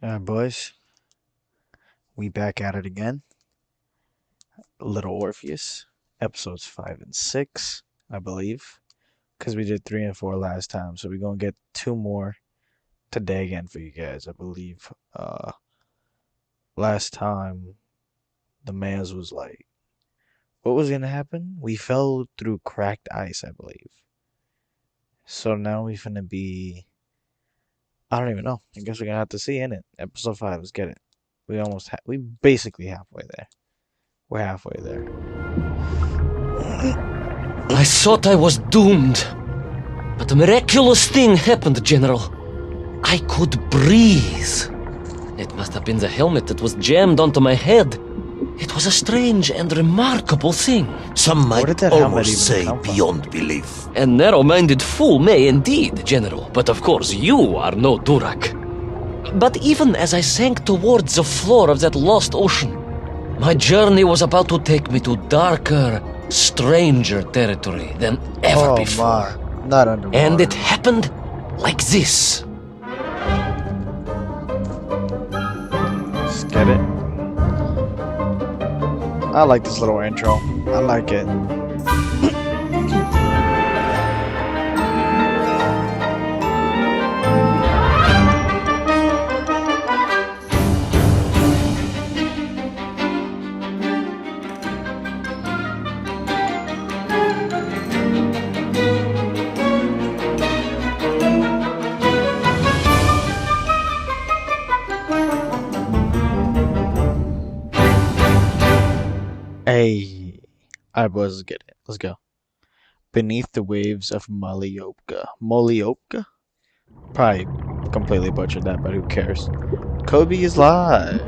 Alright, boys, we back at it again. Little Orpheus, episodes 5 and 6, I believe, because we did 3 and 4 last time, so we're gonna get 2 more today again for you guys. I believe last time the man's was like, what was gonna happen? We fell through cracked ice, I believe. So now we finna be, I don't even know. I guess we're gonna have to see in it. Episode 5, let's get it. We basically halfway there. We're halfway there. I thought I was doomed. But a miraculous thing happened, General. I could breathe. It must have been the helmet that was jammed onto my head. It was a strange and remarkable thing. Some Where did might that helmet almost even say come from? beyond belief. A narrow-minded fool may indeed, General. But of course, you are no Durak. But even as I sank towards the floor of that lost ocean, my journey was about to take me to darker, stranger territory than ever before. My. Not underwater. And it happened like this. Let's get it. I like this little intro. I like it. Hey, alright, boys, let's get it. Let's go. Beneath the waves of Moliopka? Probably completely butchered that, but who cares? Kobe is live.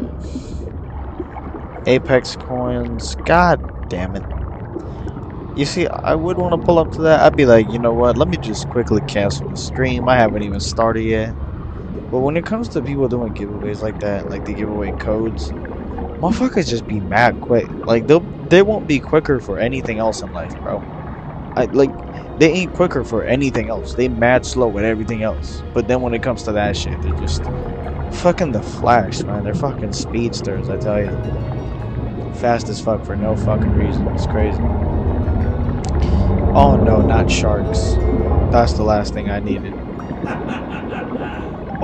Apex coins. God damn it. You see, I would want to pull up to that. I'd be like, you know what? Let me just quickly cancel the stream. I haven't even started yet. But when it comes to people doing giveaways like that, like they give away codes, motherfuckers just be mad quick. Like they won't be quicker for anything else in life, bro. They ain't quicker for anything else. They mad slow with everything else. But then when it comes to that shit, they're just fucking the Flash, man. They're fucking speedsters, I tell you. Fast as fuck for no fucking reason. It's crazy. Oh no, not sharks. That's the last thing I needed.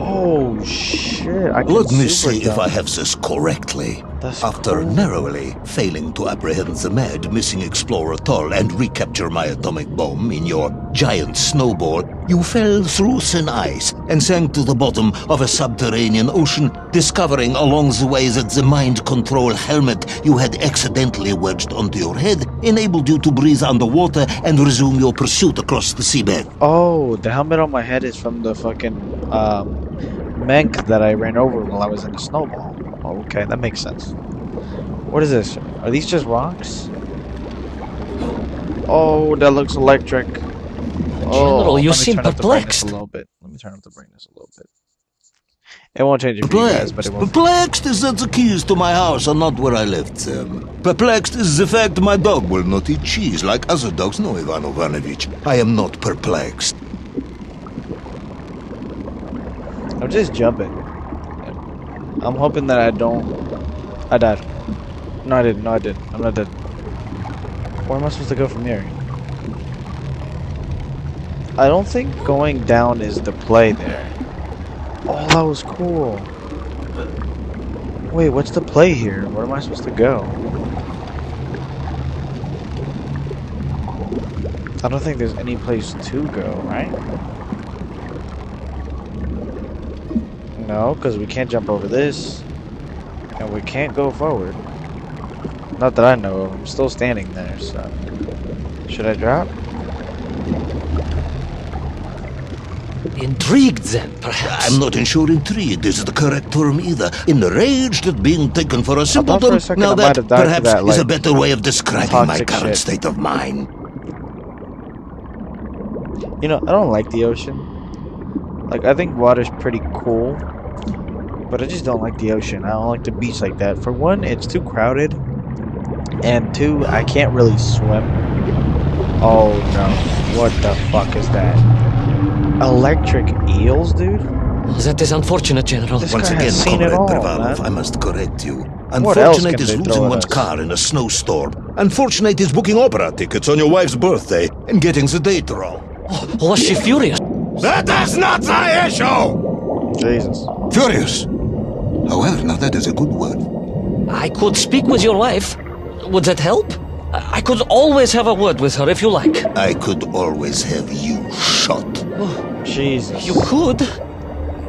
Oh shit! I can Let me super see if jump. I have this correctly. That's After cool. narrowly failing to apprehend the mad missing explorer Toll and recapture my atomic bomb in your giant snowball, you fell through thin ice and sank to the bottom of a subterranean ocean, discovering along the way that the mind control helmet you had accidentally wedged onto your head enabled you to breathe underwater and resume your pursuit across the seabed. Oh, the helmet on my head is from the fucking Menk that I ran over while I was in a snowball. Oh, okay, that makes sense. What is this? Are these just rocks? Oh, that looks electric. General, you let me seem turn up the brightness perplexed. a little bit. Let me turn up the brightness a little bit. It won't change it for you guys, but it won't. Perplexed is that the keys to my house are not where I left them. Perplexed is the fact my dog will not eat cheese like other dogs. No, Ivan Ivanovich, I am not perplexed. I'm just jumping. I'm hoping that I don't. I died. No, I didn't. No, I didn't. I'm not dead. Where am I supposed to go from here? I don't think going down is the play there. Oh, that was cool. Wait, what's the play here? Where am I supposed to go? I don't think there's any place to go, right? No, because we can't jump over this. And we can't go forward. Not that I know of. I'm still standing there, so... Should I drop? Intrigued then, perhaps. I'm not sure intrigued is the correct term either. Enraged at being taken for a thought for simpleton. a second Now I might that have died to perhaps that, is a like, better way of describing my toxic current shit. state of mind. You know, I don't like the ocean. Like, I think water's pretty cool. But I just don't like the ocean. I don't like the beach like that. For one, it's too crowded. And two, I can't really swim. Oh no. What the fuck is that? Electric eels, dude? That is unfortunate, General. This Once guy again, has seen it Comrade all, Privalov, man. I must correct you. What else can Unfortunate is they throw losing at one's us? car in a snowstorm. Unfortunate is booking opera tickets on your wife's birthday and getting the date wrong. Was she furious? That is not the issue! Jesus. Furious. However, now that is a good word. I could speak with your wife. Would that help? I could always have a word with her if you like. I could always have you shot. Jesus. You could,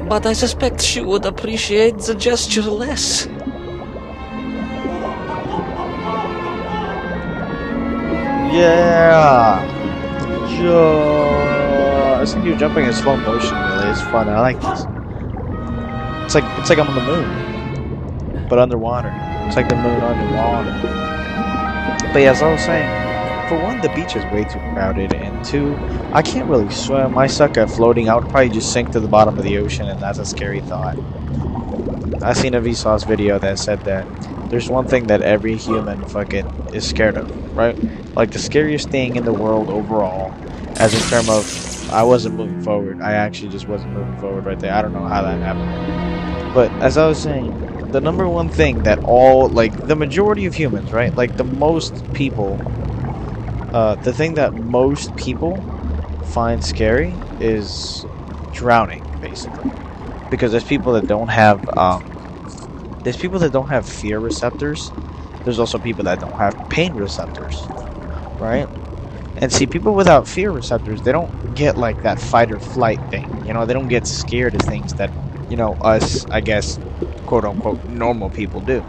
but I suspect she would appreciate the gesture less. Yeah. I think you're jumping in slow motion. Really, it's fun. I like this. It's like I'm on the moon, but underwater. It's like the moon underwater. But yeah, as I was saying, for one, the beach is way too crowded, and two, I can't really swim. I suck at floating. I would probably just sink to the bottom of the ocean, and that's a scary thought. I seen a Vsauce video that said that there's one thing that every human fucking is scared of, right? Like the scariest thing in the world overall, as in term of, I wasn't moving forward. I actually just wasn't moving forward right there. I don't know how that happened. But as I was saying, the number one thing that all, like the majority of humans, right? Like the most people, the thing that most people find scary is drowning, basically. Because there's people that don't have, fear receptors. There's also people that don't have pain receptors, right? And see, people without fear receptors, they don't get like that fight or flight thing. You know, they don't get scared of things that, you know, us, I guess, quote unquote, normal people do.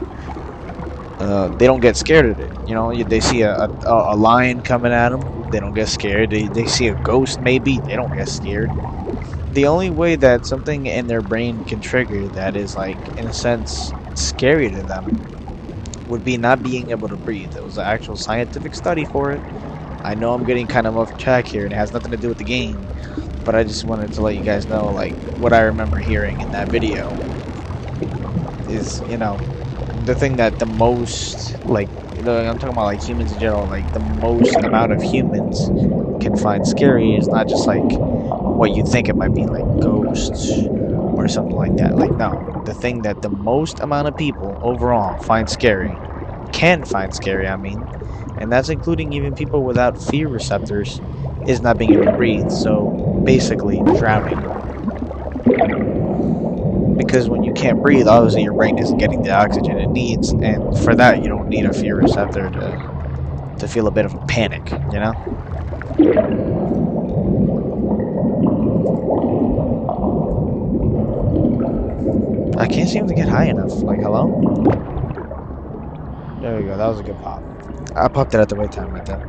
They don't get scared of it. You know, they see a lion coming at them, they don't get scared. They see a ghost, maybe, they don't get scared. The only way that something in their brain can trigger that is, like, in a sense, scary to them would be not being able to breathe. There was an actual scientific study for it. I know I'm getting kind of off track here, and it has nothing to do with the game, but I just wanted to let you guys know, like, what I remember hearing in that video is, you know, the thing that the most, like, I'm talking about, like, humans in general, like, the most amount of humans can find scary is not just, like, what you think it might be, like ghosts or something like that. Like, no, the thing that the most amount of people overall find scary, can find scary, I mean, and that's including even people without fear receptors, is not being able to breathe. So basically drowning, because when you can't breathe, obviously your brain isn't getting the oxygen it needs, and for that you don't need a fear receptor to feel a bit of a panic, you know. I can't seem to get high enough. Like, hello? There we go. That was a good pop. I popped it at the right time right there.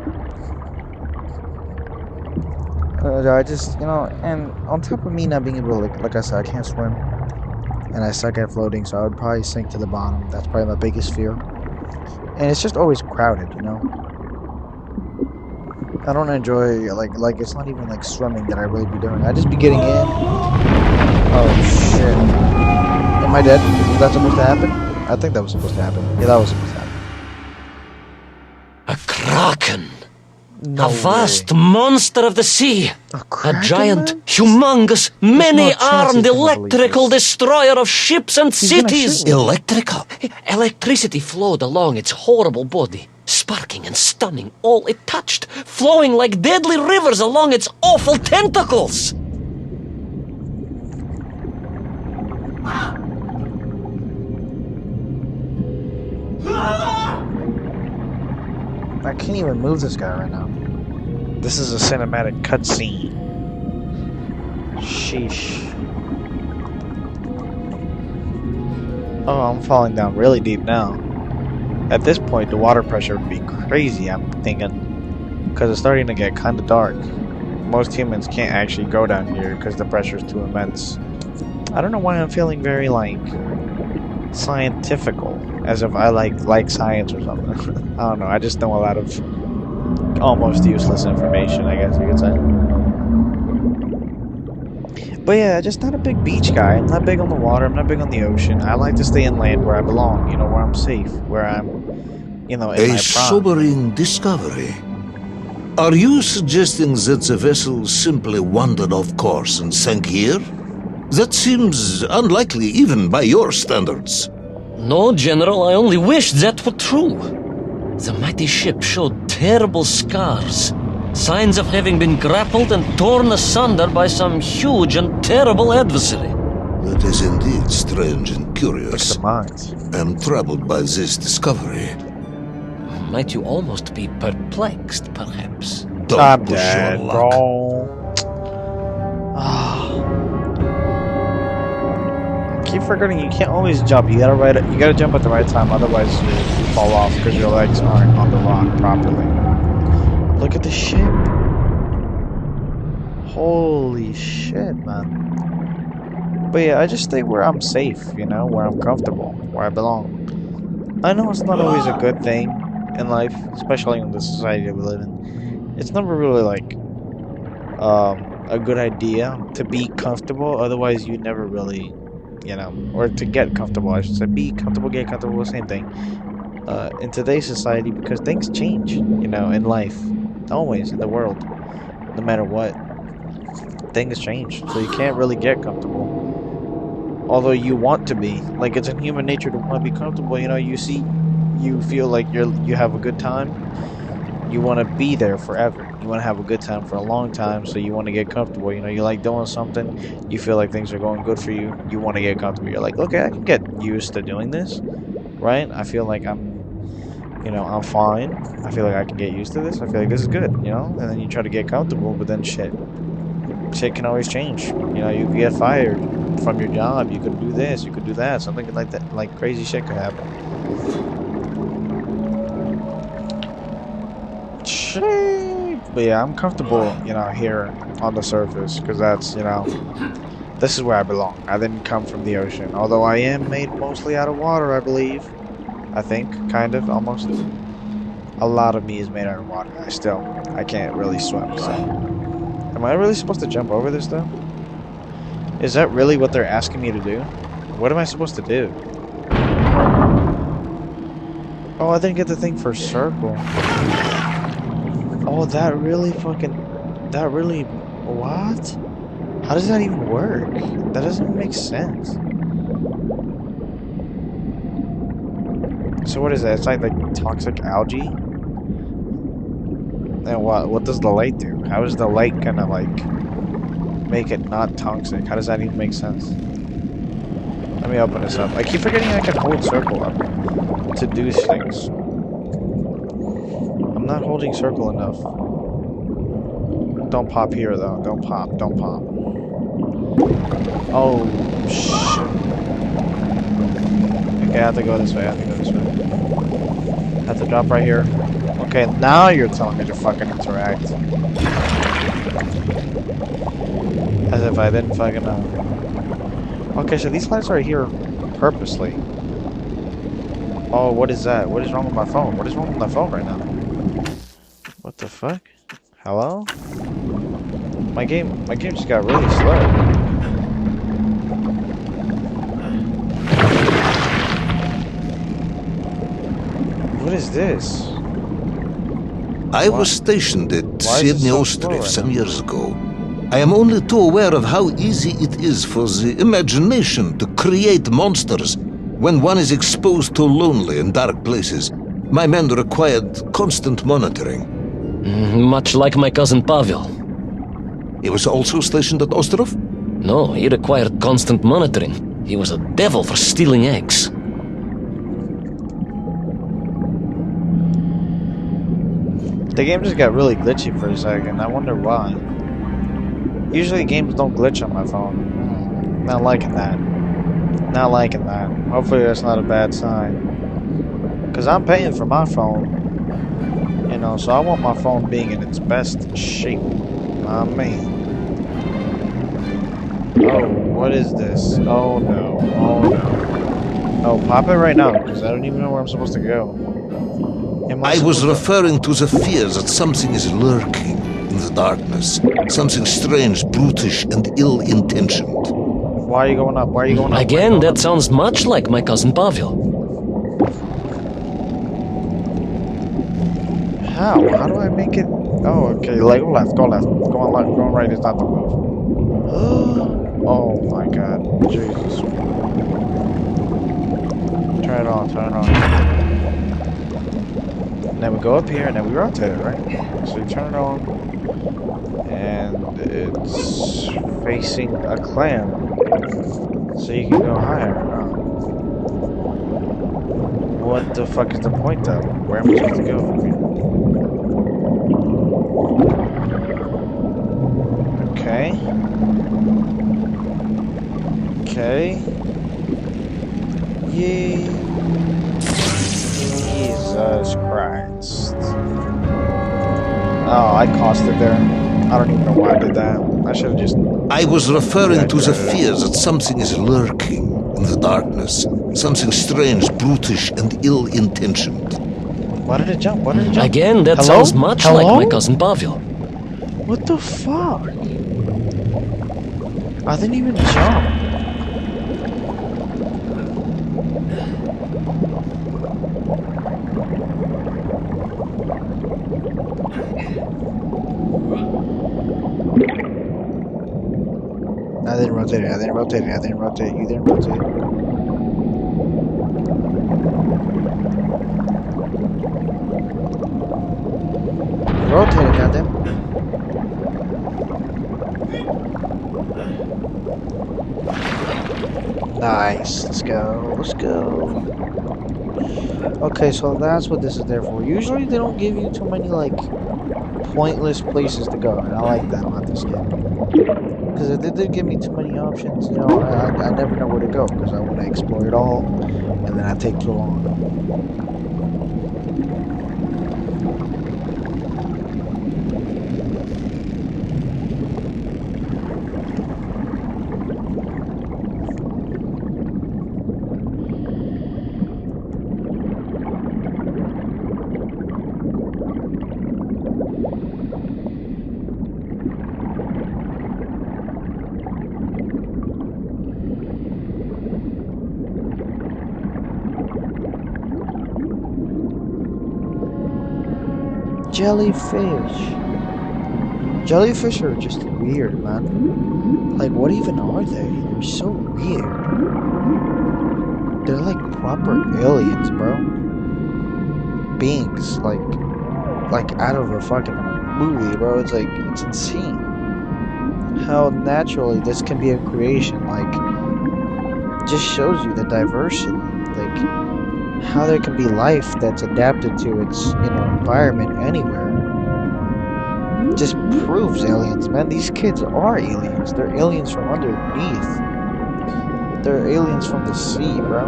I just, you know, and on top of me not being able to, like I said, I can't swim. And I suck at floating, so I would probably sink to the bottom. That's probably my biggest fear. And it's just always crowded, you know? I don't enjoy, like it's not even like swimming that I really be doing. I just be getting in. Oh, shit. Am I dead? Was that supposed to happen? I think that was supposed to happen. Yeah, that was supposed to happen. A kraken. No a vast way. monster of the sea. Kraken, A giant, man? humongous, no chance many-armed he's gonna believe electrical this. destroyer of ships and He's gonna cities. shoot me. Electrical? Electricity flowed along its horrible body, sparking and stunning all it touched, flowing like deadly rivers along its awful tentacles. I can't even move this guy right now. This is a cinematic cutscene. Sheesh. Oh, I'm falling down really deep now. At this point, the water pressure would be crazy, I'm thinking. Because it's starting to get kind of dark. Most humans can't actually go down here because the pressure is too immense. I don't know why I'm feeling very, like, scientifical. As if I like science or something. I don't know, I just know a lot of almost useless information, I guess you could say. But yeah, just not a big beach guy. I'm not big on the water, I'm not big on the ocean. I like to stay inland where I belong, you know, where I'm safe, where I'm, you know, in my prime. A sobering discovery. Are you suggesting that the vessel simply wandered off course and sank here? That seems unlikely even by your standards. No, General, I only wish that were true. The mighty ship showed terrible scars, signs of having been grappled and torn asunder by some huge and terrible adversary. That is indeed strange and curious. The mines. I am troubled by this discovery. Might you almost be perplexed, perhaps? Don't I'm push dead, your luck. bro. Keep forgetting you can't always jump. You gotta jump at the right time, otherwise you fall off because your legs aren't on the rock properly. Look at the ship. Holy shit, man. But yeah, I just stay where I'm safe, you know, where I'm comfortable, where I belong. I know it's not always a good thing in life, especially in the society that we live in. It's never really like a good idea to be comfortable, otherwise you never really, you know, or to get comfortable, I should say. Be comfortable, get comfortable, same thing. In today's society, because things change, you know, in life, always in the world, no matter what, things change, so you can't really get comfortable. Although you want to be, like, it's in human nature to want to be comfortable. You know, you feel like you have a good time. You want to be there forever. You want to have a good time for a long time, so you want to get comfortable. You know, you like doing something, you feel like things are going good for you, you want to get comfortable. You're like, okay, I can get used to doing this, right? I feel like I'm fine. I feel like I can get used to this. I feel like this is good, you know? And then you try to get comfortable, but then shit can always change. You know, you could get fired from your job, you could do this, you could do that, something like that, like crazy shit could happen. But yeah, I'm comfortable, you know, here on the surface, because that's, you know, this is where I belong. I didn't come from the ocean, although I am made mostly out of water, I believe. I think, kind of, almost. A lot of me is made out of water. I can't really swim, so. Am I really supposed to jump over this, though? Is that really what they're asking me to do? What am I supposed to do? Oh, I didn't get the thing for circle. Oh, that really, what? How does that even work? That doesn't even make sense. So what is that? It's like toxic algae? And what does the light do? How is the light gonna, like, make it not toxic? How does that even make sense? Let me open this up. I keep forgetting I can hold circle up to do things. I'm not holding circle enough. Don't pop here, though. Don't pop. Oh, shit. Okay, I have to go this way. I have to drop right here. Okay, now you're telling me to fucking interact. As if I didn't fucking know. Okay, so these lights are here purposely. Oh, what is that? What is wrong with my phone? What is wrong with my phone right now? What the fuck? Hello? My game just got really slow. What is this? I was stationed at Sydney so Ostrov slow some right now? years ago. I am only too aware of how easy it is for the imagination to create monsters when one is exposed to lonely and dark places. My men required constant monitoring. Much like my cousin Pavel. He was also stationed at Ostrov? No, he required constant monitoring. He was a devil for stealing eggs. The game just got really glitchy for a second. I wonder why. Usually games don't glitch on my phone. Not liking that. Not liking that. Hopefully that's not a bad sign. Because I'm paying for my phone. You know, so I want my phone being in its best shape. I mean. Oh, what is this? Oh no. Oh no. Oh, pop it right now, because I don't even know where I'm supposed to go. I was referring to the fear that something is lurking in the darkness. Something strange, brutish, and ill-intentioned. Why are you going up? Why are you going up? Again, that sounds much like my cousin Pavel. How? How do I make it? Oh, okay. Like, go left. Go left. Go on left. Going right is not the move. Oh my god. Jesus. Turn it on, turn it on. And then we go up here and then we rotate it, right? So you turn it on. And it's facing a clam. So you can go higher. What the fuck is the point though? Where am I supposed to go from here? Okay. Okay. Yay. Jesus Christ. Oh, I cost it there. I don't even know why I did that. I should have just... I was referring to the fear that something is lurking in the darkness. Something strange, brutish, and ill-intentioned. Why did it jump? Why did it jump? Again, that Hello? sounds much Hello? like my cousin Pavel. What the fuck? I didn't even jump. I didn't rotate it, I didn't rotate it, I didn't rotate it, you didn't rotate it. Rotate it, goddamn. Nice, let's go, let's go. Okay, so that's what this is there for. Usually they don't give you too many, like, pointless places to go, and I like that about this game. Because if they did give me too many options, you know, I never know where to go, because I want to explore it all, and then I take too long. Jellyfish. Jellyfish are just weird, man. Like, what even are they? They're so weird. They're like proper aliens, bro. Beings, like out of a fucking movie, bro. It's like, it's insane. How naturally this can be a creation, like, just shows you the diversity. Like, how there can be life that's adapted to its, you know, environment anywhere. Just proves aliens, man. These kids are aliens. They're aliens from underneath. They're aliens from the sea, bro.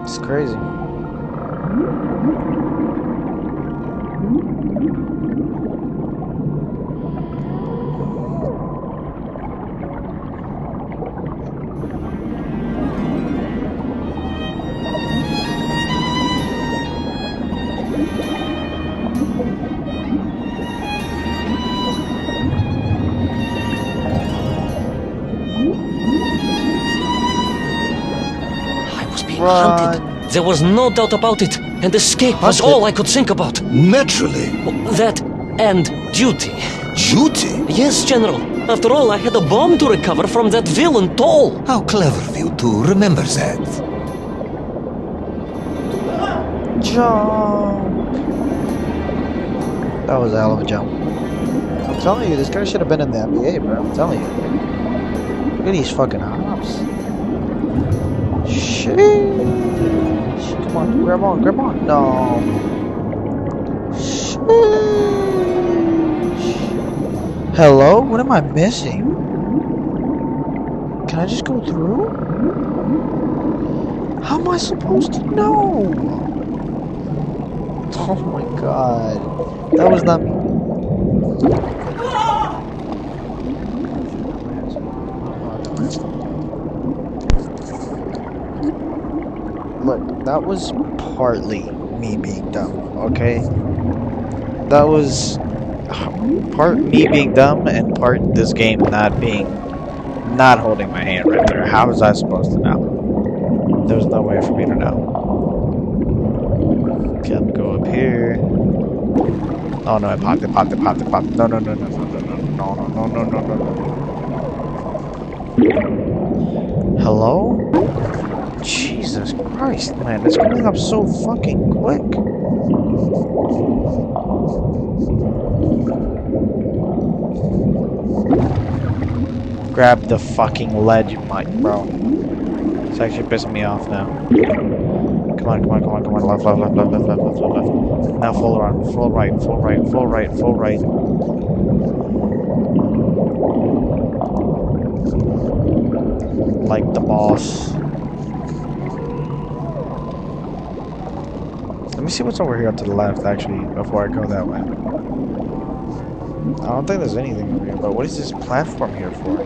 It's crazy. Hunted. There was no doubt about it, and escape was all I could think about. Naturally. That and duty. Duty? Yes, General. After all, I had a bomb to recover from that villain Toll. How clever of you to remember that. Jump! That was a hell of a jump. I'm telling you, this guy should have been in the NBA, bro. I'm telling you. Look at these fucking hops. Sheesh. Come on, grab on, grab on. No. Sheesh. Hello? What am I missing? Can I just go through? How am I supposed to know? Oh my god. That was not me. Look, that was partly me being dumb, okay? That was part me being dumb and part this game not holding my hand right there. How was I supposed to know? There was no way for me to know. Can't go up here. Oh no, it popped, it popped, it popped, it popped. No, no, no, no, no, no, no, no, no, no, no, no, no. Hello? Jesus Christ, man, it's going up so fucking quick. Grab the fucking ledge, bro. It's actually pissing me off now. Come on, come on, come on, come on. Left, left, left, left, left, left, left, left, left. Now full around, full right, full right, full right, full right. Like the boss. Let me see what's over here to the left, actually, before I go that way. I don't think there's anything over here, but what is this platform here for?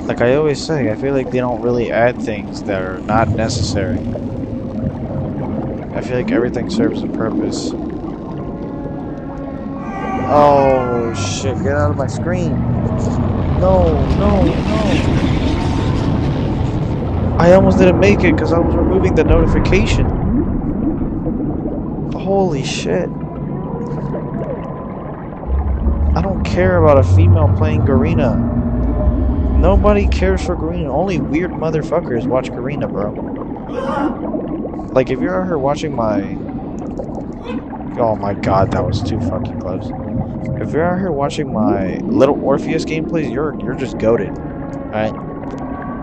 Like I always say, I feel like they don't really add things that are not necessary. I feel like everything serves a purpose. Oh shit, get out of my screen. No, no, no. I almost didn't make it because I was removing the notification. Holy shit. I don't care about a female playing Garena. Nobody cares for Garena. Only weird motherfuckers watch Garena, bro. Like, if you're out here watching my... Oh my god, that was too fucking close. If you're out here watching my little Orpheus gameplays, you're just goated. Alright?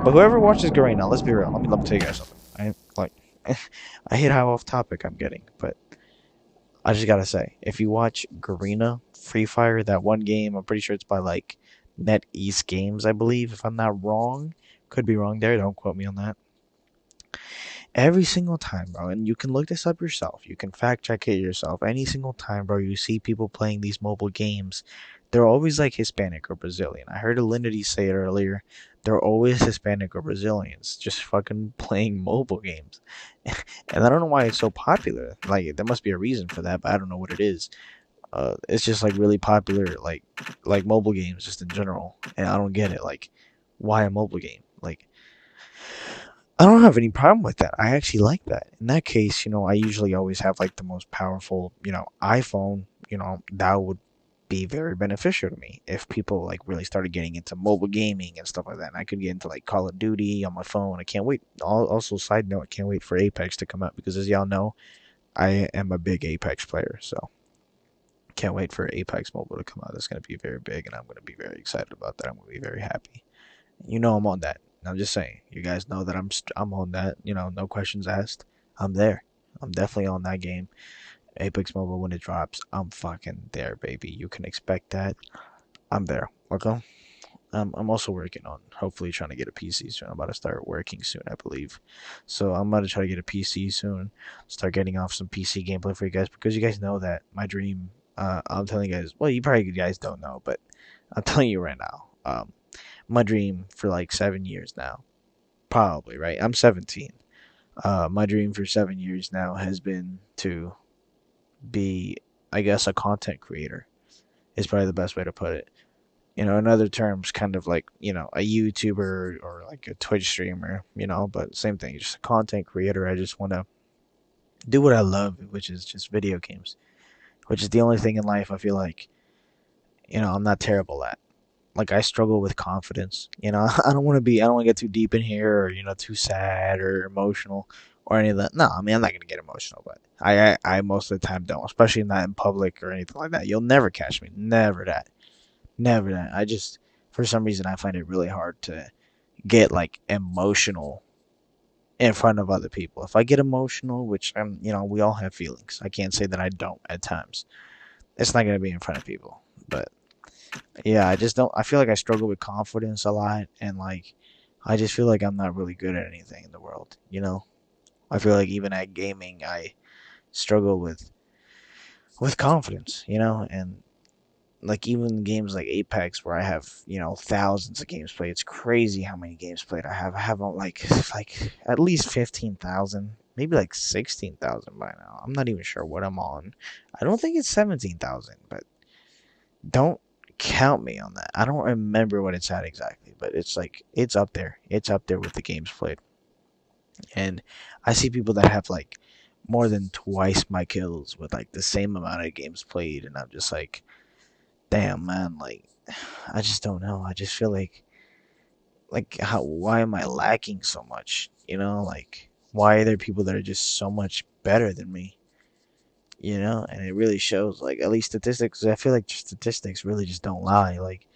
But whoever watches Garena, let's be real. Let me tell you guys something. I hate how off topic I'm getting, but I just gotta say, if you watch Garena, Free Fire, that one game, I'm pretty sure it's by like NetEase Games, I believe, if I'm not wrong. Could be wrong there, don't quote me on that. Every single time, bro, and you can look this up yourself, you can fact check it yourself. Any single time, bro, you see people playing these mobile games, they're always like Hispanic or Brazilian. I heard Alinity say it earlier. They're always Hispanic or Brazilians, just fucking playing mobile games. And I don't know why it's so popular. Like, there must be a reason for that, but I don't know what it is. It's just like really popular, like mobile games just in general, and I don't get it. Like, why a mobile game? Like, I don't have any problem with that. I actually like that. In that case, I usually always have like the most powerful, iPhone. That would be very beneficial to me if people like really started getting into mobile gaming and stuff like that. And I could get into like Call of Duty on my phone. I can't wait. Also, side note, I can't wait for Apex to come out because, as y'all know, I am a big Apex player. So can't wait for Apex Mobile to come out. That's going to be very big, and I'm going to be very excited about that. I'm going to be very happy. I'm on that. I'm just saying, you guys know that I'm on that. No questions asked. I'm there. I'm definitely on that game. Apex Mobile, when it drops, I'm fucking there, baby. You can expect that. I'm there. Okay. I'm also working on hopefully trying to get a PC soon. I'm about to start working soon, I believe. So I'm about to try to get a PC soon. Start getting off some PC gameplay for you guys because you guys know that my dream. I'm telling you guys. Well, you guys don't know, but I'm telling you right now. My dream for like 7 years now, probably right. I'm 17. My dream for 7 years now has been to be, I guess, a content creator. Is probably the best way to put it. In other terms, kind of like, a YouTuber or like a Twitch streamer, but same thing, just a content creator. I just want to do what I love, which is just video games, which is the only thing in life I feel like, I'm not terrible at. Like, I struggle with confidence. I don't want to get too deep in here or, too sad or emotional or any of that. No, I mean, I'm not going to get emotional, but I most of the time don't, especially not in public or anything like that. You'll never catch me. Never that. Never that. I just, for some reason, I find it really hard to get like emotional in front of other people. If I get emotional, which we all have feelings. I can't say that I don't at times. It's not going to be in front of people. But yeah, I just don't. I feel like I struggle with confidence a lot, and like, I just feel like I'm not really good at anything in the world. I feel like even at gaming, I struggle with confidence. And like even games like Apex where I have, thousands of games played. It's crazy how many games played I have. I have like at least 15,000, maybe like 16,000 by now. I'm not even sure what I'm on. I don't think it's 17,000, but don't count me on that. I don't remember what it's at exactly, but it's like it's up there. It's up there with the games played. And I see people that have like more than twice my kills with like the same amount of games played, and I'm just like, damn man, like I just don't know. I just feel like how why am I lacking so much? You know, like why are there people that are just so much better than me? You know, and it really shows. Like at least statistics, I feel like statistics really just don't lie. Like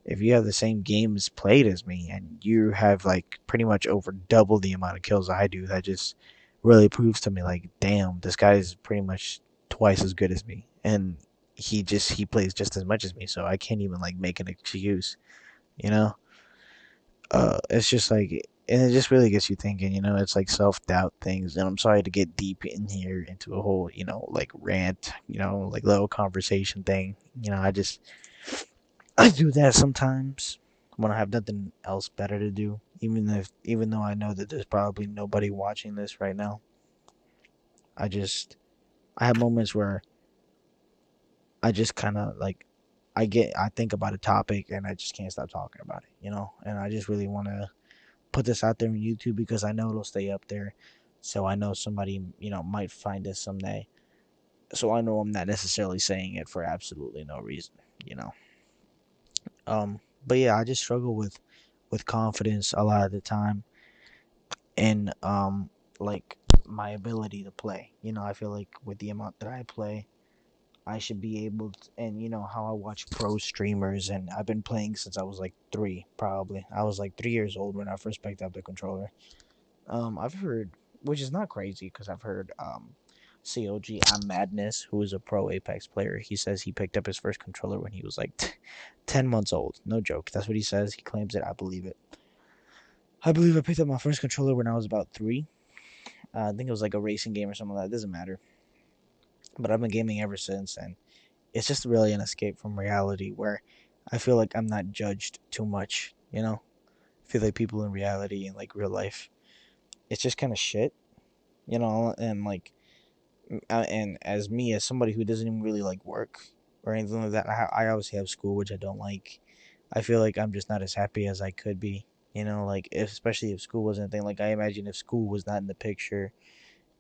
if you have the same games played as me and you have like pretty much over double the amount of kills I do, that just really proves to me like, damn, this guy is pretty much twice as good as me, and he plays just as much as me, so I can't even like make an excuse. You know, it's just like, and it just really gets you thinking. You know, it's like self doubt things. And I'm sorry to get deep in here into a whole, you know, like rant, you know, like little conversation thing. You know, I do that sometimes when I have nothing else better to do. Even though I know that there's probably nobody watching this right now, I just I have moments where I just kind of like I think about a topic and I just can't stop talking about it. You know, and I just really want to put this out there on YouTube because I know it'll stay up there. So I know somebody, you know, might find this someday. So I know I'm not necessarily saying it for absolutely no reason, you know. But yeah, I just struggle with confidence a lot of the time and like my ability to play. You know, I feel like with the amount that I play, I should be able to, and you know how I watch pro streamers, and I've been playing since I was like 3, probably. I was like 3 years old when I first picked up the controller. I've heard, which is not crazy, because I've heard COG I'm Madness, who is a pro Apex player. He says he picked up his first controller when he was like 10 months old. No joke. That's what he says. He claims it. I believe it. I believe I picked up my first controller when I was about 3. I think it was like a racing game or something like that. It doesn't matter. But I've been gaming ever since, and it's just really an escape from reality where I feel like I'm not judged too much. You know, I feel like people in reality and like real life, it's just kind of shit. You know, and like and as me as somebody who doesn't even really like work or anything like that, I obviously have school, which I don't like. I feel like I'm just not as happy as I could be. You know, like especially if school wasn't a thing. Like I imagine if school was not in the picture,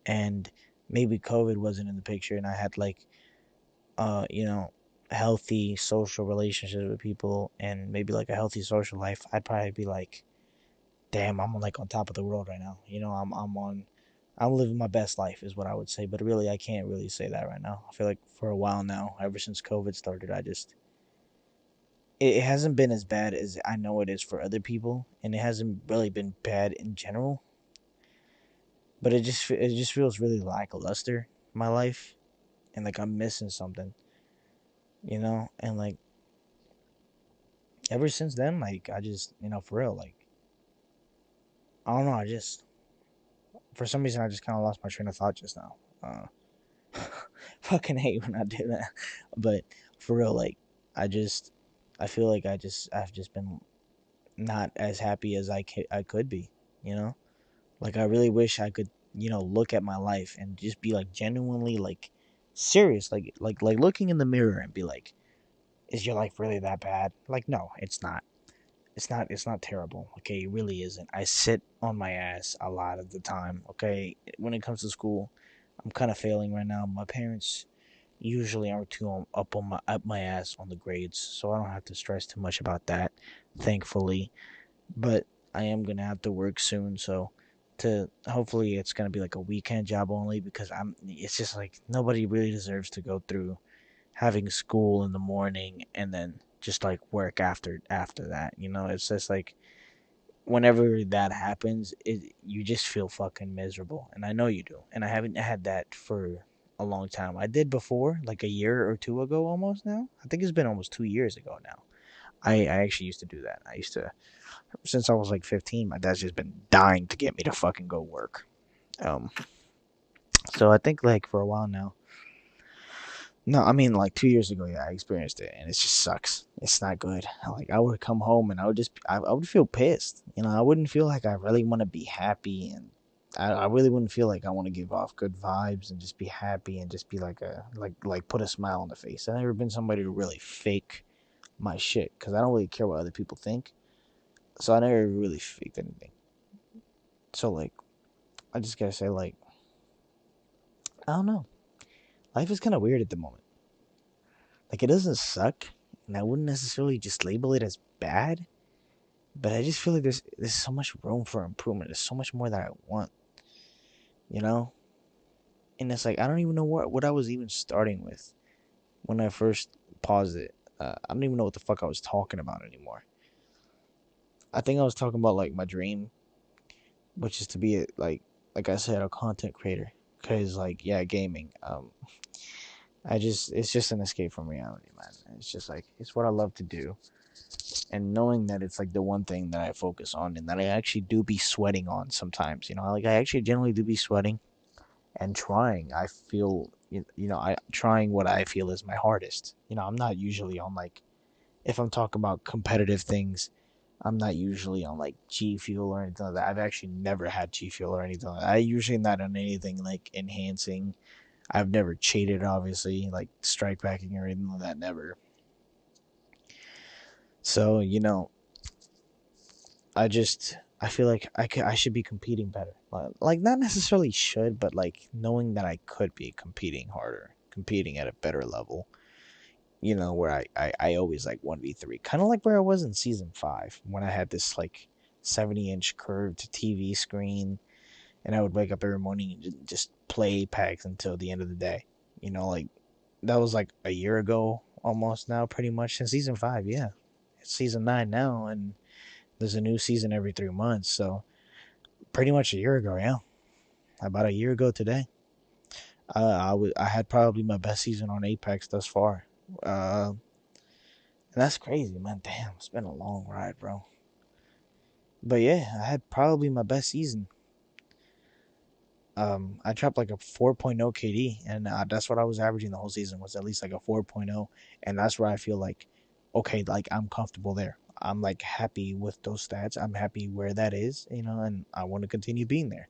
and maybe COVID wasn't in the picture, and I had like you know, healthy social relationships with people, and maybe like a healthy social life, I'd probably be like, damn, I'm like on top of the world right now. You know, I'm living my best life is what I would say. But really, I can't really say that right now. I feel like for a while now, ever since COVID started, it hasn't been as bad as I know it is for other people, and it hasn't really been bad in general. But it just feels really lackluster my life, and like I'm missing something, you know. And like ever since then, like I just, you know, for real, like I don't know, I just for some reason I just kind of lost my train of thought just now. Fucking hate when I do that, but for real, like I just I feel like I've just been not as happy as I could be, you know. Like I really wish I could, you know, look at my life and just be like genuinely like serious, like looking in the mirror and be like, is your life really that bad? Like no, it's not. It's not terrible. Okay, it really isn't. I sit on my ass a lot of the time. Okay, when it comes to school, I'm kind of failing right now. My parents usually aren't too up my ass on the grades, so I don't have to stress too much about that, thankfully. But I am gonna have to work soon, so to hopefully it's gonna be like a weekend job only, because I'm. It's just like nobody really deserves to go through having school in the morning and then just like work after that. You know, it's just like whenever that happens, you just feel fucking miserable, and I know you do. And I haven't had that for a long time. I did before, like a year or two ago, almost now. I think it's been almost 2 years ago now. I actually used to do that. I used to since I was like 15. My dad's just been dying to get me to fucking go work. Um, so I think like for a while now, no, I mean like 2 years ago, yeah, I experienced it, and it just sucks. It's not good. Like I would come home and I would feel pissed. You know, I wouldn't feel like I really want to be happy, and I really wouldn't feel like I want to give off good vibes and just be happy and just be like like put a smile on the face. I've never been somebody to really fake my shit because I don't really care what other people think. So I never really faked anything. So like I just gotta say like I don't know. Life is kind of weird at the moment. Like, it doesn't suck, and I wouldn't necessarily just label it as bad, but I just feel like there's so much room for improvement. There's so much more that I want, you know? And it's like, I don't even know what I was even starting with when I first paused it. I don't even know what the fuck I was talking about anymore. I think I was talking about like my dream, which is to be like I said, a content creator. Cause like yeah, gaming. It's just an escape from reality, man. It's just like it's what I love to do, and knowing that it's like the one thing that I focus on and that I actually do be sweating on sometimes. You know, like I actually generally do be sweating and trying. I feel I trying what I feel is my hardest. You know, I'm not usually on like if I'm talking about competitive things. I'm not usually on like G Fuel or anything like that. I've actually never had G Fuel or anything like that. I usually not on anything like enhancing. I've never cheated, obviously, like strike backing or anything like that. Never. So I feel like I should be competing better. Like not necessarily should, but like knowing that I could be competing harder, competing at a better level. You know, where I always like 1v3, kind of like where I was in season 5 when I had this like 70-inch curved TV screen, and I would wake up every morning and just play Apex until the end of the day. You know, like that was like a year ago almost now, pretty much since season 5. Yeah, it's season 9 now, and there's a new season every 3 months. So pretty much a year ago, yeah, about a year ago today. I had probably my best season on Apex thus far. And that's crazy, man. Damn, it's been a long ride, bro. But yeah, I had probably my best season. I dropped like a 4.0 KD, and that's what I was averaging the whole season was at least like a 4.0, and that's where I feel like, okay, like I'm comfortable there. I'm like happy with those stats. I'm happy where that is, and I want to continue being there.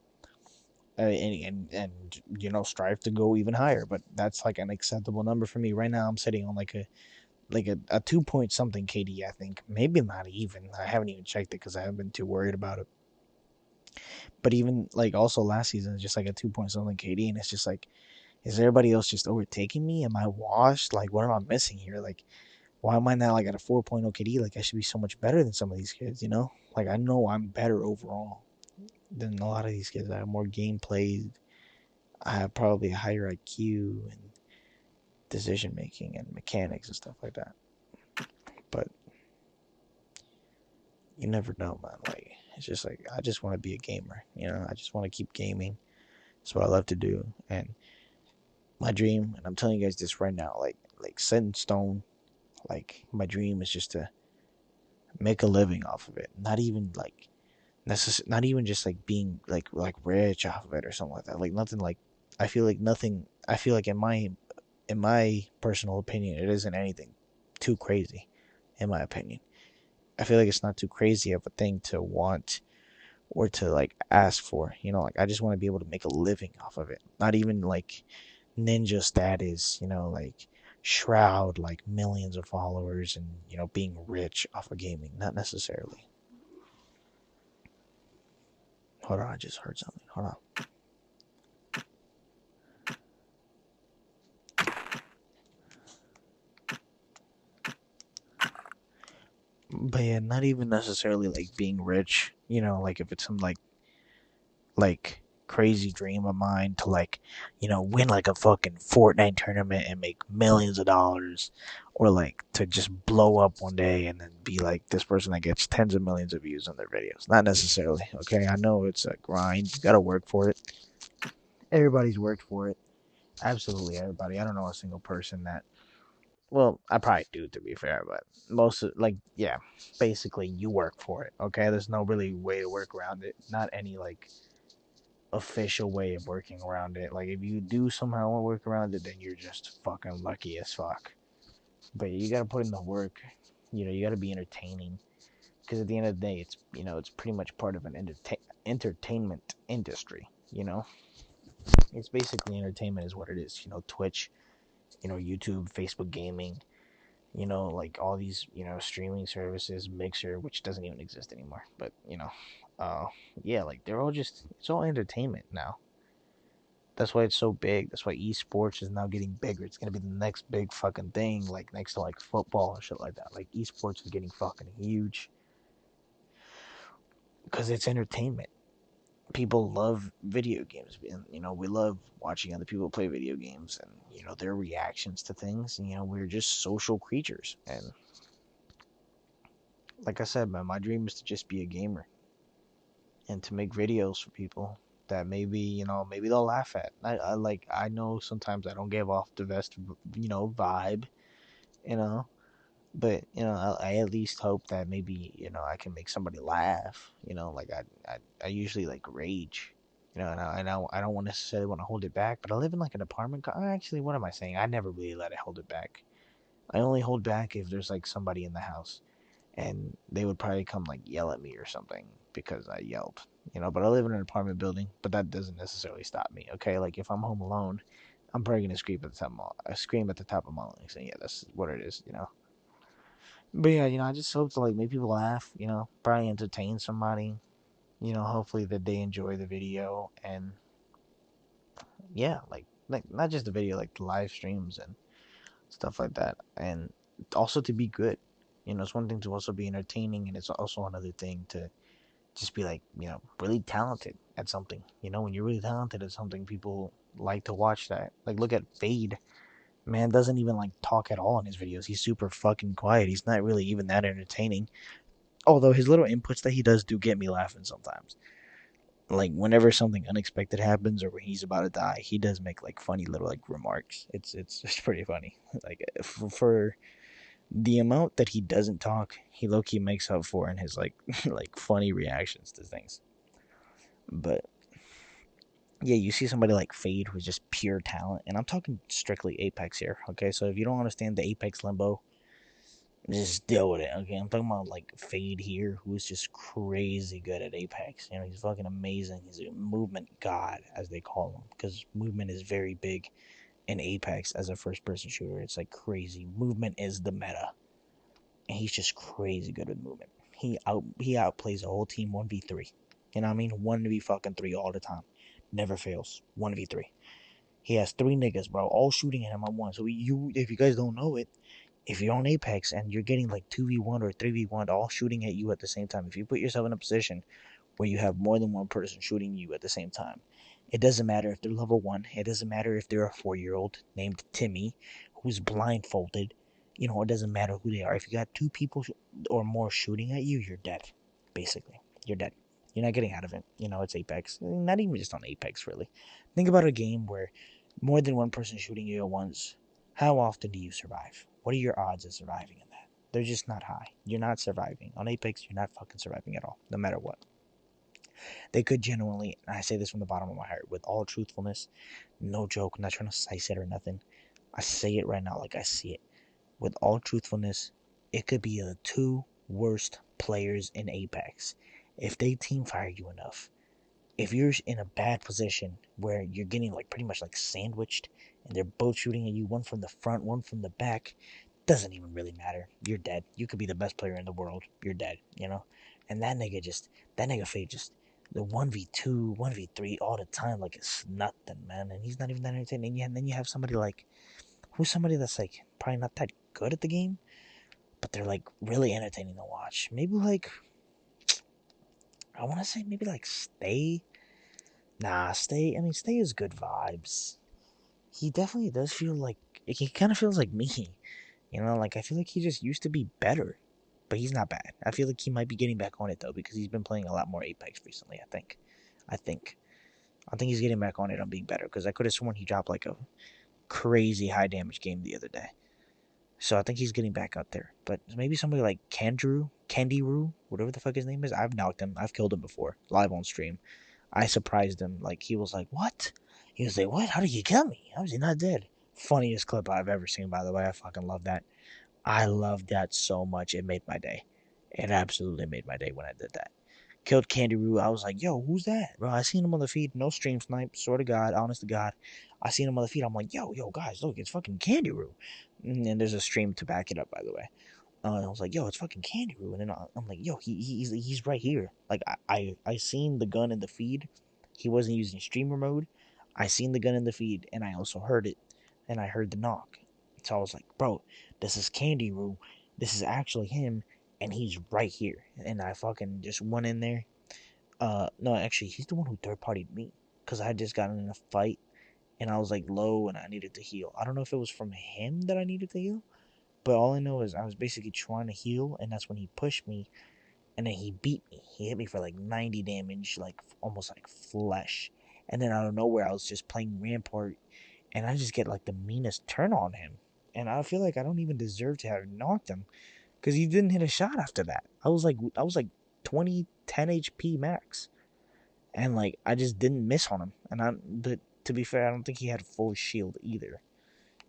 And strive to go even higher, but that's like an acceptable number for me right now. I'm sitting on like a 2 point something KD. I think maybe not even. I haven't even checked it because I haven't been too worried about it. But even like also last season, it's just like a 2 point something KD, and it's just like, is everybody else just overtaking me? Am I washed? Like, what am I missing here? Like, why am I not like at a 4.0 KD? Like, I should be so much better than some of these kids, you know? Like, I know I'm better overall than a lot of these kids. I have more game played. I have probably a higher IQ and decision making and mechanics and stuff like that. But you never know, man. Like, it's just like, I just want to be a gamer, I just want to keep gaming. That's what I love to do. And my dream, and I'm telling you guys this right now, like set in stone. Like my dream is just to make a living off of it. Not even like not even just like being like rich off of it or something like that. Like nothing like I feel like nothing. I feel like in my personal opinion, it isn't anything too crazy. In my opinion, I feel like it's not too crazy of a thing to want or to like ask for. Like I just want to be able to make a living off of it. Not even like ninja status, like shroud like millions of followers and being rich off of gaming. Not necessarily. Hold on, I just heard something. Hold on. But yeah, not even necessarily like being rich. Like if it's some like crazy dream of mine to like win like a fucking Fortnite tournament and make millions of dollars, or like to just blow up one day and then be like this person that gets tens of millions of views on their videos. Not necessarily. Okay, I know it's a grind. You gotta work for it. Everybody's worked for it. Absolutely everybody. I don't know a single person that. Well, I probably do, to be fair, but most like yeah, basically you work for it. Okay, there's no really way to work around it. Not any like official way of working around it. Like if you do somehow work around it, then you're just fucking lucky as fuck. But you gotta put in the work. You gotta be entertaining because at the end of the day, it's pretty much part of an entertainment industry. It's basically entertainment is what it is. Twitch, YouTube, Facebook gaming. Like all these streaming services, Mixer, which doesn't even exist anymore. But uh, yeah, like they're all just it's all entertainment now. That's why it's so big. That's why esports is now getting bigger. It's gonna be the next big fucking thing, like next to like football and shit like that. Like esports is getting fucking huge because it's entertainment. People love video games, and we love watching other people play video games, and their reactions to things. We're just social creatures, and like I said, man, my dream is to just be a gamer and to make videos for people that maybe maybe they'll laugh at. I know sometimes I don't give off the best vibe, you know, but I at least hope that maybe I can make somebody laugh. Like I usually like rage. I don't necessarily want to hold it back, but I live in like an apartment. Actually, what am I saying? I never really let it hold it back. I only hold back if there's like somebody in the house and they would probably come like yell at me or something because I yelled. But I live in an apartment building, but that doesn't necessarily stop me. Okay, like if I'm home alone, I'm probably gonna scream at the top of my lungs, and yeah, that's what it is. But yeah, I just hope to like make people laugh. Probably entertain somebody. Hopefully that they enjoy the video, and yeah, like not just the video, like the live streams and stuff like that, and also to be good. It's one thing to also be entertaining, and it's also another thing to just be like, really talented at something. When you're really talented at something, people like to watch that. Like, look at Fade. Man doesn't even like talk at all in his videos. He's super fucking quiet. He's not really even that entertaining. Although his little inputs that he does do get me laughing sometimes. Like whenever something unexpected happens or when he's about to die, he does make like funny little like remarks. It's just pretty funny. Like for the amount that he doesn't talk, he low key makes up for in his like like funny reactions to things. But yeah, you see somebody like Fade who's just pure talent, and I'm talking strictly Apex here. Okay, so if you don't understand the Apex limbo, just deal with it. Okay, I'm talking about like Fade here, who's just crazy good at Apex. He's fucking amazing. He's a movement god, as they call him, because movement is very big in Apex as a first-person shooter. It's like crazy. Movement is the meta, and he's just crazy good with movement. He outplays a whole team 1v3. You know what I mean? 1v fucking 3 all the time. Never fails. 1v3. He has 3 niggas, bro, all shooting at him at once. So if you guys don't know it, if you're on Apex and you're getting like 2v1 or 3v1 all shooting at you at the same time, if you put yourself in a position where you have more than one person shooting you at the same time, it doesn't matter if they're level 1. It doesn't matter if they're a 4-year-old named Timmy who's blindfolded. It doesn't matter who they are. If you got 2 people or more shooting at you, you're dead. Basically, you're dead. You're not getting out of it. It's Apex. Not even just on Apex, really. Think about a game where more than one person shooting you at once. How often do you survive? What are your odds of surviving in that? They're just not high. You're not surviving. On Apex, you're not fucking surviving at all, no matter what. They could genuinely, and I say this from the bottom of my heart, with all truthfulness, no joke, I'm not trying to size it or nothing. I say it right now like I see it. With all truthfulness, it could be the 2 worst players in Apex. If they team fire you enough, if you're in a bad position where you're getting like pretty much like sandwiched and they're both shooting at you, one from the front, one from the back, doesn't even really matter. You're dead. You could be the best player in the world. You're dead. And that nigga Fade just the 1v2, 1v3 all the time like it's nothing, man. And he's not even that entertaining. And then you have somebody like who's somebody that's like probably not that good at the game, but they're like really entertaining to watch. Maybe like I want to say maybe like Stay. Nah, Stay. I mean, Stay is good vibes. He definitely does feel like he kind of feels like me. Like I feel like he just used to be better, but he's not bad. I feel like he might be getting back on it though because he's been playing a lot more Apex recently. I think, I think he's getting back on it on being better because I could have sworn he dropped like a crazy high damage game the other day. So I think he's getting back out there. But maybe somebody like Candy Roo, whatever the fuck his name is. I've knocked him. I've killed him before live on stream. I surprised him. Like he was like, "What?" He was like, "What? How did you kill me? How was he not dead?" Funniest clip I've ever seen. By the way, I fucking love that. I love that so much. It made my day. It absolutely made my day when I did that. Killed Candy Roo. I was like, "Yo, who's that?" Bro, I seen him on the feed. No stream snipe. Swear to God, honest to God, I seen him on the feed. I'm like, "Yo, guys, look, it's fucking Candy Roo." And there's a stream to back it up, by the way. I was like, "Yo, it's fucking Candy Roo," and then I'm like, "Yo, he's right here." Like I seen the gun in the feed. He wasn't using streamer mode. I seen the gun in the feed, and I also heard it, and I heard the knock. So I was like, bro, this is Candy Roo. This is actually him, and he's right here. And I fucking just went in there. No, actually, he's the one who third partied me because I had just gotten in a fight, and I was like low, and I needed to heal. I don't know if it was from him that I needed to heal, but all I know is I was basically trying to heal, and that's when he pushed me, and then he beat me. He hit me for like 90 damage, like almost like flesh. And then out of nowhere, I was just playing Rampart, and I just get like the meanest turn on him. And I feel like I don't even deserve to have knocked him because he didn't hit a shot after that. I was like 20, 10 HP max, and like I just didn't miss on him. But to be fair, I don't think he had full shield either.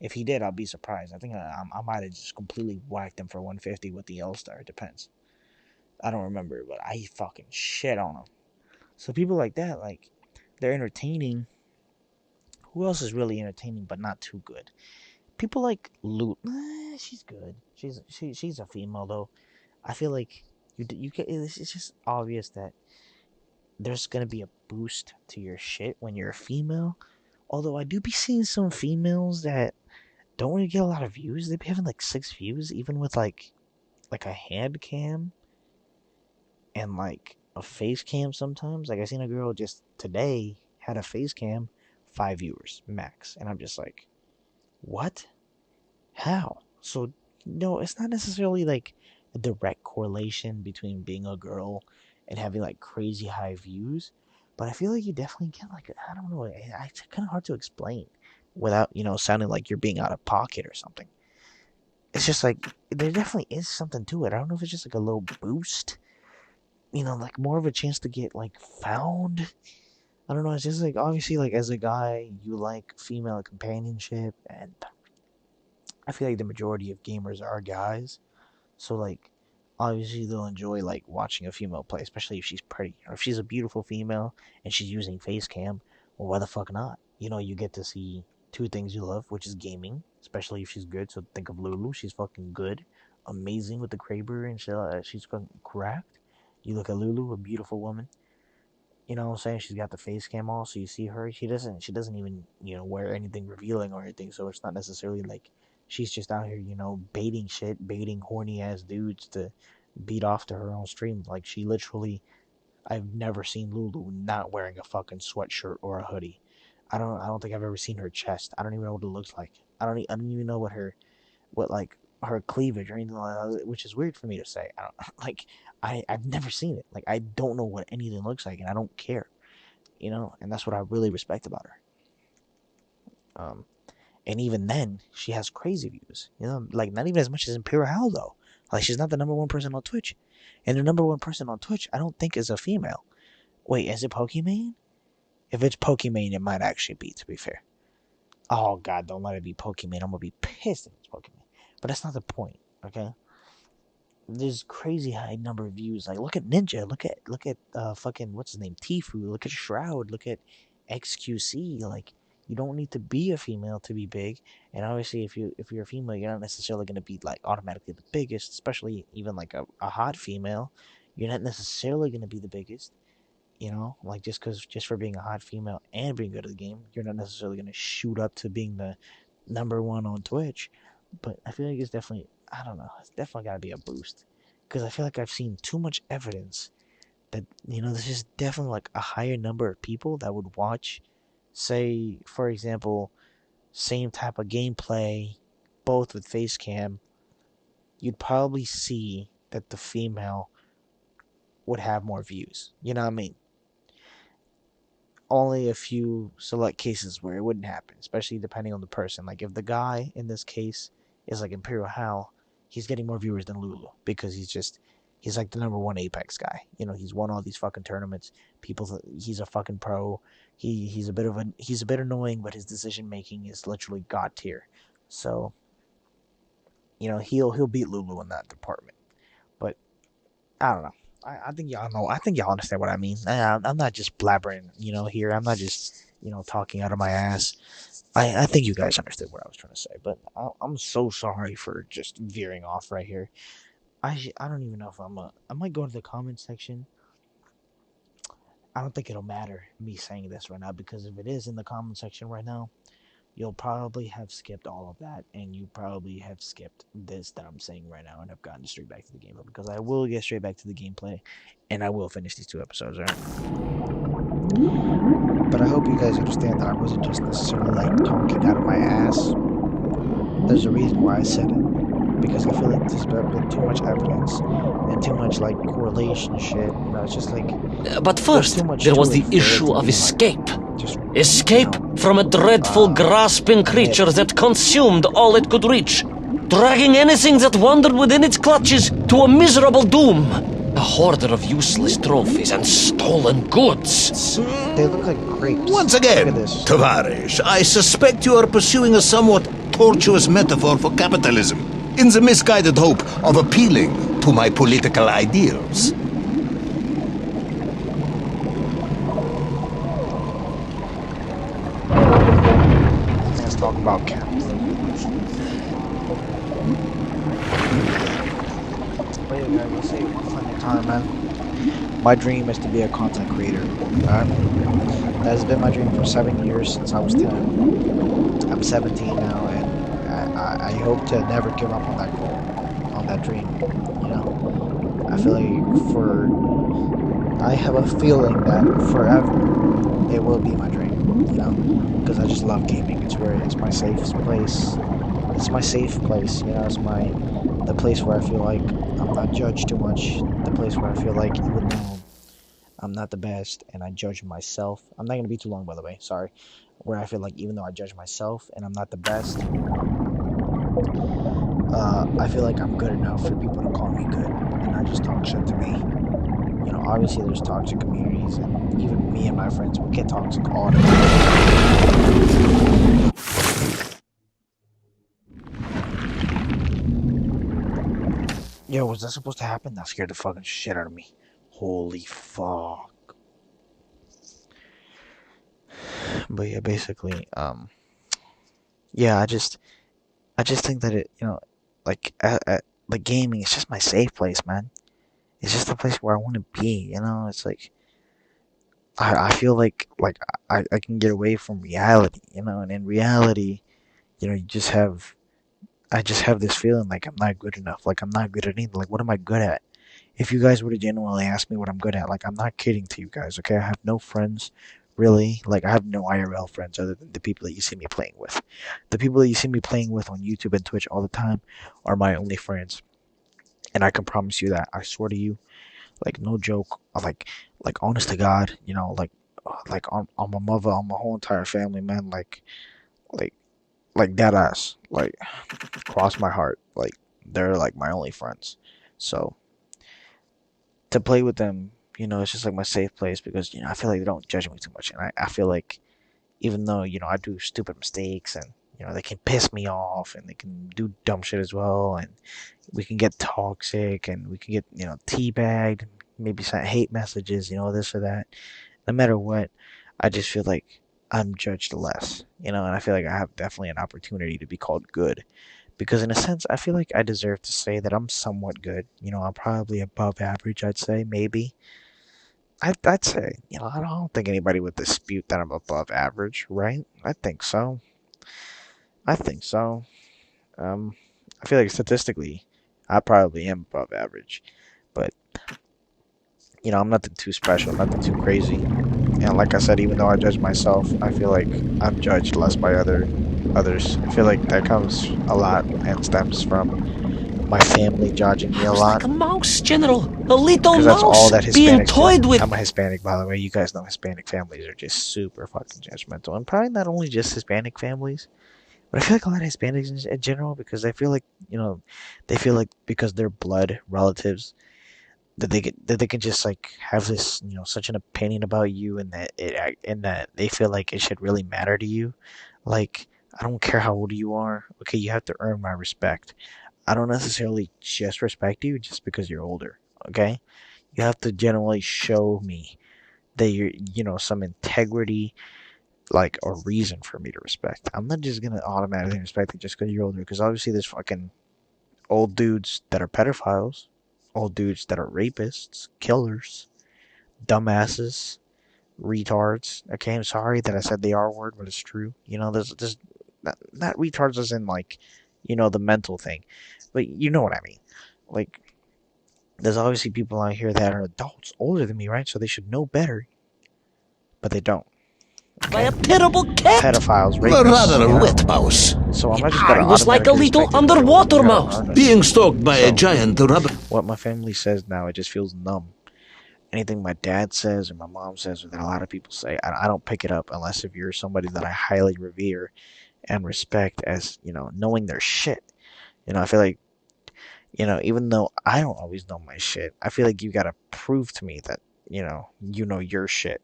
If he did, I'll be surprised. I think I might have just completely whacked him for 150 with the L star. It depends. I don't remember, but I fucking shit on him. So people like that, like, they're entertaining. Who else is really entertaining but not too good? People like Loot. She's good. She's a female though. I feel like you can. It's just obvious that there's gonna be a boost to your shit when you're a female. Although I do be seeing some females that don't really get a lot of views. They be having like 6 views, even with like a hand cam and like a face cam sometimes. Like I seen a girl just today had a face cam, 5 viewers max, and I'm just like, what? How? So no, it's not necessarily like a direct correlation between being a girl and having like crazy high views, but I feel like you definitely get like I don't know, it's kind of hard to explain without sounding like you're being out of pocket or something. It's just like there definitely is something to it. I don't know if it's just like a little boost, like more of a chance to get like found. I don't know. It's just like obviously, like as a guy, you like female companionship, and I feel like the majority of gamers are guys. So like, obviously they'll enjoy like watching a female play, especially if she's pretty or if she's a beautiful female and she's using face cam. Well, why the fuck not? You get to see two things you love, which is gaming, especially if she's good. So think of Lulu. She's fucking good, amazing with the Kraber, and she's fucking cracked. You look at Lulu, a beautiful woman. You know what I'm saying? She's got the face cam on, so you see her. She doesn't even, wear anything revealing or anything, so it's not necessarily like she's just out here, baiting shit, baiting horny ass dudes to beat off to her own stream. Like she literally I've never seen Lulu not wearing a fucking sweatshirt or a hoodie. I don't think I've ever seen her chest. I don't even know what it looks like. I don't even know what like her cleavage or anything like that, which is weird for me to say. I don't like I've never seen it. Like I don't know what anything looks like, and I don't care. And that's what I really respect about her. Um, and even then, she has crazy views. Like not even as much as Imperial Hell though. Like she's not the number one person on Twitch, and the number one person on Twitch, I don't think is a female. Wait, is it Pokimane? If it's Pokimane, it might actually be. To be fair. Oh God, don't let it be Pokimane. I'm gonna be pissed if it's Pokimane. But that's not the point. Okay. There's crazy high number of views. Like look at Ninja, look at fucking what's his name, Tifu, look at Shroud, look at XQC. Like you don't need to be a female to be big. And obviously if you're a female, you're not necessarily gonna be like automatically the biggest, especially even like a hot female. You're not necessarily gonna be the biggest. Like just for being a hot female and being good at the game, you're not necessarily gonna shoot up to being the number one on Twitch. But I feel like it's definitely, I don't know, it's definitely got to be a boost because I feel like I've seen too much evidence that there's just definitely like a higher number of people that would watch, say for example, same type of gameplay, both with face cam. You'd probably see that the female would have more views. You know what I mean? Only a few select cases where it wouldn't happen, especially depending on the person. Like if the guy in this case is like Imperial Hal, he's getting more viewers than Lulu because he's like the number one Apex guy. He's won all these fucking tournaments. He's a fucking pro. He's a bit annoying, but his decision making is literally god tier. So he'll beat Lulu in that department. But I don't know. I think y'all know. I think y'all understand what I mean. I'm not just blabbering, here. I'm not just, talking out of my ass. I think you guys understood what I was trying to say. But I'm so sorry for just veering off right here. I don't even know if I might go to the comment section I don't think it'll matter me saying this right now because if it is in the comment section right now, you'll probably have skipped all of that, and you probably have skipped this that I'm saying right now and have gotten straight back to the gameplay because I will get straight back to the gameplay, and I will finish these 2 episodes, right? But I hope you guys understand that I wasn't just necessarily like talking out of my ass. There's a reason why I said it because I feel like there's been too much evidence and too much like correlation shit. You know, it's just like But there's too first, much there to was it the for it issue to of be like escape. just Escape from a dreadful, grasping admit. creature that consumed all it could reach, dragging anything that wandered within its clutches to a miserable doom. A hoarder of useless trophies and stolen goods. They look like grapes. Once Look again, at this. Tavares, I suspect you are pursuing a somewhat tortuous metaphor for capitalism, in the misguided hope of appealing to my political ideals. Let's talk about capitalism. But yeah, guys, we'll see plenty of time, man. My dream is to be a content creator. That has been my dream for 7 years since I was 10. I'm 17 now, and I hope to never give up on that goal, on that dream. You know, I feel like I have a feeling that forever it will be my dream. You know, because I just love gaming. It's my safest place. It's my safe place. You know, the place where I feel like I'm not judged too much. The place where I feel like even though I'm not the best and I judge myself. I'm not gonna be too long, by the way. Sorry. Where I feel like even though I judge myself and I'm not the best, I feel like I'm good enough for people to call me good and not just talk shit to me. You know, obviously there's toxic communities, and even me and my friends, we get toxic all the time. Yo, was that supposed to happen? That scared the fucking shit out of me. Holy fuck. But yeah, basically, yeah, I just think that like, like gaming is just my safe place, man. It's just a place where I want to be. You know, it's like I feel like I can get away from reality. You know, and in reality, you know, I just have this feeling like I'm not good enough. Like I'm not good at anything. Like what am I good at? If you guys were to genuinely ask me what I'm good at, like I'm not kidding to you guys. Okay, I have no friends. Really, like I have no IRL friends other than the people that you see me playing with. The people that you see me playing with on YouTube and Twitch all the time are my only friends. And I can promise you that. I swear to you, like no joke, like honest to God, you know, like on my mother, on my whole entire family, man, like like dead ass, like cross my heart, like they're like my only friends. So to play with them, you know, it's just like my safe place because I feel like they don't judge me too much, and I feel like even though I do stupid mistakes and they can piss me off and they can do dumb shit as well, and we can get toxic and we can get teabagged, maybe sent hate messages, this or that. No matter what, I just feel like I'm judged less, and I feel like I have definitely an opportunity to be called good. Because in a sense, I feel like I deserve to say that I'm somewhat good. I'm probably above average, I'd say, maybe. I'd say, I don't think anybody would dispute that I'm above average, right? I think so. I think so. Um, I feel like statistically, I probably am above average. But, I'm nothing too special, nothing too crazy. And like I said, even though I judge myself, I feel like I'm judged less by others. I feel like that comes a lot and stems from my family judging me I a was lot. like a mouse, General. A little Because that's all mouse that being Hispanics toyed do. with. I'm a Hispanic, by the way. You guys know Hispanic families are just super fucking judgmental. And probably not only just Hispanic families, but I feel like a lot of Hispanics in general, because I feel like, they feel like because they're blood relatives, that they can just like have this, such an opinion about you, and that they feel like it should really matter to you. Like, I don't care how old you are. Okay, you have to earn my respect. I don't necessarily just respect you just because you're older. Okay, you have to generally show me that you're, some integrity, like a reason for me to respect. I'm not just gonna automatically respect you just because you're older. Because obviously, there's fucking old dudes that are pedophiles, old dudes that are rapists, killers, dumbasses. retards. Okay, I'm sorry that I said the R word, but it's true. You know, there's not retards as in like, the mental thing, but you know what I mean. Like, there's obviously people out here that are adults, older than me, right? So they should know better, but they don't. By Okay, a terrible cat. pedophiles, rapists, Rather a wet mouse. So I'm not just I gonna was like a automatically little respect it, bro. You underwater gotta mouse. earn it. Being stalked by a So giant rubber... what my family says now, it just feels numb. Anything my dad says or my mom says or that a lot of people say, I don't pick it up unless if you're somebody that I highly revere and respect as, knowing their shit. I feel like, even though I don't always know my shit, I feel like you gotta prove to me that, you know your shit.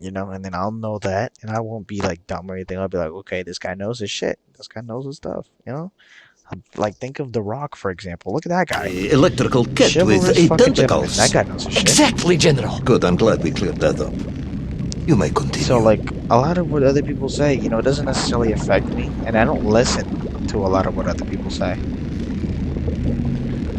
And then I'll know that and I won't be like dumb or anything. I'll be like, okay, this guy knows his shit. This guy knows his stuff. Like, think of The Rock, for example. Look at that guy. Electrical cat with Chivalrous eight fucking gentleman. tentacles. That guy knows his shit. Exactly, General. Good, I'm glad we cleared that up. You may continue. So, like, a lot of what other people say, it doesn't necessarily affect me, and I don't listen to a lot of what other people say.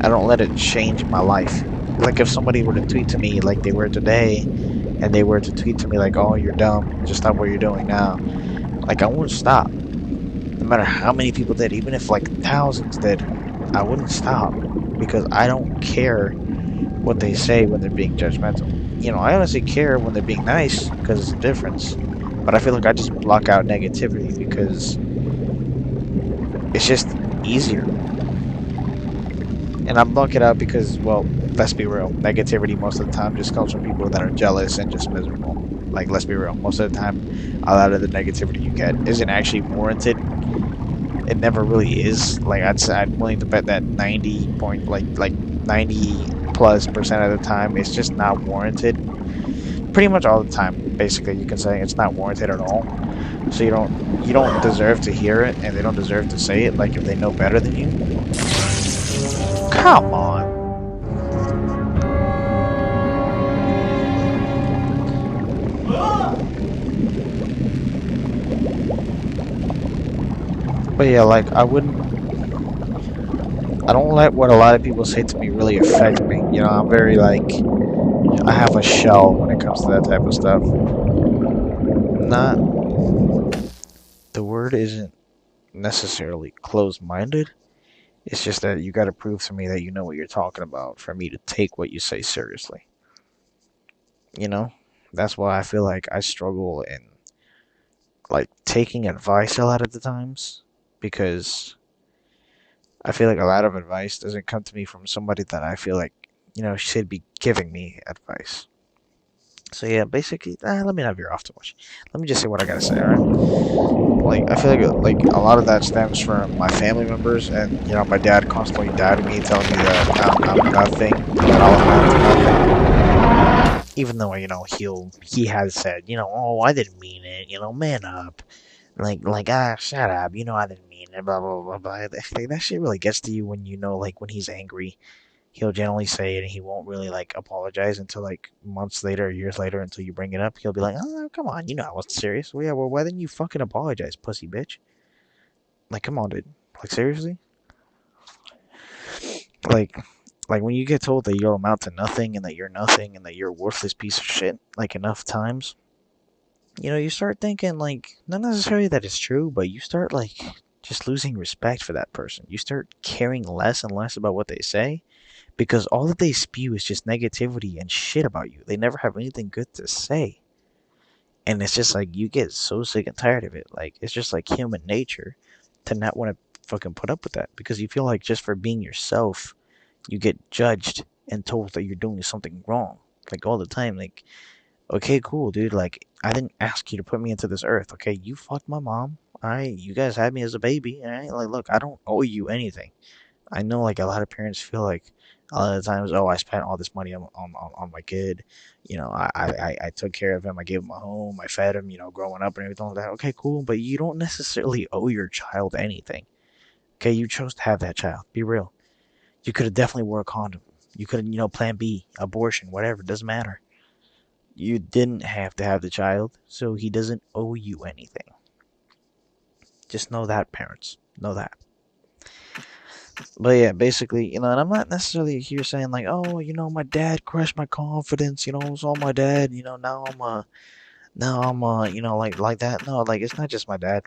I don't let it change my life. Like, if somebody were to tweet to me like they were today, and they were to tweet to me like, oh, you're dumb, just stop what you're doing now. Like, I won't stop. No matter how many people did, even if like thousands did, I wouldn't stop because I don't care what they say when they're being judgmental. I honestly care when they're being nice because it's a difference. But I feel like I just block out negativity because it's just easier. And I block it out because, well, let's be real, negativity most of the time just comes from people that are jealous and just miserable. Like, let's be real, most of the time, a lot of the negativity you get isn't actually warranted. It never really is. Like, I'm willing to bet that 90+% of the time it's just not warranted. Pretty much all the time, basically, you can say it's not warranted at all. So you don't deserve to hear it, and they don't deserve to say it. Like, if they know better than you. Come on. But yeah, like, I don't let what a lot of people say to me really affect me. I'm very, like, I have a shell when it comes to that type of stuff. Not, the word isn't necessarily closed-minded. It's just that you gotta prove to me that you know what you're talking about for me to take what you say seriously. That's why I feel like I struggle in, like, taking advice a lot of the times, because I feel like a lot of advice doesn't come to me from somebody that I feel like, should be giving me advice. So yeah, basically, let me not veer off too much. Let me just say what I gotta say, alright? Like, I feel like a lot of that stems from my family members, and, my dad constantly doubting me, telling me that I'm nothing, that I'll amount to nothing. Even though, he has said, oh, I didn't mean it, man up. Like, shut up, I didn't mean it, blah, blah, blah, blah. That shit really gets to you when, like, when he's angry. He'll generally say it and he won't really, like, apologize until, like, months later or years later until you bring it up. He'll be like, oh, come on, I wasn't serious. Well, yeah, well, why didn't you fucking apologize, pussy bitch? Like, come on, dude. Like, seriously? Like, when you get told that you'll amount to nothing and that you're nothing and that you're a worthless piece of shit, like, enough times, you start thinking, like, not necessarily that it's true, but you start, like, just losing respect for that person. You start caring less and less about what they say because all that they spew is just negativity and shit about you. They never have anything good to say. And it's just like, you get so sick and tired of it. Like, it's just like human nature to not want to fucking put up with that because you feel like just for being yourself, you get judged and told that you're doing something wrong. Like, all the time. Like, okay, cool, dude. Like, I didn't ask you to put me into this earth, okay? You fucked my mom, alright? You guys had me as a baby, alright? Like, look, I don't owe you anything. I know, like, a lot of parents feel like a lot of the times, oh, I spent all this money on my kid. I took care of him. I gave him a home. I fed him, growing up and everything like that. Okay, cool. But you don't necessarily owe your child anything. Okay, you chose to have that child. Be real. You could have definitely wore a condom. You could have, plan B, abortion, whatever. Doesn't matter. You didn't have to have the child, so he doesn't owe you anything. Just know that, parents. Know that. But yeah, basically, and I'm not necessarily here saying like, oh, my dad crushed my confidence, it's all my dad, now No, I'm like that. No, like it's not just my dad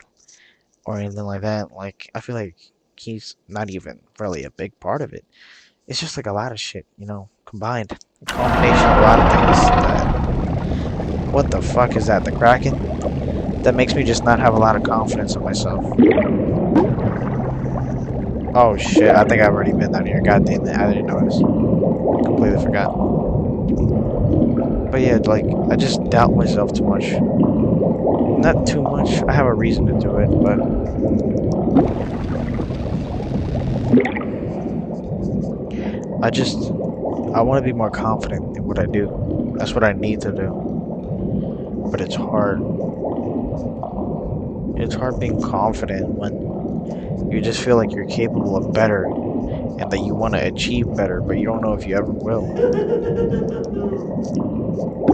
or anything like that. Like I feel like he's not even really a big part of it. It's just like a lot of shit, combined, a combination of a lot of things that. What the fuck is that? The Kraken? That makes me just not have a lot of confidence in myself. Oh shit! I think I've already been down here. God damn it! I didn't notice. Completely forgot. But yeah, like I just doubt myself too much. Not too much. I have a reason to do it, but I want to be more confident in what I do. That's what I need to do. But it's hard. It's hard being confident when you just feel like you're capable of better and that you want to achieve better, but you don't know if you ever will.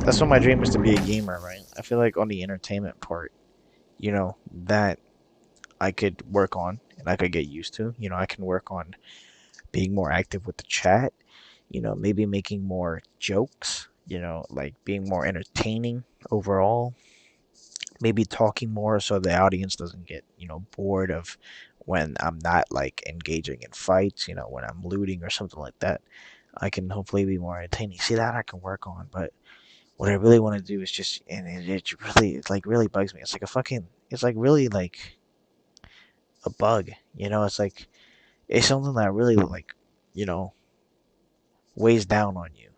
That's what my dream is, to be a gamer, right? I feel like on the entertainment part, that I could work on and I could get used to. I can work on being more active with the chat, maybe making more jokes, like being more entertaining overall, maybe talking more so the audience doesn't get, bored of when I'm not like engaging in fights, when I'm looting or something like that. I can hopefully be more entertaining. See, that I can work on, but what I really want to do is just, and it like really bugs me. It's like it's like really like a bug, it's like, it's something that really like, you know, weighs down on you.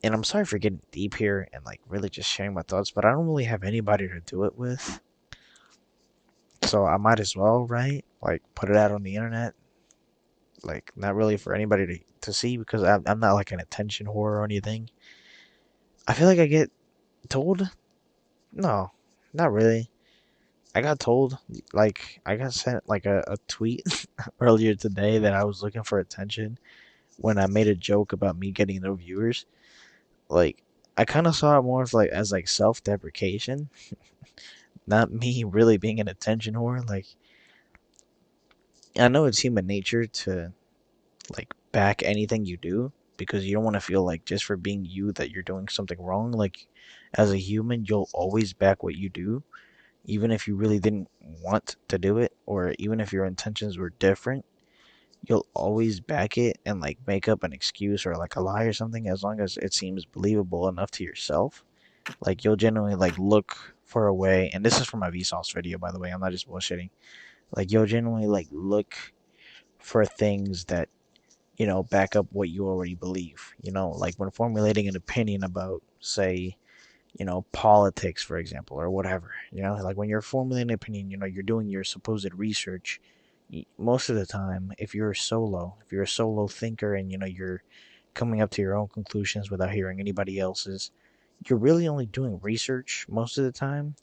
And I'm sorry for getting deep here and like really just sharing my thoughts, but I don't really have anybody to do it with. So I might as well, right? Like put it out on the internet. Like not really for anybody to see, because I'm not like an attention whore or anything. I feel like I get told. No, not really. I got told, like, I got sent like a tweet earlier today that I was looking for attention when I made a joke about me getting no viewers. Like, I kind of saw it more as like self deprecation, not me really being an attention whore. Like, I know it's human nature to like back anything you do, because you don't want to feel like just for being you that you're doing something wrong. Like, as a human, you'll always back what you do, even if you really didn't want to do it, or even if your intentions were different. You'll always back it and like make up an excuse or like a lie or something, as long as it seems believable enough to yourself. Like, you'll genuinely like look for a way, and this is from my Vsauce video, by the way. I'm not just bullshitting. Like, you'll genuinely like look for things that, back up what you already believe. Like when formulating an opinion about, say, politics, for example, or whatever. Like when you're formulating an opinion, you're doing your supposed research. Most of the time, if you're a solo thinker, and you're coming up to your own conclusions without hearing anybody else's, you're really only doing research most of the time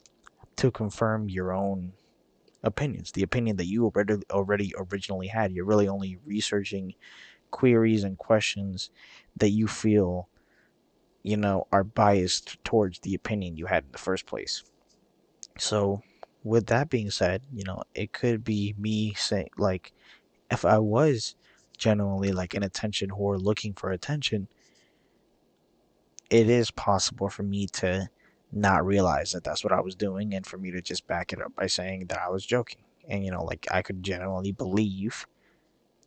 to confirm your own opinions, the opinion that you already originally had. You're really only researching queries and questions that you feel, are biased towards the opinion you had in the first place. So, with that being said, it could be me saying, like, if I was genuinely like an attention whore looking for attention, it is possible for me to not realize that that's what I was doing, and for me to just back it up by saying that I was joking. And, like, I could genuinely believe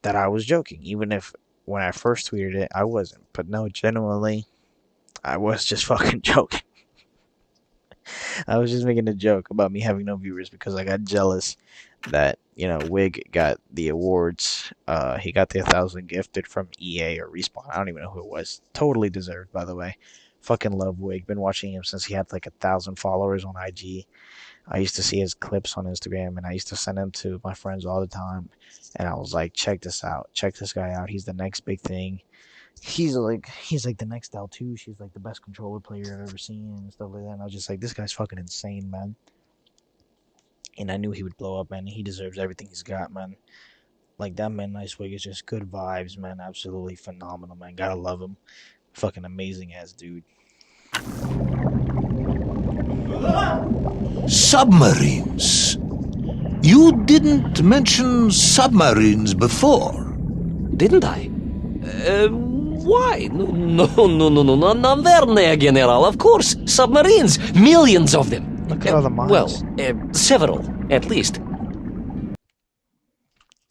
that I was joking, even if when I first tweeted it, I wasn't. But no, genuinely, I was just fucking joking. I was just making a joke about me having no viewers because I got jealous that, Wig got the awards. He got the 1,000 gifted from EA or Respawn. I don't even know who it was. Totally deserved, by the way. Fucking love Wig. Been watching him since he had like 1,000 followers on IG. I used to see his clips on Instagram, and I used to send them to my friends all the time. And I was like, check this out. Check this guy out. He's the next big thing. He's like the next L2. She's like the best controller player I've ever seen and stuff like that. And I was just like, this guy's fucking insane, man. And I knew he would blow up, man. He deserves everything he's got, man. Like, that man, Nice Wig, is just good vibes, man. Absolutely phenomenal, man. Gotta love him. Fucking amazing ass dude. Submarines. You didn't mention submarines before. Didn't I? Why? No, no, no, no, no, no, Naverne, General, of course. Submarines, millions of them. Look at all the Well, mines. several, at least.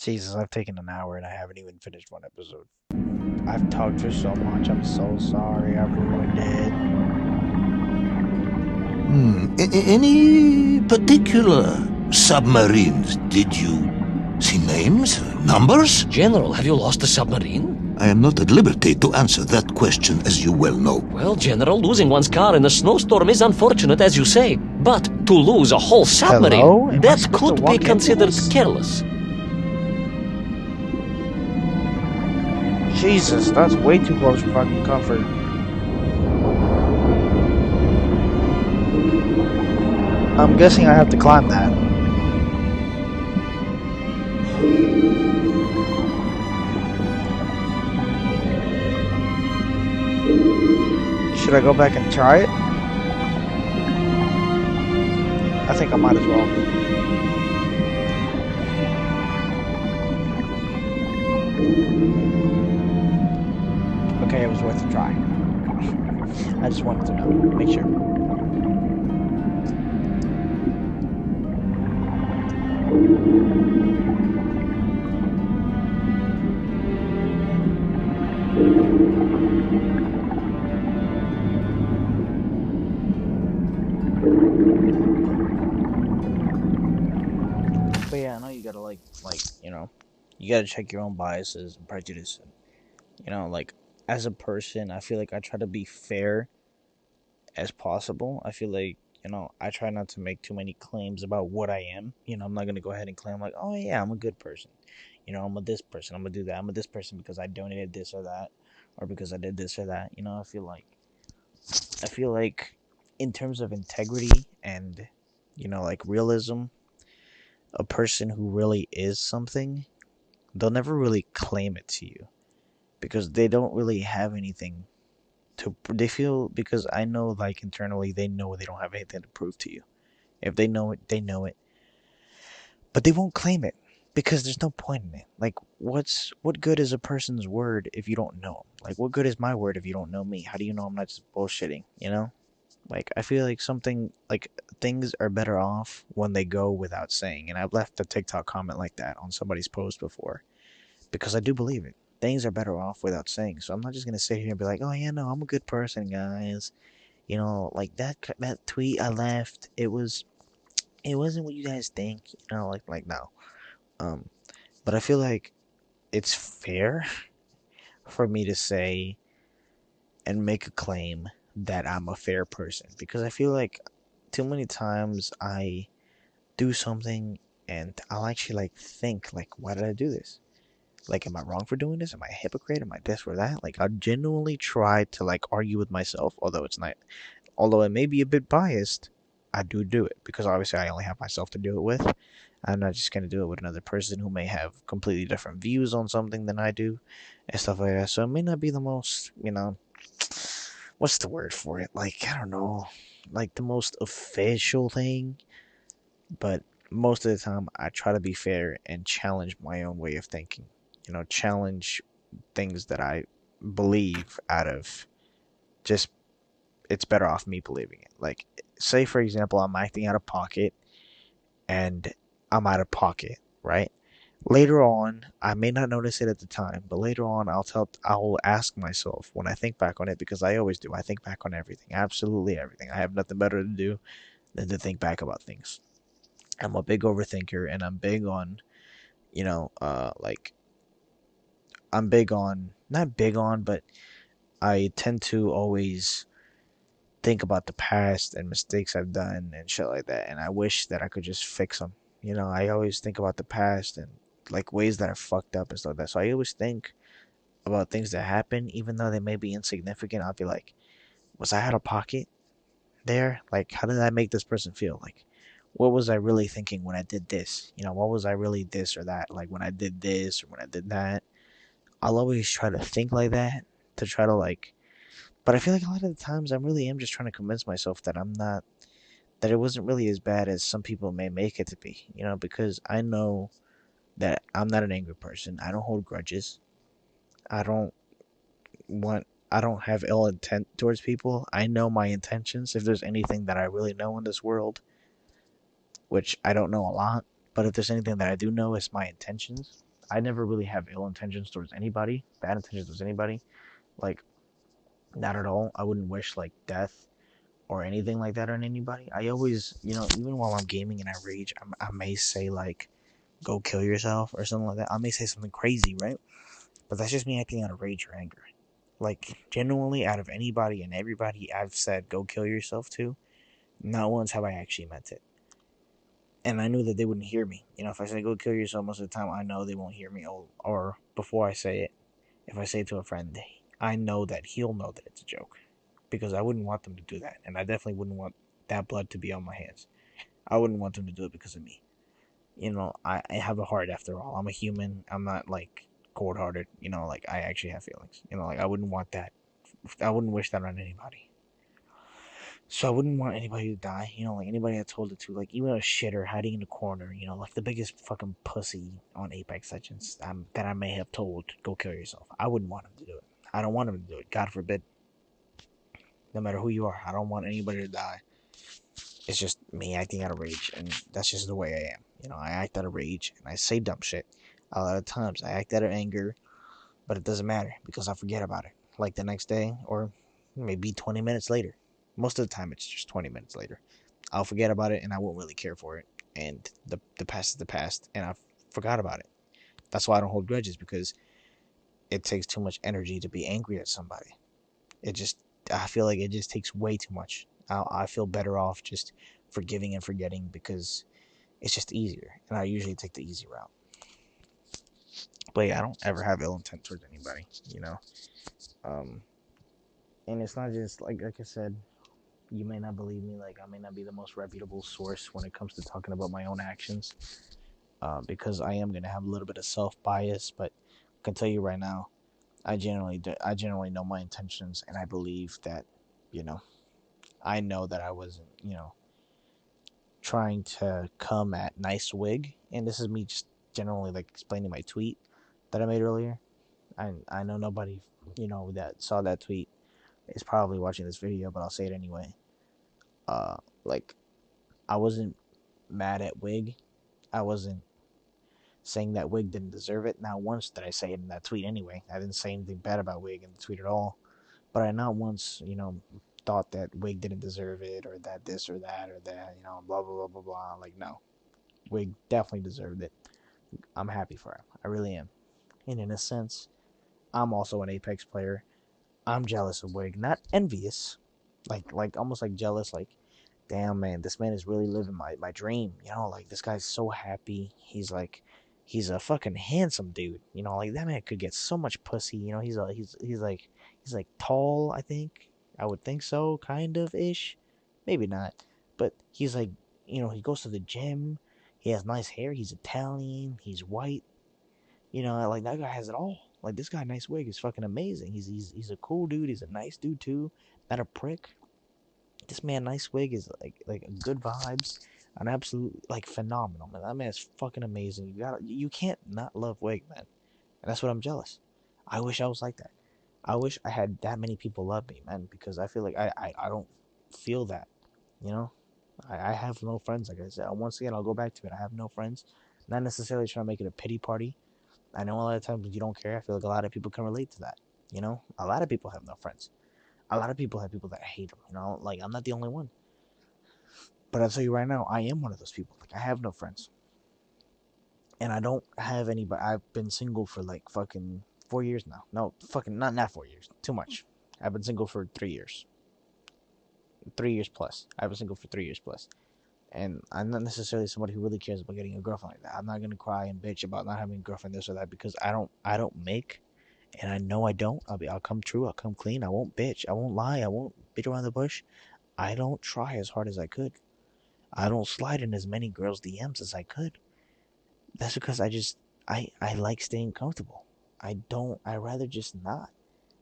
Jesus, I've taken an hour and I haven't even finished one episode. I've talked for so much. I'm so sorry. I ruined it. Any particular submarines? Did you see names? Numbers? General, have you lost a submarine? I am not at liberty to answer that question, as you well know. Well, General, losing one's car in a snowstorm is unfortunate, as you say. But to lose a whole submarine, Hello? Am I that supposed to could be walk into considered this? careless. Jesus, that's way too close for fucking comfort. I'm guessing I have to climb that. Should I go back and try it? I think I might as well. Okay, it was worth a try. I just wanted to know, make sure. But yeah, I know you gotta you gotta check your own biases and prejudice. As a person, I feel like I try to be fair as possible. I feel like, I try not to make too many claims about what I am. I'm not gonna go ahead and claim like, oh yeah, I'm a good person. I'm a this person, I'm gonna do that. I'm a this person because I donated this or that, or because I did this or that. I feel like in terms of integrity and realism, a person who really is something, they'll never really claim it to you because they don't really have anything to they feel because I know like internally they know they don't have anything to prove to you. If they know it, they know it. But they won't claim it because there's no point in it. Like what good is a person's word if you don't know him? Like what good is my word if you don't know me? How do you know I'm not just bullshitting, you know? Like I feel like things are better off when they go without saying. And I've left a TikTok comment like that on somebody's post before because I do believe it. Things are better off without saying. So I'm not just gonna sit here and be like, "Oh yeah, no, I'm a good person, guys." Like that tweet I left, it wasn't what you guys think. Like no. Um, but I feel like it's fair for me to say and make a claim that I'm a fair person because I feel like too many times I do something and I'll actually think like, why did I do this? Like, am I wrong for doing this? Am I a hypocrite? Am I this or that? Like, I genuinely try to argue with myself, although it may be a bit biased. I do it because obviously I only have myself to do it with. I'm not just gonna do it with another person who may have completely different views on something than I do, and stuff like that. So it may not be the most, what's the word for it? Like, I don't know, like the most official thing, but most of the time I try to be fair and challenge my own way of thinking. Challenge things that I believe out of just it's better off me believing it. Like, say for example, I'm acting out of pocket and I'm out of pocket, right? Later on, I may not notice it at the time, but later on, I'll ask myself when I think back on it because I always do. I think back on everything, absolutely everything. I have nothing better to do than to think back about things. I'm a big overthinker, and I'm big on, you know, like I'm big on not big on, but I tend to always think about the past and mistakes I've done and shit like that, and I wish that I could just fix them. I always think about the past and ways that I fucked up and stuff like that. So I always think about things that happen, even though they may be insignificant. I'll be like, was I out of pocket there? Like, how did I make this person feel? Like, what was I really thinking when I did this? What was I really this or that? Like when I did this or when I did that. I'll always try to think like that to try to but I feel like a lot of the times I really am just trying to convince myself that I'm not that it wasn't really as bad as some people may make it to be, because I know that I'm not an angry person. I don't hold grudges. I don't want. I don't have ill intent towards people. I know my intentions. If there's anything that I really know in this world, which I don't know a lot, but if there's anything that I do know, it's my intentions. I never really have ill intentions towards anybody, bad intentions towards anybody. Like, not at all. I wouldn't wish like death or anything like that on anybody. I always, even while I'm gaming and I rage, I may say like, "Go kill yourself" or something like that. I may say something crazy, right? But that's just me acting out of rage or anger. Like, genuinely, out of anybody and everybody I've said "Go kill yourself" to, not once have I actually meant it. And I knew that they wouldn't hear me. If I say "Go kill yourself," most of the time I know they won't hear me. Or before I say it, if I say it to a friend, I know that he'll know that it's a joke, because I wouldn't want them to do that, and I definitely wouldn't want that blood to be on my hands. I wouldn't want them to do it because of me. I have a heart after all. I'm a human. I'm not like cold hearted. Like I actually have feelings. Like I wouldn't want that. I wouldn't wish that on anybody. So I wouldn't want anybody to die. Like anybody I told it to, like even a shitter hiding in the corner. Like the biggest fucking pussy on Apex Legends that I may have told, "Go kill yourself." I wouldn't want him to do it. I don't want him to do it. God forbid. No matter who you are, I don't want anybody to die. It's just me acting out of rage, and that's just the way I am. I act out of rage, and I say dumb shit. A lot of times, I act out of anger, but it doesn't matter because I forget about it. Like the next day, or maybe 20 minutes later. Most of the time, it's just 20 minutes later. I'll forget about it, and I won't really care for it. And the past is the past, and I forgot about it. That's why I don't hold grudges, because it takes too much energy to be angry at somebody. It just, I feel like it just takes way too much. I feel better off just forgiving and forgetting, because it's just easier, and I usually take the easy route. But yeah, I don't ever have ill intent towards anybody, Um, and it's not just like I said. You may not believe me. Like I may not be the most reputable source when it comes to talking about my own actions, because I am gonna have a little bit of self bias. But I can tell you right now, I generally know my intentions, and I believe that, you know, I know that I wasn't, trying to come at Nice Wig, and this is me just generally like explaining my tweet that I made earlier. I know nobody, that saw that tweet is probably watching this video, but I'll say it anyway. Like I wasn't mad at Wig. I wasn't saying that Wig didn't deserve it. Not once did I say it in that tweet anyway. I didn't say anything bad about Wig in the tweet at all. But I not once, thought that Wig didn't deserve it, or that this or that or that, blah blah blah blah blah. Like no, Wig definitely deserved it. I'm happy for him. I really am. And in a sense, I'm also an Apex player. I'm jealous of Wig, not envious, like almost like jealous, like damn man, this man is really living my dream. Like this guy's so happy. He's a fucking handsome dude. Like that man could get so much pussy. He's like tall. I think I would think so, kind of ish, maybe not, but he's like, he goes to the gym. He has nice hair. He's Italian. He's white. Like that guy has it all. Like this guy, Nice Wig, is fucking amazing. He's a cool dude. He's a nice dude too. Not a prick. This man, Nice Wig, is like good vibes, an absolute like phenomenal man. That man is fucking amazing. You can't not love Wig, man. And that's what I'm jealous. I wish I was like that. I wish I had that many people love me, man, because I feel like I don't feel that. You know, I have no friends. Like I said, once again, I'll go back to it. I have no friends. Not necessarily trying to make it a pity party. I know a lot of times you don't care. I feel like a lot of people can relate to that. A lot of people have no friends. A lot of people have people that hate them. Like I'm not the only one. But I'll tell you right now, I am one of those people. Like I have no friends, and I don't have anybody. I've been single for like fucking 4 years now. No, fucking not 4 years. Too much. I've been single for 3 years. 3 years plus. I've been single for 3 years plus. And I'm not necessarily somebody who really cares about getting a girlfriend like that. I'm not gonna cry and bitch about not having a girlfriend, this or that, because I don't make, and I know I don't. I'll come true. I'll come clean. I won't bitch. I won't lie. I won't bitch around the bush. I don't try as hard as I could. I don't slide in as many girls' DMs as I could. That's because I like staying comfortable. I rather just not.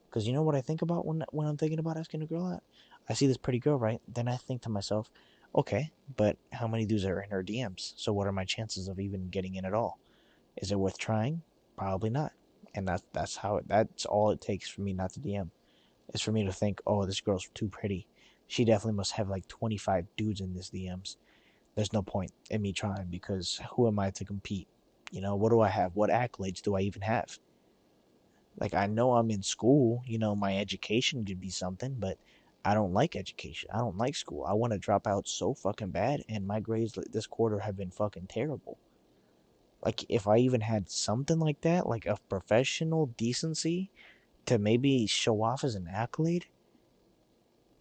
Because you know what I think about when I'm thinking about asking a girl out? I see this pretty girl, right? Then I think to myself, okay, but how many dudes are in her DMs? So what are my chances of even getting in at all? Is it worth trying? Probably not. And that's all it takes for me not to DM. Is for me to think, oh, this girl's too pretty. She definitely must have like 25 dudes in this DMs. There's no point in me trying because who am I to compete? You know, what do I have? What accolades do I even have? Like, I know I'm in school, my education could be something, but I don't like education. I don't like school. I want to drop out so fucking bad, and my grades this quarter have been fucking terrible. Like, if I even had something like that, like a professional decency to maybe show off as an accolade,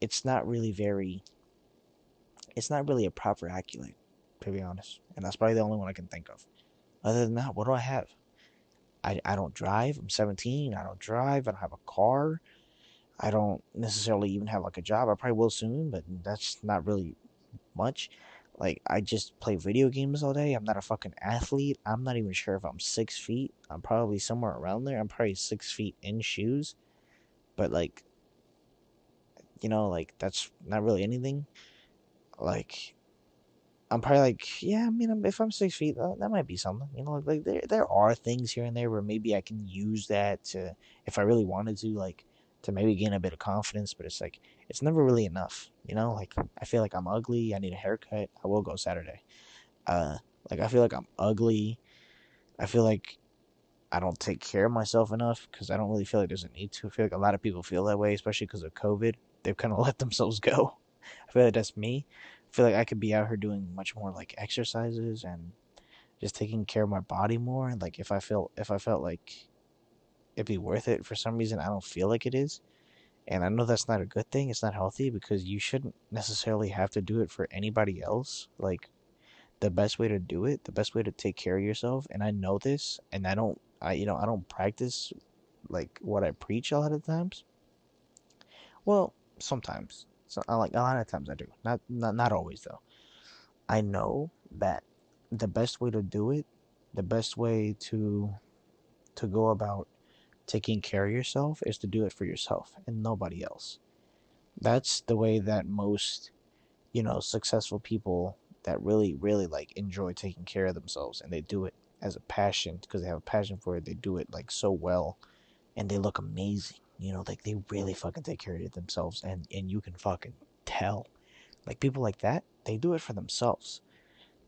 it's not really very, it's not really a proper accolade, to be honest. And that's probably the only one I can think of. Other than that, what do I have? I don't drive. I'm 17. I don't drive. I don't have a car. I don't necessarily even have like a job. I probably will soon, but that's not really much. Like, I just play video games all day. I'm not a fucking athlete. I'm not even sure if I'm 6 feet. I'm probably somewhere around there. I'm probably 6 feet in shoes. But like, like that's not really anything. Like, I'm probably like, yeah, I mean, if I'm 6 feet, that might be something. Like there are things here and there where maybe I can use that to, if I really wanted to, like, to maybe gain a bit of confidence. But it's like, it's never really enough. Like, I feel like I'm ugly. I need a haircut. I will go Saturday. Uh, like, I feel like I'm ugly. I feel like I don't take care of myself enough because I don't really feel like there's a need to. I feel like a lot of people feel that way, especially because of COVID. They've kind of let themselves go. I feel like that's me. I feel like I could be out here doing much more like exercises and just taking care of my body more. And like, if I felt like it'd be worth it for some reason, I don't feel like it is. And I know that's not a good thing. It's not healthy because you shouldn't necessarily have to do it for anybody else. Like, the best way to do it, the best way to take care of yourself, and I know this, and I don't practice like what I preach a lot of times. Well, sometimes. So I like a lot of times I do. Not always though. I know that the best way to do it, the best way to go about taking care of yourself is to do it for yourself and nobody else. That's the way that most, successful people that really, really like enjoy taking care of themselves and they do it as a passion because they have a passion for it. They do it like so well and they look amazing. Like they really fucking take care of themselves and you can fucking tell. Like people like that, they do it for themselves.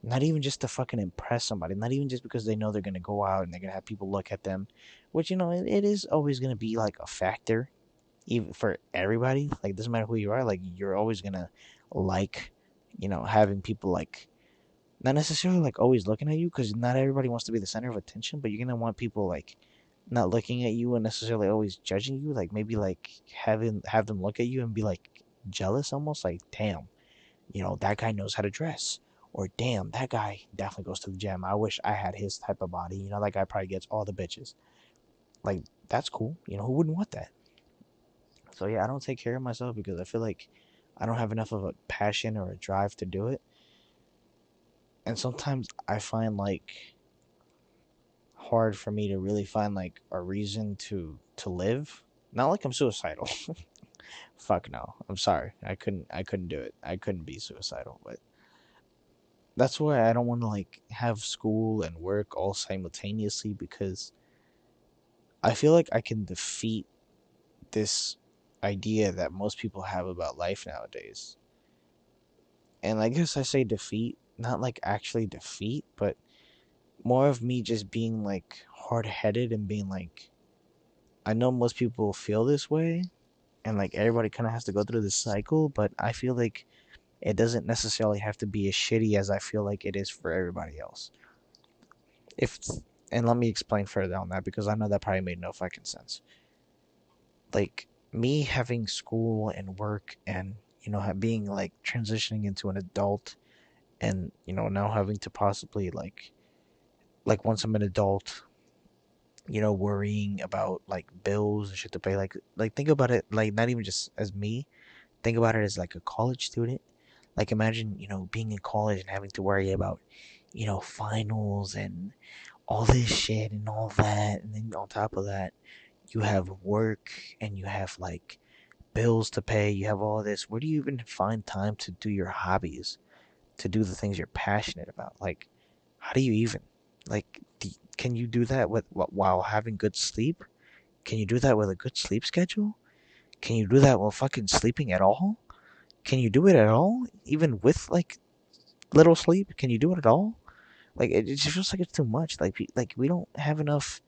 Not even just to fucking impress somebody. Not even just because they know they're gonna go out and they're gonna have people look at them, which it is always gonna be like a factor, even for everybody. Like, doesn't matter who you are. Like, you're always gonna like, having people like, not necessarily like always looking at you, because not everybody wants to be the center of attention. But you're gonna want people like not looking at you and necessarily always judging you. Like maybe like have them look at you and be like jealous, almost like, damn, that guy knows how to dress. Or damn, that guy definitely goes to the gym. I wish I had his type of body. That guy probably gets all the bitches. Like, that's cool. Who wouldn't want that? So yeah, I don't take care of myself because I feel like I don't have enough of a passion or a drive to do it. And sometimes I find like hard for me to really find like a reason to live. Not like I'm suicidal. Fuck no. I'm sorry. I couldn't do it. I couldn't be suicidal, but that's why I don't want to like have school and work all simultaneously because I feel like I can defeat this idea that most people have about life nowadays. And I guess I say defeat, not like actually defeat, but more of me just being like hard headed and being like, I know most people feel this way, and like everybody kind of has to go through this cycle, but I feel like it doesn't necessarily have to be as shitty as I feel like it is for everybody else. If and let me explain further on that because I know that probably made no fucking sense. Like, me having school and work and being like transitioning into an adult and now having to possibly like once I'm an adult, worrying about like bills and shit to pay. Like think about it, like not even just as me. Think about it as like a college student. Like imagine, being in college and having to worry about, finals and all this shit and all that. And then on top of that, you have work and you have like bills to pay. You have all this. Where do you even find time to do your hobbies, to do the things you're passionate about? Like, how do you even? Like, Can you do that with while having good sleep? Can you do that with a good sleep schedule? Can you do that while fucking sleeping at all? Can you do it at all? Even with like little sleep, can you do it at all? Like it just feels like it's too much. Like we don't have enough.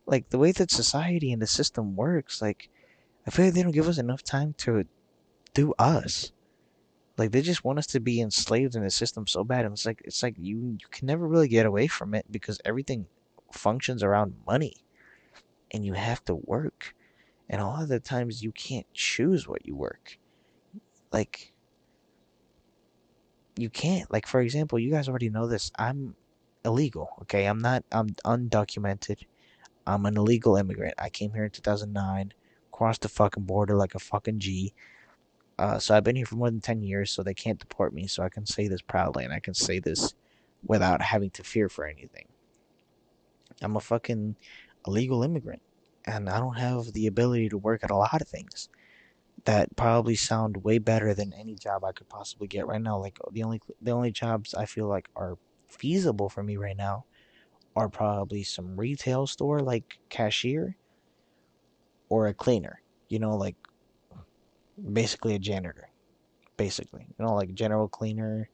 Like the way that society and the system works, like I feel like they don't give us enough time to do us. Like they just want us to be enslaved in the system so bad, and it's like you can never really get away from it because everything functions around money, and you have to work. And a lot of the times you can't choose what you work. Like you can't. Like for example, you guys already know this. I'm illegal. Okay, I'm not. I'm undocumented. I'm an illegal immigrant. I came here in 2009, crossed the fucking border like a fucking G. So I've been here for more than 10 years, so they can't deport me. So I can say this proudly, and I can say this without having to fear for anything. I'm a fucking illegal immigrant, and I don't have the ability to work at a lot of things that probably sound way better than any job I could possibly get right now. Like the only jobs I feel like are feasible for me right now are probably some retail store like cashier or a cleaner. Like basically a janitor. Basically, like general cleaner.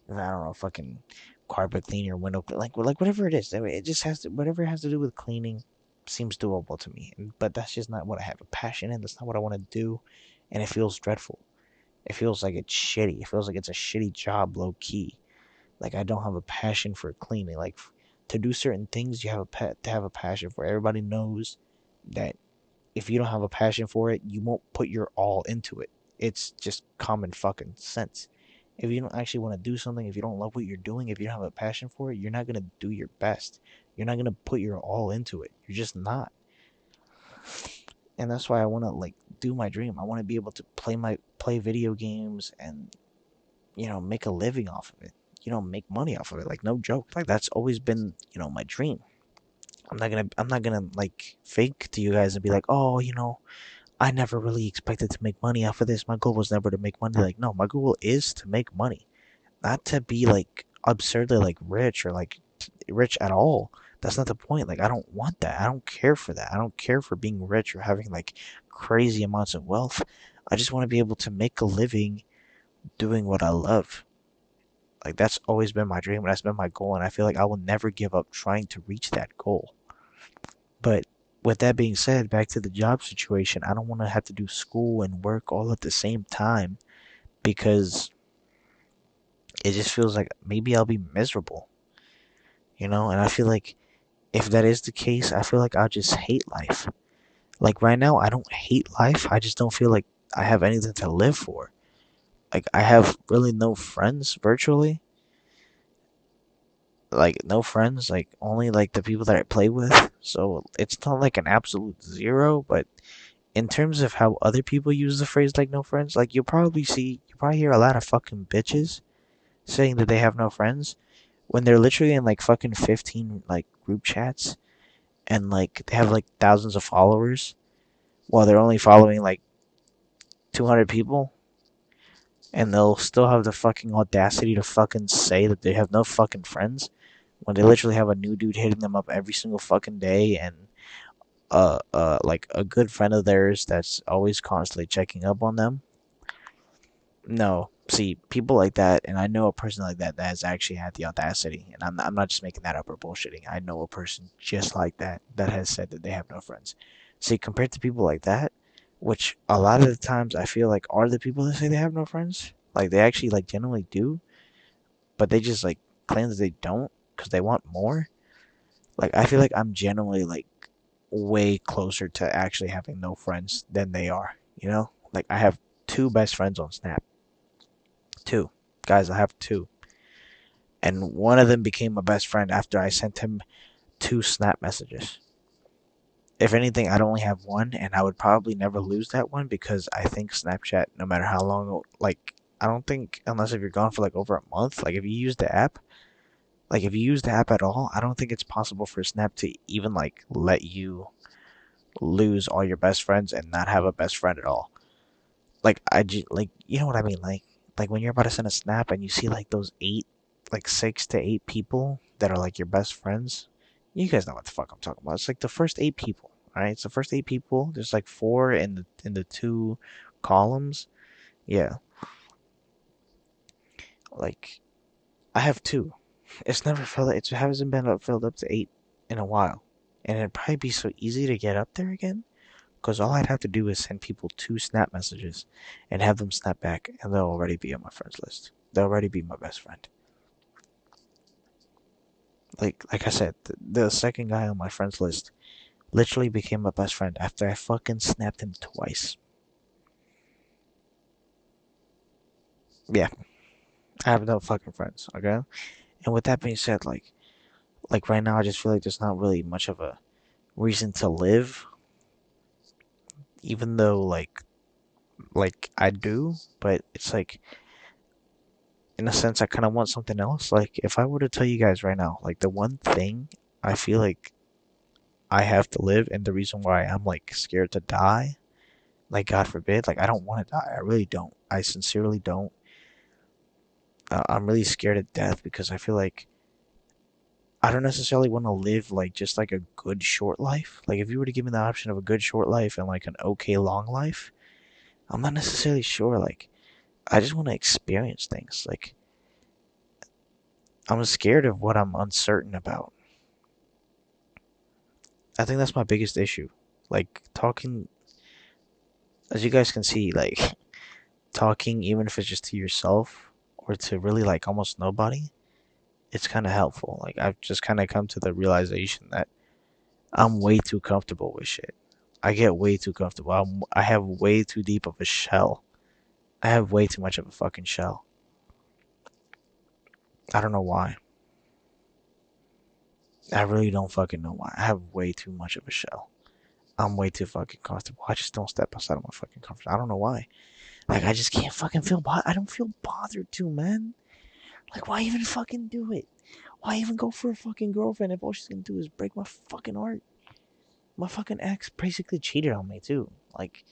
I don't know, fucking carpet cleaner, window like whatever it is. It just has to whatever it has to do with cleaning seems doable to me. But that's just not what I have a passion in. That's not what I want to do, and it feels dreadful. It feels like it's shitty. It feels like it's a shitty job, low key. Like I don't have a passion for cleaning. Like to do certain things, you have to have a passion for. Everybody knows that if you don't have a passion for it, you won't put your all into it. It's just common fucking sense. If you don't actually want to do something, if you don't love what you're doing, if you don't have a passion for it, you're not gonna do your best. You're not gonna put your all into it. You're just not. And that's why I want to like do my dream. I want to be able to play video games and make a living off of it. Make money off of it. Like no joke. Like that's always been my dream. I'm not gonna like fake to you guys and be like, oh, I never really expected to make money off of this. My goal was never to make money. Like, no, my goal is to make money, not to be like absurdly like rich or like rich at all. That's not the point. Like, I don't want that. I don't care for that. I don't care for being rich or having like crazy amounts of wealth. I just want to be able to make a living doing what I love. Like, that's always been my dream. And that's been my goal. And I feel like I will never give up trying to reach that goal. But with that being said, back to the job situation, I don't want to have to do school and work all at the same time because it just feels like maybe I'll be miserable, And I feel like if that is the case, I feel like I'll just hate life. Like right now, I don't hate life. I just don't feel like I have anything to live for. Like I have really no friends virtually. Like no friends, like only like the people that I play with. So it's not like an absolute zero, but in terms of how other people use the phrase like no friends, like you probably hear a lot of fucking bitches saying that they have no friends when they're literally in like fucking 15 like group chats and like they have like thousands of followers while they're only following like 200 people, and they'll still have the fucking audacity to fucking say that they have no fucking friends when they literally have a new dude hitting them up every single fucking day, and like a good friend of theirs that's always constantly checking up on them. No, see, people like that, and I know a person like that that has actually had the audacity, and I'm not just making that up or bullshitting. I know a person just like that that has said that they have no friends. See, compared to people like that, which a lot of the times I feel like are the people that say they have no friends, like they actually like genuinely do, but they just like claim that they don't because they want more. Like I feel like I'm generally like way closer to actually having no friends than they are. Like I have two best friends on Snap. Two. Guys, I have two. And one of them became my best friend after I sent him two Snap messages. If anything, I'd only have one, and I would probably never lose that one because I think Snapchat, no matter how long, like, I don't think, unless if you're gone for like over a month, like if you use the app, like if you use the app at all, I don't think it's possible for Snap to even like let you lose all your best friends and not have a best friend at all. Like like you know what I mean, like when you're about to send a snap and you see like those eight, like 6 to 8 people that are like your best friends, You guys know what the fuck I'm talking about. It's like the first 8 people. Alright, it's the first 8 people. There's like 4 in the 2 columns. Yeah, like I have 2. It's never filled. It hasn't been filled up to 8 in a while, and it'd probably be so easy to get up there again. Because all I'd have to do is send people 2 snap messages, and have them snap back, and they'll already be on my friends list. They'll already be my best friend. Like I said, the second guy on my friends list literally became my best friend after I fucking snapped him twice. Yeah, I have no fucking friends, okay? And with that being said, like right now I just feel like there's not really much of a reason to live, even though like I do, but it's like in a sense I kind of want something else. Like if I were to tell you guys right now, like the one thing I feel like I have to live and the reason why I'm like scared to die, like God forbid, like I don't want to die. I really don't. I sincerely don't. I'm really scared of death because I feel like I don't necessarily want to live like just like a good short life. Like if you were to give me the option of a good short life and like an okay long life, I'm not necessarily sure. Like I just want to experience things. Like I'm scared of what I'm uncertain about. I think that's my biggest issue. Like talking, as you guys can see, like talking, even if it's just to yourself or to really like almost nobody, it's kind of helpful. Like I've just kind of come to the realization that I'm way too comfortable with shit. I get way too comfortable. I have way too deep of a shell. I have way too much of a fucking shell. I don't know why. I really don't fucking know why. I have way too much of a shell. I'm way too fucking comfortable. I just don't step outside of my fucking comfort. I don't know why. Like I just can't fucking feel. I don't feel bothered to, man. Like why even fucking do it? Why even go for a fucking girlfriend if all she's gonna do is break my fucking heart? My fucking ex basically cheated on me too. Like,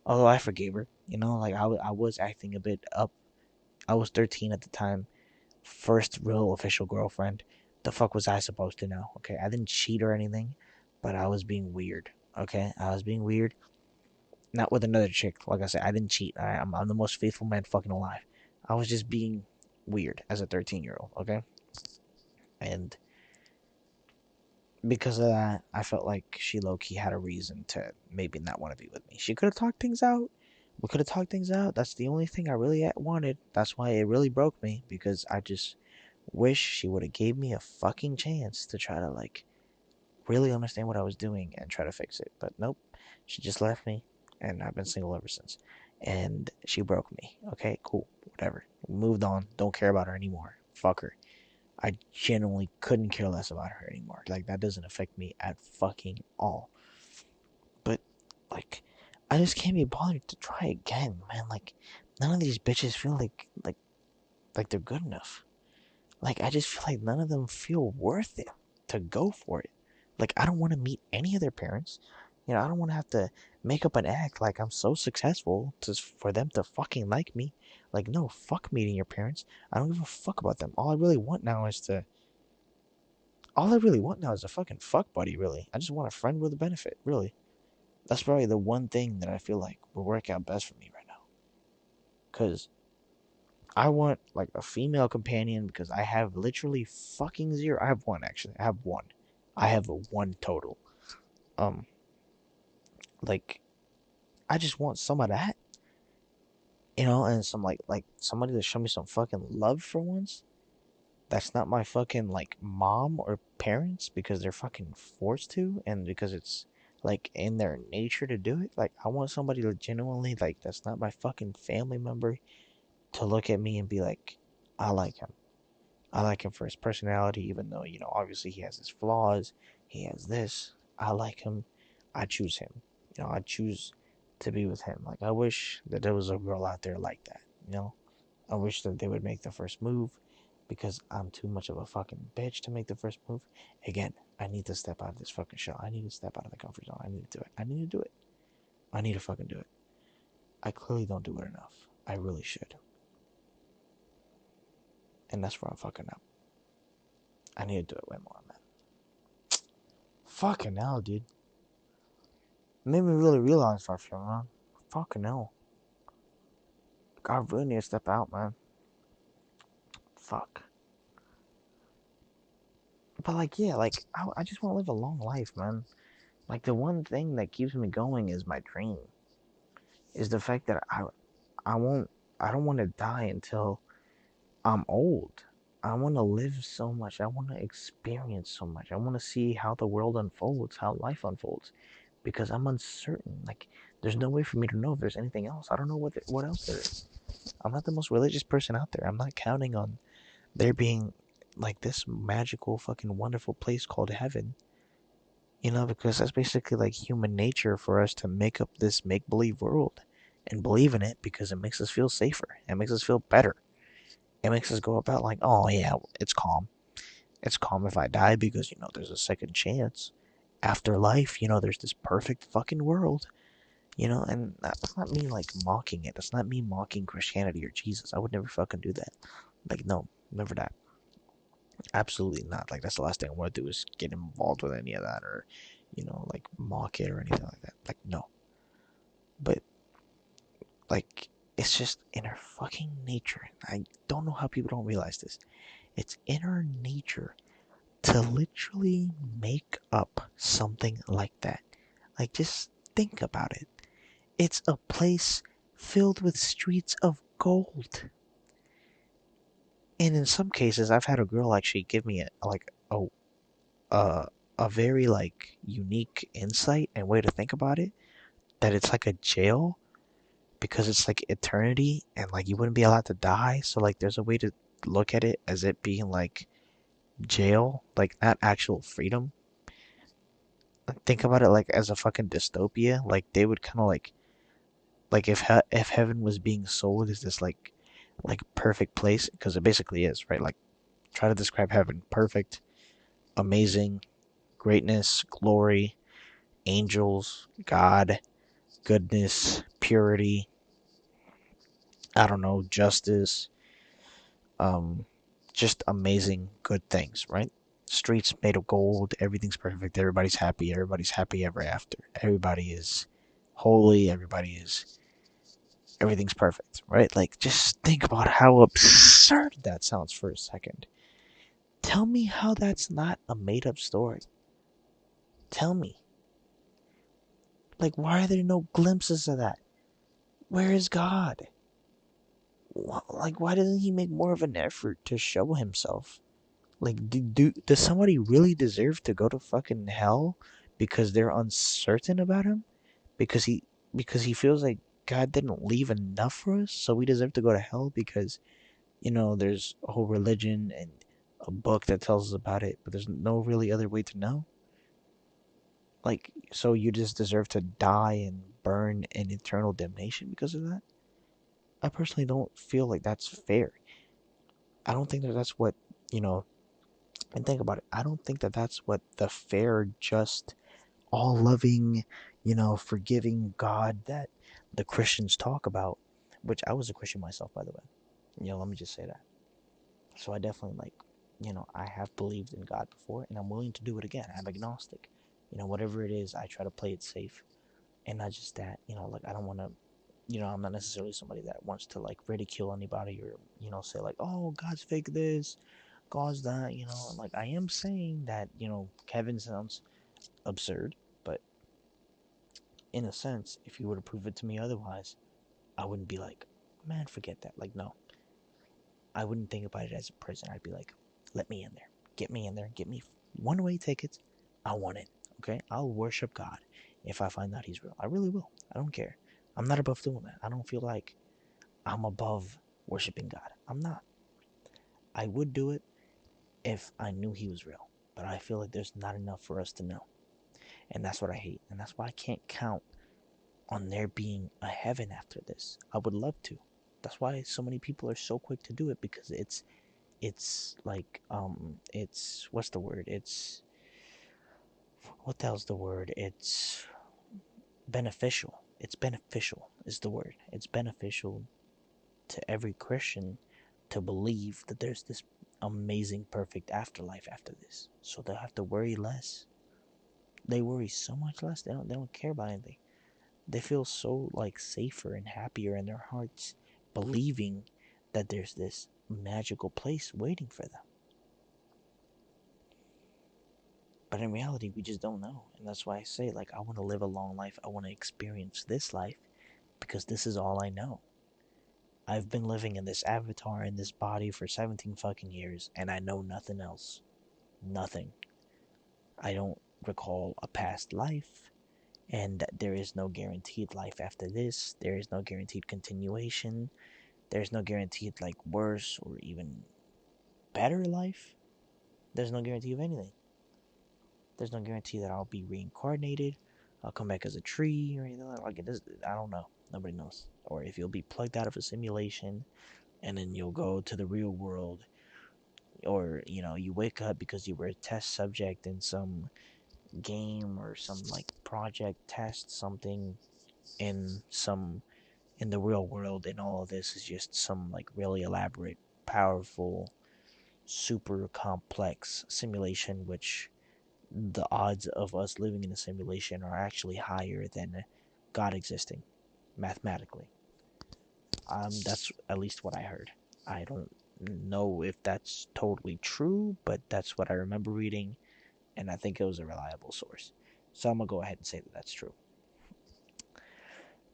although I forgave her, you know, like I was acting a bit up. I was 13 at the time. First real official girlfriend. The fuck was I supposed to know? Okay, I didn't cheat or anything, but I was being weird. Okay, I was being weird. Not with another chick. Like I said, I didn't cheat. I'm the most faithful man fucking alive. I was just being weird as a 13-year-old. Okay, and because of that, I felt like she low key had a reason to maybe not want to be with me. She could have talked things out. We could have talked things out. That's the only thing I really wanted. That's why it really broke me because I just wish she would have gave me a fucking chance to try to like really understand what I was doing and try to fix it. But nope, she just left me, and I've been single ever since. And she broke me. Okay, cool, whatever. Moved on. Don't care about her anymore. Fuck her. I genuinely couldn't care less about her anymore. Like that doesn't affect me at fucking all. But like, I just can't be bothered to try again, man. Like, none of these bitches feel like they're good enough. Like, I just feel like none of them feel worth it to go for it. Like, I don't want to meet any of their parents. You know, I don't want to have to make up an act like I'm so successful for them to fucking like me. Like, no, fuck meeting your parents. I don't give a fuck about them. All I really want now is a fucking fuck buddy, really. I just want a friend with a benefit, really. That's probably the one thing that I feel like will work out best for me right now. Because I want like a female companion because I have literally fucking zero. I have one actually. I have one. I have a one total. Um, like I just want some of that, you know, and some like somebody to show me some fucking love for once. That's not my fucking like mom or parents because they're fucking forced to and because it's like in their nature to do it. Like I want somebody to genuinely like that's not my fucking family member to look at me and be like, I like him. I like him for his personality, even though, you know, obviously he has his flaws. He has this. I like him. I choose him. You know, I choose to be with him. Like, I wish that there was a girl out there like that, you know? I wish that they would make the first move because I'm too much of a fucking bitch to make the first move. Again, I need to step out of this fucking shell. I need to step out of the comfort zone. I need to do it. I need to do it. I need to fucking do it. I clearly don't do it enough. I really should. And that's where I'm fucking up. I need to do it way more, man. Fucking hell, dude. It made me really realize that shit, man. Fucking hell. God really need to step out, man. Fuck. But like, yeah, like I just want to live a long life, man. Like the one thing that keeps me going is my dream. Is the fact that I won't I don't want to die until I'm old. I want to live so much. I want to experience so much. I want to see how the world unfolds, how life unfolds, because I'm uncertain. Like, there's no way for me to know if there's anything else. I don't know what else there is. I'm not the most religious person out there. I'm not counting on there being like this magical, fucking wonderful place called heaven. You know, because that's basically like human nature for us to make up this make believe world and believe in it because it makes us feel safer. It makes us feel better. It makes us go about like, oh yeah, it's calm. It's calm if I die because, there's a second chance. After life, there's this perfect fucking world. And that's not me like mocking it. That's not me mocking Christianity or Jesus. I would never fucking do that. Like, no, never that. Absolutely not. Like, that's the last thing I want to do is get involved with any of that or, like mock it or anything like that. Like, no. But, like, it's just in our fucking nature. I don't know how people don't realize this. It's in our nature to literally make up something like that. Like, just think about it. It's a place filled with streets of gold. And in some cases, I've had a girl actually give me a very like unique insight and way to think about it. That it's like a jail because it's like eternity and like you wouldn't be allowed to die. So like, there's a way to look at it as it being like jail, like not actual freedom. Think about it like as a fucking dystopia. Like they would kind of like if heaven was being sold as this like perfect place because it basically is, right? Like try to describe heaven: perfect, amazing, greatness, glory, angels, God, goodness, purity. I don't know, justice, um, just amazing good things, right? Streets made of gold, everything's perfect, everybody's happy ever after. Everybody is holy, everything's perfect, right? Like just think about how absurd that sounds for a second. Tell me how that's not a made up story. Tell me. Like why are there no glimpses of that? Where is God? Like why doesn't he make more of an effort to show himself? Like, does somebody really deserve to go to fucking hell because they're uncertain about him? Because he feels like God didn't leave enough for us, so we deserve to go to hell because there's a whole religion and a book that tells us about it, but there's no really other way to know. Like, so you just deserve to die and burn in eternal damnation because of that? I personally don't feel like that's fair. I don't think that that's what you know and think about it. I don't think that that's what the fair, just, all loving, forgiving God that the Christians talk about, which I was a Christian myself, by the way. Let me just say that. So I definitely, like, I have believed in God before and I'm willing to do it again. I'm agnostic. Whatever it is, I try to play it safe. And not just that, like, I don't want to, I'm not necessarily somebody that wants to, like, ridicule anybody or, say, like, oh, God's fake this, God's that, like, I am saying that, Kevin sounds absurd, but in a sense, if you were to prove it to me otherwise, I wouldn't be like, man, forget that. Like, no, I wouldn't think about it as a prison. I'd be like, let me in there. Get me in there. Get me one way tickets. I want it. Okay? I'll worship God if I find out he's real. I really will. I don't care. I'm not above doing that. I don't feel like I'm above worshiping God. I'm not. I would do it if I knew he was real. But I feel like there's not enough for us to know. And that's what I hate. And that's why I can't count on there being a heaven after this. I would love to. That's why so many people are so quick to do it because it's like it's what's the word? It's what the hell's the word? It's beneficial. It's beneficial is the word. It's beneficial to every Christian to believe that there's this amazing perfect afterlife after this. So they'll have to worry less. they worry so much less. They don't care about anything. They feel so like safer and happier in their hearts, believing that there's this magical place waiting for them. But in reality, we just don't know. And that's why I say, like, I want to live a long life. I want to experience this life because this is all I know. I've been living in this avatar, in this body for 17 fucking years, and I know nothing else. Nothing. I don't recall a past life, and there is no guaranteed life after this. There is no guaranteed continuation. There's no guaranteed, like, worse or even better life. There's no guarantee of anything. There's no guarantee that I'll be reincarnated. I'll come back as a tree or anything like this. I don't know. Nobody knows. Or if you'll be plugged out of a simulation and then you'll go to the real world, or you wake up because you were a test subject in some game or some like project test something in some in the real world, and all of this is just some like really elaborate, powerful, super complex simulation, which the odds of us living in a simulation are actually higher than God existing mathematically. That's at least what I heard. I don't know if that's totally true, but that's what I remember reading, and I think it was a reliable source. So I'm gonna go ahead and say that that's true.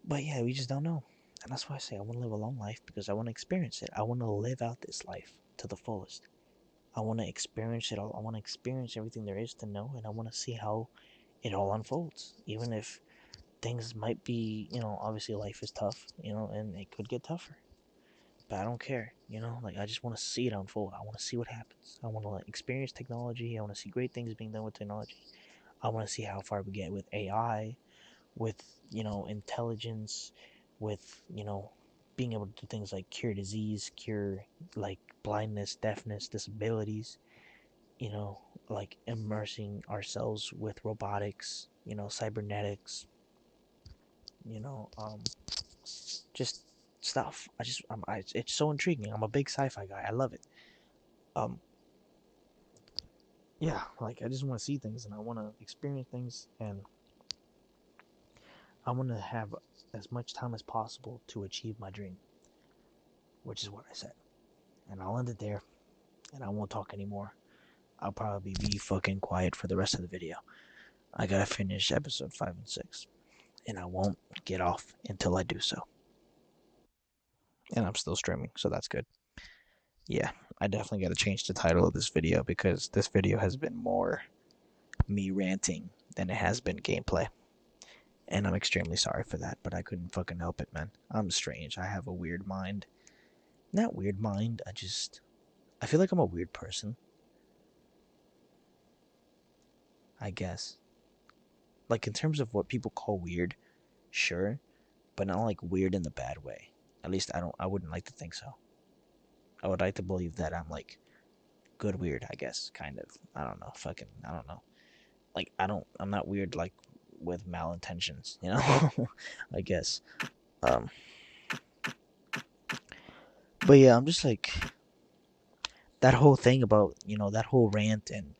But yeah, we just don't know. And that's why I say I want to live a long life, because I want to experience it. I want to live out this life to the fullest. I want to experience it all. I want to experience everything there is to know, and I want to see how it all unfolds. Even if things might be, obviously life is tough, and it could get tougher. But I don't care, like I just want to see it unfold. I want to see what happens. I want to like, experience technology. I want to see great things being done with technology. I want to see how far we get with AI, with, intelligence, with, being able to do things like cure disease, cure like blindness, deafness, disabilities, like immersing ourselves with robotics, cybernetics, you know, um, just stuff. It's so intriguing. I'm a big sci-fi guy. I love it. Um, yeah, like I just want to see things and I want to experience things, and I want to have as much time as possible to achieve my dream, which is what I said. And I'll end it there, and I won't talk anymore. I'll probably be fucking quiet for the rest of the video. I gotta finish episode 5 and 6, and I won't get off until I do so. And I'm still streaming, so that's good. Yeah, I definitely gotta change the title of this video, because this video has been more me ranting than it has been gameplay. And I'm extremely sorry for that, but I couldn't fucking help it, man. I'm strange. I have a weird mind. Not weird mind, I feel like I'm a weird person. I guess. Like, in terms of what people call weird, sure, but not like weird in the bad way. At least I wouldn't like to think so. I would like to believe that I'm like good weird, I guess, kind of. I don't know, I don't know. Like, I'm not weird like with malintentions, I guess. Um, but yeah, I'm just like, that whole thing about, that whole rant and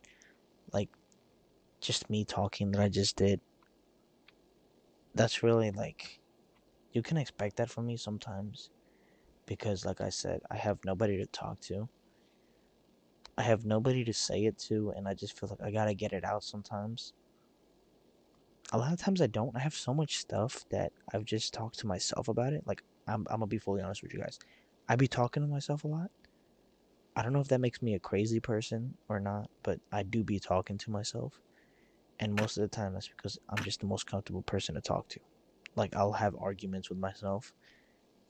like just me talking that I just did. That's really like, you can expect that from me sometimes, because like I said, I have nobody to talk to. I have nobody to say it to, and I just feel like I gotta get it out sometimes. A lot of times I don't. I have so much stuff that I've just talked to myself about it. Like, I'm gonna be fully honest with you guys. I be talking to myself a lot. I don't know if that makes me a crazy person or not, but I do be talking to myself. And most of the time that's because I'm just the most comfortable person to talk to. Like, I'll have arguments with myself,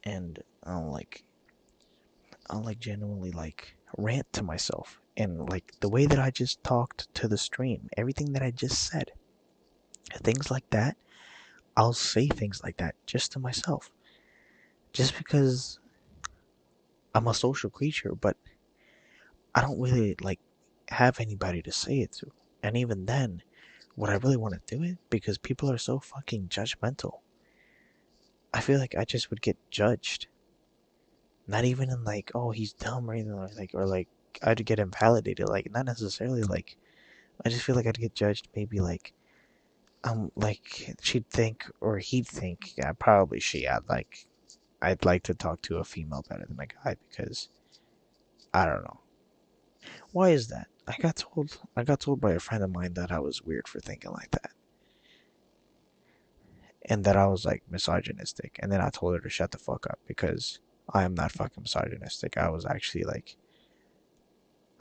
and I'll genuinely like rant to myself. And like the way that I just talked to the stream, everything that I just said, things like that, I'll say things like that just to myself. Just because I'm a social creature, but I don't really like have anybody to say it to. And even then, would I really want to do it? Because people are so fucking judgmental. I feel like I just would get judged. Not even in like, oh, he's dumb or anything like I'd get invalidated. Like, not necessarily like, I just feel like I'd get judged maybe like like she'd think or he'd think, yeah, probably she. I'd like to talk to a female better than a guy because I don't know. Why is that? I got told by a friend of mine that I was weird for thinking like that, and that I was like misogynistic. And then I told her to shut the fuck up because I am not fucking misogynistic. I was actually like,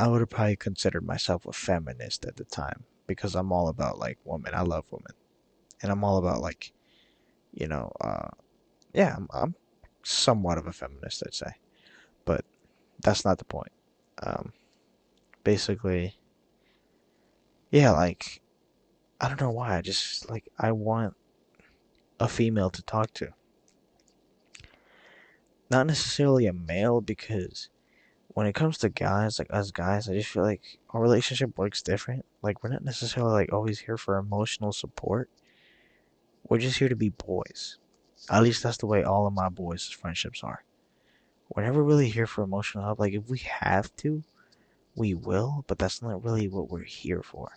I would have probably considered myself a feminist at the time because I'm all about like women. I love women, and I'm all about like, you know, yeah, I'm somewhat of a feminist, I'd say, but that's not the point. Um, Basically, yeah, like I don't know why. I just like I want a female to talk to, not necessarily a male, because when it comes to guys, like us guys, I just feel like our relationship works different. Like we're not necessarily like always here for emotional support. We're just here to be boys. At least that's the way all of my boys' friendships are. We're never really here for emotional help. Like if we have to, we will, but that's not really what we're here for.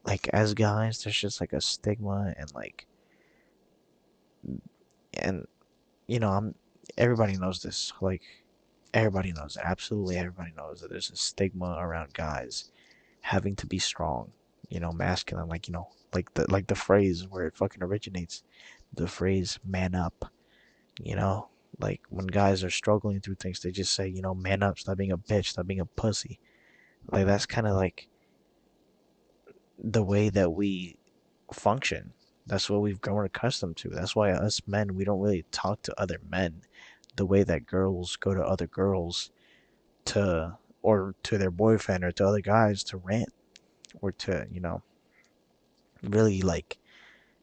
Like as guys, there's just like a stigma and like and I'm everybody knows this. Like everybody knows it. Absolutely everybody knows that there's a stigma around guys having to be strong, masculine, like like the phrase where it fucking originates, the phrase "man up." You know, like when guys are struggling through things, they just say, "Man up, stop being a bitch, stop being a pussy." Like that's kind of like the way that we function. That's what we've grown accustomed to. That's why us men, we don't really talk to other men the way that girls go to other girls to or to their boyfriend or to other guys to rant or to, really like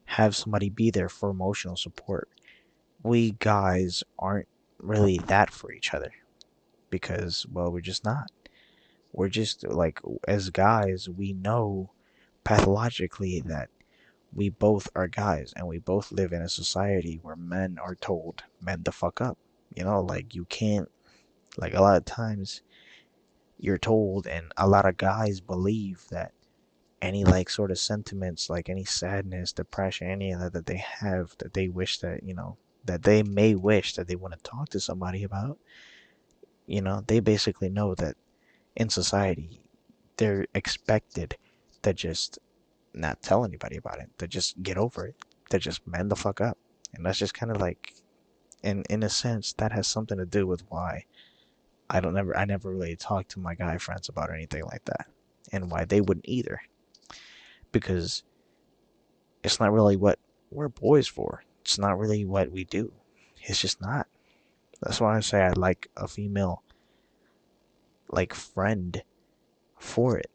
have somebody be there for emotional support. We guys aren't really that for each other because, well, we're just not. We're just like, as guys, we know pathologically that we both are guys and we both live in a society where men are told, men the fuck up. Like you can't, like a lot of times you're told, and a lot of guys believe that any like sort of sentiments, like any sadness, depression, any of that they have, that they wish that, that they may wish that they want to talk to somebody about, they basically know that in society they're expected to just not tell anybody about it, to just get over it, to just man the fuck up. And that's just kind of like, in a sense, that has something to do with why I never really talk to my guy friends about anything like that, and why they wouldn't either, because it's not really what we're boys for. It's not really what we do. It's just not. That's why I say I like a female like friend for it,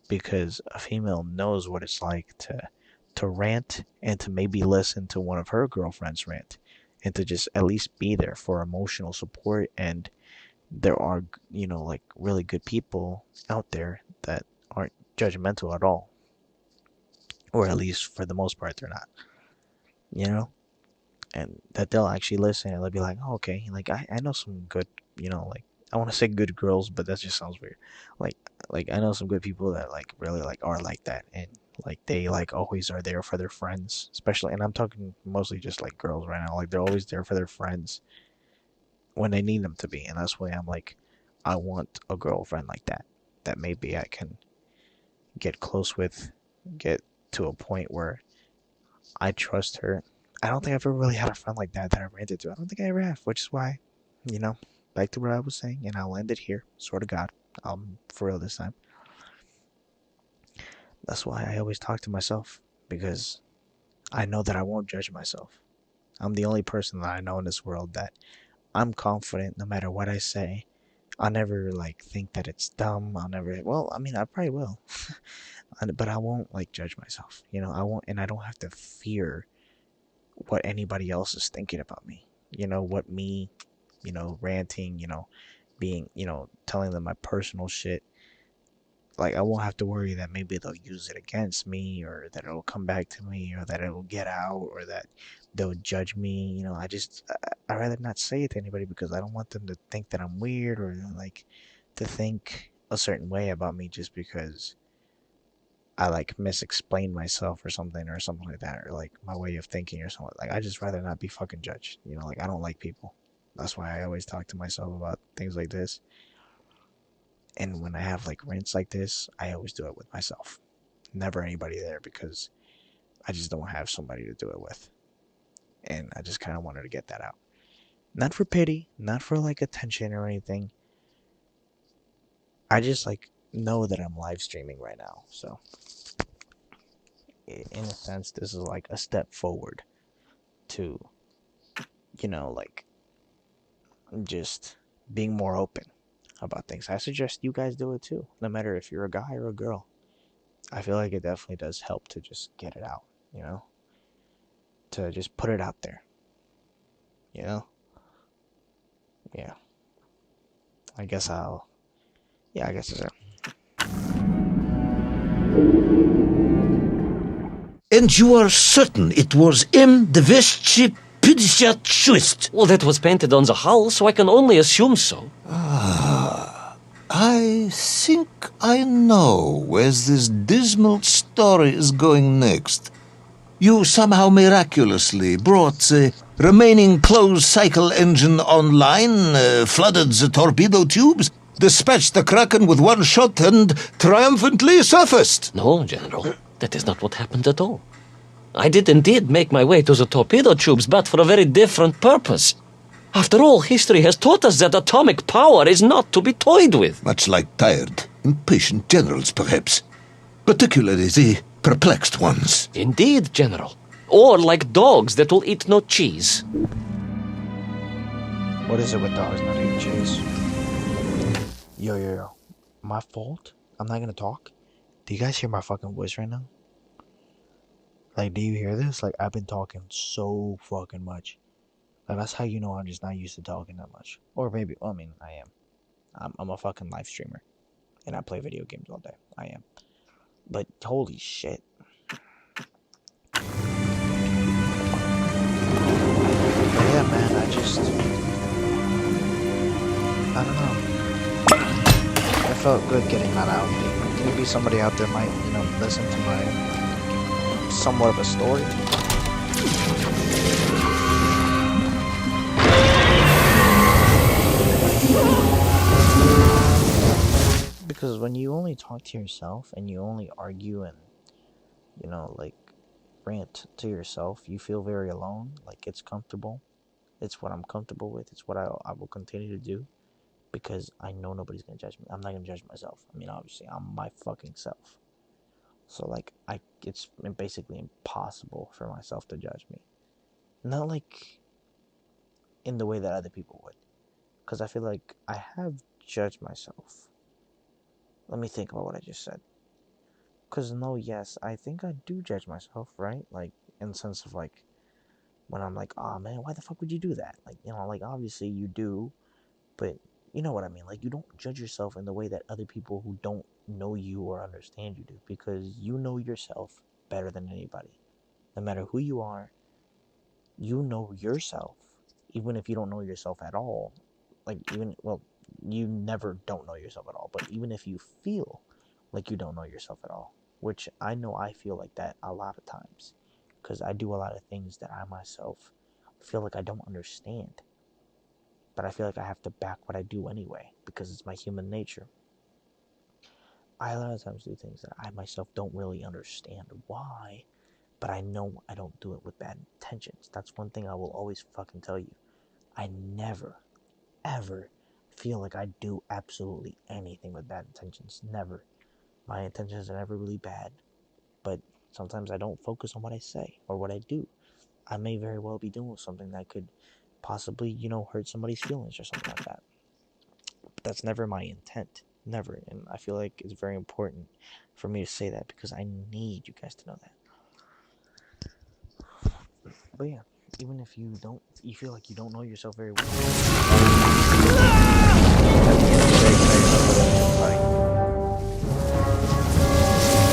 because a female knows what it's like to rant and to maybe listen to one of her girlfriends rant and to just at least be there for emotional support. And there are, like really good people out there that aren't judgmental at all, or at least for the most part they're not, you know and that they'll actually listen and they'll be like, oh, okay, like I know some good, like I want to say good girls, but that just sounds weird. Like like I know some good people that like really like are like that, and like they like always are there for their friends, especially, and I'm talking mostly just like girls right now. Like they're always there for their friends when they need them to be, and that's why I'm like, I want a girlfriend like that. That maybe I can get close with, get to a point where I trust her. I don't think I've ever really had a friend like that I ranted to. I don't think I ever have, which is why, you know, back to what I was saying, and I'll end it here. Swear to God, for real this time. That's why I always talk to myself, because I know that I won't judge myself. I'm the only person that I know in this world that I'm confident no matter what I say. I'll never like think that it's dumb. I'll never. Well, I mean, I probably will, but I won't like judge myself. I won't, and I don't have to fear what anybody else is thinking about me. What me, ranting, being, telling them my personal shit. Like, I won't have to worry that maybe they'll use it against me, or that it'll come back to me, or that it'll get out, or that they'll judge me. I'd rather not say it to anybody because I don't want them to think that I'm weird, or like to think a certain way about me just because I like misexplain myself or something like that, or like my way of thinking or something. Like I just rather not be fucking judged. You know, like I don't like people. That's why I always talk to myself about things like this. And when I have like rants like this, I always do it with myself. Never anybody there because I just don't have somebody to do it with. And I just kind of wanted to get that out. Not for pity, not for like attention or anything. I just like know that I'm live streaming right now. So, in a sense, this is like a step forward to, like just being more open about things. I suggest you guys do it too, no matter if you're a guy or a girl. I feel like it definitely does help to just get it out, to just put it out there, you know? Yeah. I guess I guess it's it. And you are certain it was M. de Veschi Pidschat. Well, that was painted on the hull, so I can only assume so. I think I know where this dismal story is going next. You somehow miraculously brought the remaining closed cycle engine online, flooded the torpedo tubes, dispatched the Kraken with one shot, and triumphantly surfaced. No, General, that is not what happened at all. I did indeed make my way to the torpedo tubes, but for a very different purpose. After all, history has taught us that atomic power is not to be toyed with. Much like tired, impatient generals, perhaps. Particularly the perplexed ones. Indeed, General. Or like dogs that will eat no cheese. What is it with dogs not eating cheese? Yo. My fault? I'm not gonna talk? Do you guys hear my fucking voice right now? Like, do you hear this? Like, I've been talking so fucking much. Like, that's how you know I'm just not used to talking that much. Or maybe, I mean, I am. I'm a fucking live streamer. And I play video games all day. I am. But, holy shit. But yeah, man, I don't know. It felt good getting that out. Maybe somebody out there might, listen to my somewhat of a story. Because when you only talk to yourself and you only argue and, like, rant to yourself, you feel very alone. Like, it's comfortable. It's what I'm comfortable with. It's what I will continue to do. Because I know nobody's going to judge me. I'm not going to judge myself. I mean, obviously, I'm my fucking self. So, like, it's basically impossible for myself to judge me. Not, like, in the way that other people would. Because I feel like I have judged myself. Let me think about what I just said. Because, no, yes, I think I do judge myself, right? Like, in the sense of, like, when I'm like, oh, man, why the fuck would you do that? Like, like, obviously you do, but you know what I mean? Like, you don't judge yourself in the way that other people who don't know you or understand you do, because you know yourself better than anybody. No matter who you are, you know yourself, even if you don't know yourself at all. Like, you never don't know yourself at all, but even if you feel like you don't know yourself at all, which I know I feel like that a lot of times, because I do a lot of things that I myself feel like I don't understand. But I feel like I have to back what I do anyway, because it's my human nature. I a lot of times do things that I myself don't really understand why, but I know I don't do it with bad intentions. That's one thing I will always fucking tell you. I never, ever feel like I do absolutely anything with bad intentions. Never. My intentions are never really bad, but sometimes I don't focus on what I say or what I do. I may very well be doing something that could possibly, hurt somebody's feelings or something like that. But that's never my intent. Never. And I feel like it's very important for me to say that, because I need you guys to know that. But yeah, even if you feel like you don't know yourself very well.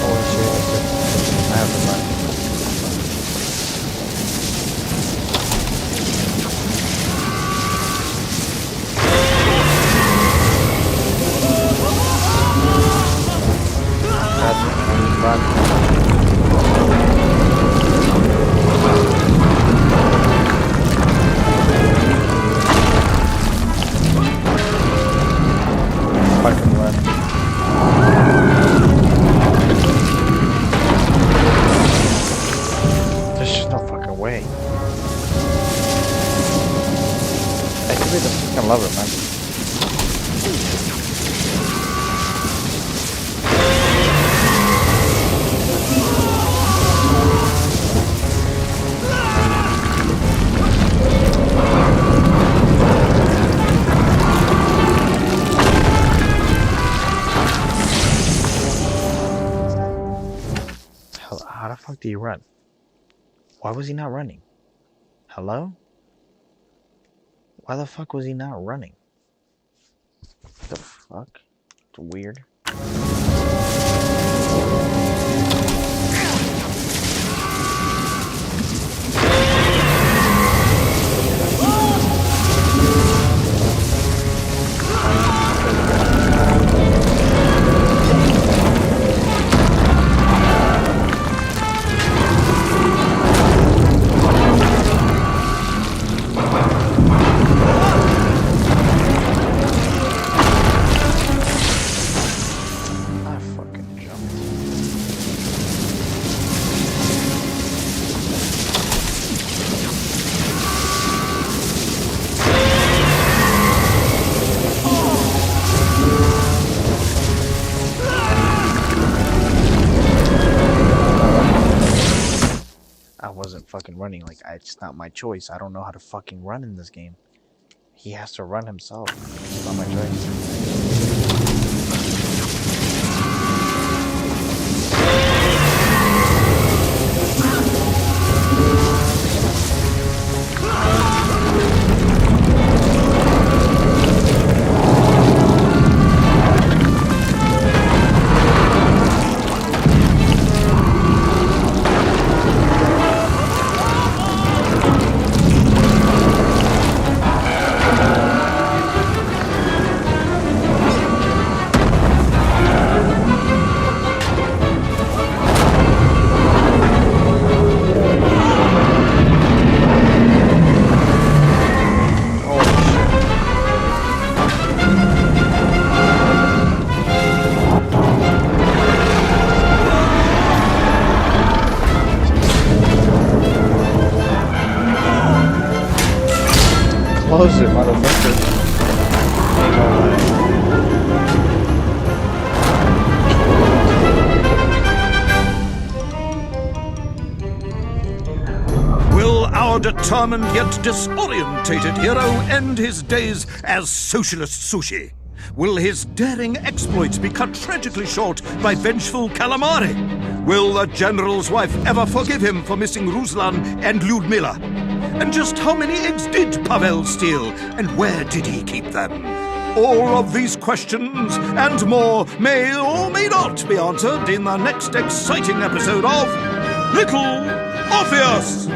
Holy shit, I have to run. Run. I'll be the freaking lover, man. How the fuck do you run? Why was he not running? Hello? Why the fuck was he not running? The fuck? It's weird. I wasn't fucking running. Like, it's not my choice. I don't know how to fucking run in this game. He has to run himself. It's not my choice. Close it, motherfucker. Ain't no way. Will our determined yet disorientated hero end his days as Socialist Sushi? Will his daring exploits be cut tragically short by vengeful calamari? Will the general's wife ever forgive him for missing Ruslan and Lyudmila? And just how many eggs did Pavel steal, and where did he keep them? All of these questions and more may or may not be answered in the next exciting episode of Little Orpheus!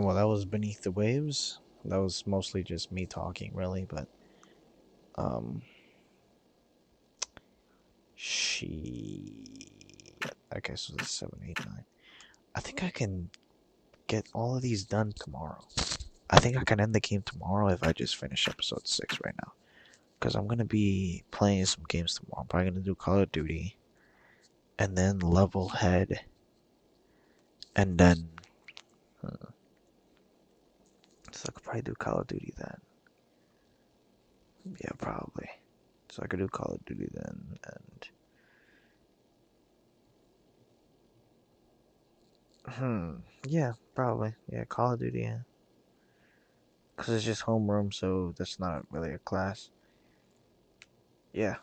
Well, that was Beneath the Waves. That was mostly just me talking, really, but okay, so this is 7, 8, 9. I think I can get all of these done tomorrow. I think I can end the game tomorrow if I just finish episode 6 right now. Because I'm going to be playing some games tomorrow. I'm probably going to do Call of Duty. And then Level Head. And then... So I could probably do Call of Duty then. Yeah, probably. So I could do Call of Duty then, and... Yeah, probably. Yeah, Call of Duty, yeah. Because it's just homeroom, so that's not really a class. Yeah.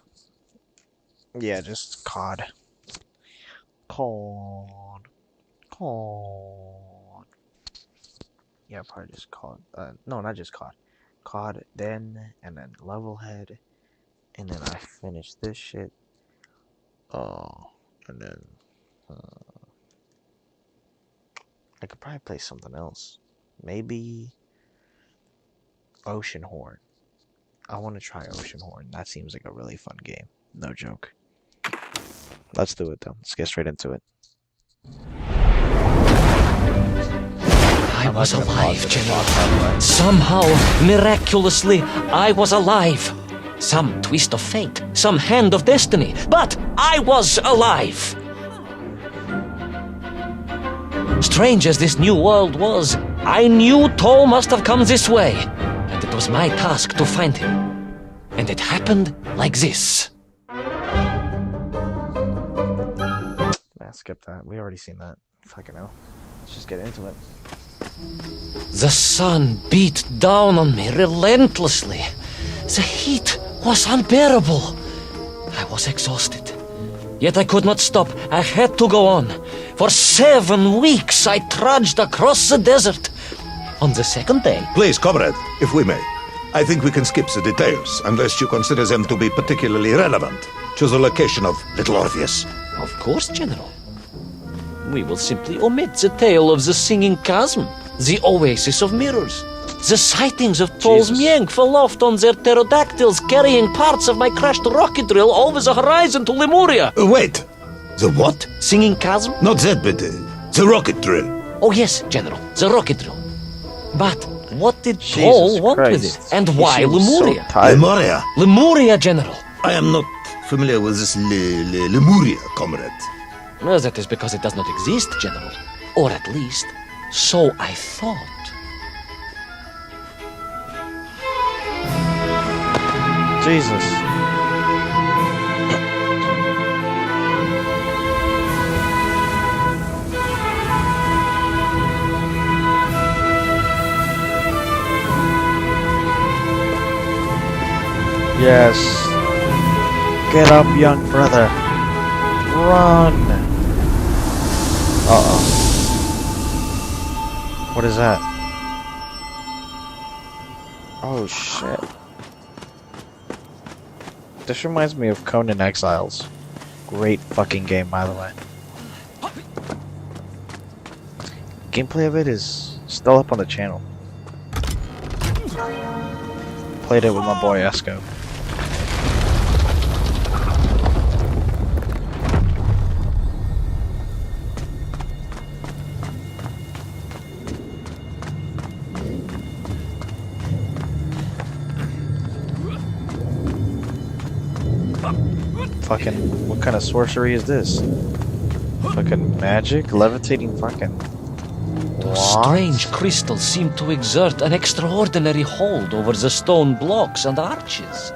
Yeah, just COD. COD. Yeah, probably just COD. No, not just COD. COD then, and then Level Head, and then I finish this shit. And then I could probably play something else. Maybe Ocean Horn. I want to try Ocean Horn. That seems like a really fun game. No joke. Let's do it though. Let's get straight into it. I was not gonna alive, pause it General. and walk that way. Somehow, miraculously, I was alive. Some twist of fate, some hand of destiny, but I was alive. Strange as this new world was, I knew Toll must have come this way, and it was my task to find him. And it happened like this. Nah, skip that. We already seen that. Fucking hell. Let's just get into it. The sun beat down on me relentlessly. The heat was unbearable. I was exhausted. Yet I could not stop. I had to go on. For 7 weeks I trudged across the desert. On the second day... Please, comrade, if we may. I think we can skip the details, unless you consider them to be particularly relevant to the location of Little Orpheus. Of course, General. We will simply omit the tale of the singing chasm, the oasis of mirrors, the sightings of Toll's Mienk aloft on their pterodactyls carrying parts of my crashed rocket drill over the horizon to Lemuria. Wait, the what? Singing chasm? Not that, but the rocket drill. Oh yes, General, the rocket drill. But what did Jesus Toll want with Christ. it? And He why seems so Lemuria? tired. Lemuria. Lemuria, General. I am not familiar with this Lemuria, comrade. Well, that is because it does not exist, General. Or at least, so I thought. Jesus. Yes. Get up, young brother. Run. Uh-oh. What is that? Oh, shit. This reminds me of Conan Exiles. Great fucking game, by the way. Gameplay of it is still up on the channel. Played it with my boy Esco. Fucking, what kind of sorcery is this? Fucking magic? Levitating fucking... Those What? strange crystals seem to exert an extraordinary hold over the stone blocks and arches.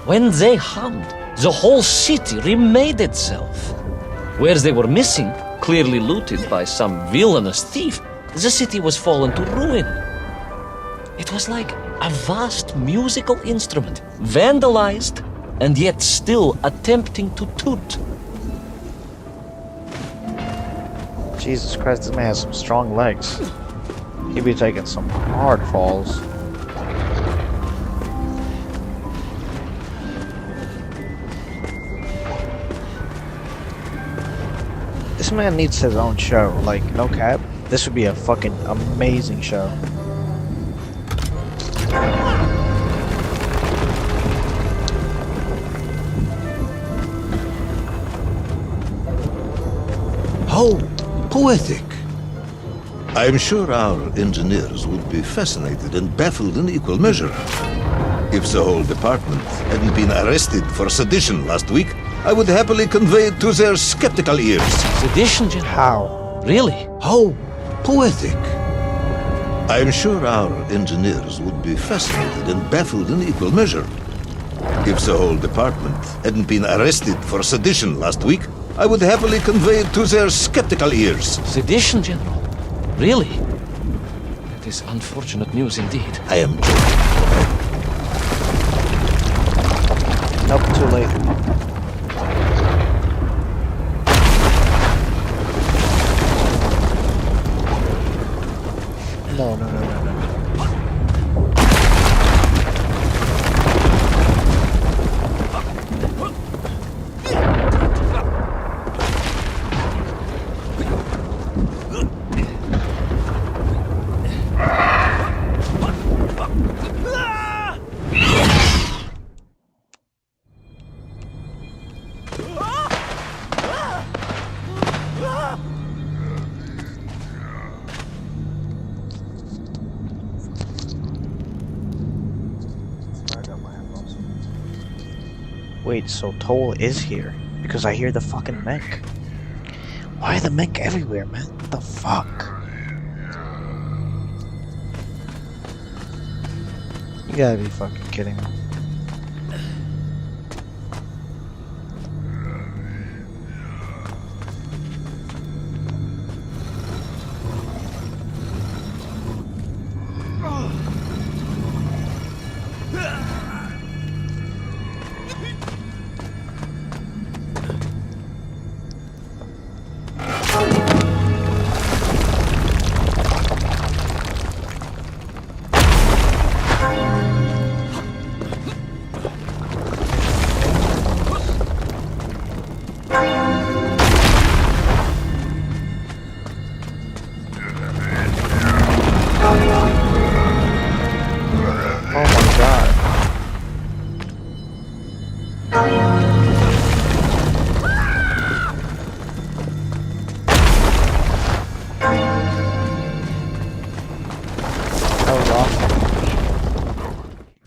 When they hummed, the whole city remade itself. Where they were missing, clearly looted by some villainous thief, the city was fallen to ruin. It was like a vast musical instrument, vandalized, and yet still attempting to toot. Jesus Christ, this man has some strong legs. He be taking some hard falls. This man needs his own show, like, no cap. This would be a fucking amazing show. How poetic. I'm sure our engineers would be fascinated and baffled in equal measure. If the whole department hadn't been arrested for sedition last week, I would happily convey it to their skeptical ears. Sedition, General? How? Really? How poetic. I'm sure our engineers would be fascinated and baffled in equal measure. If the whole department hadn't been arrested for sedition last week, I would happily convey it to their skeptical ears. Sedition, General? Really? That is unfortunate news indeed. I am joking. Nope, too late. No. Wait, so Toll is here? Because I hear the fucking mech. Why are the mech everywhere, man? What the fuck? You gotta be fucking kidding me. Oh my god. That was awesome.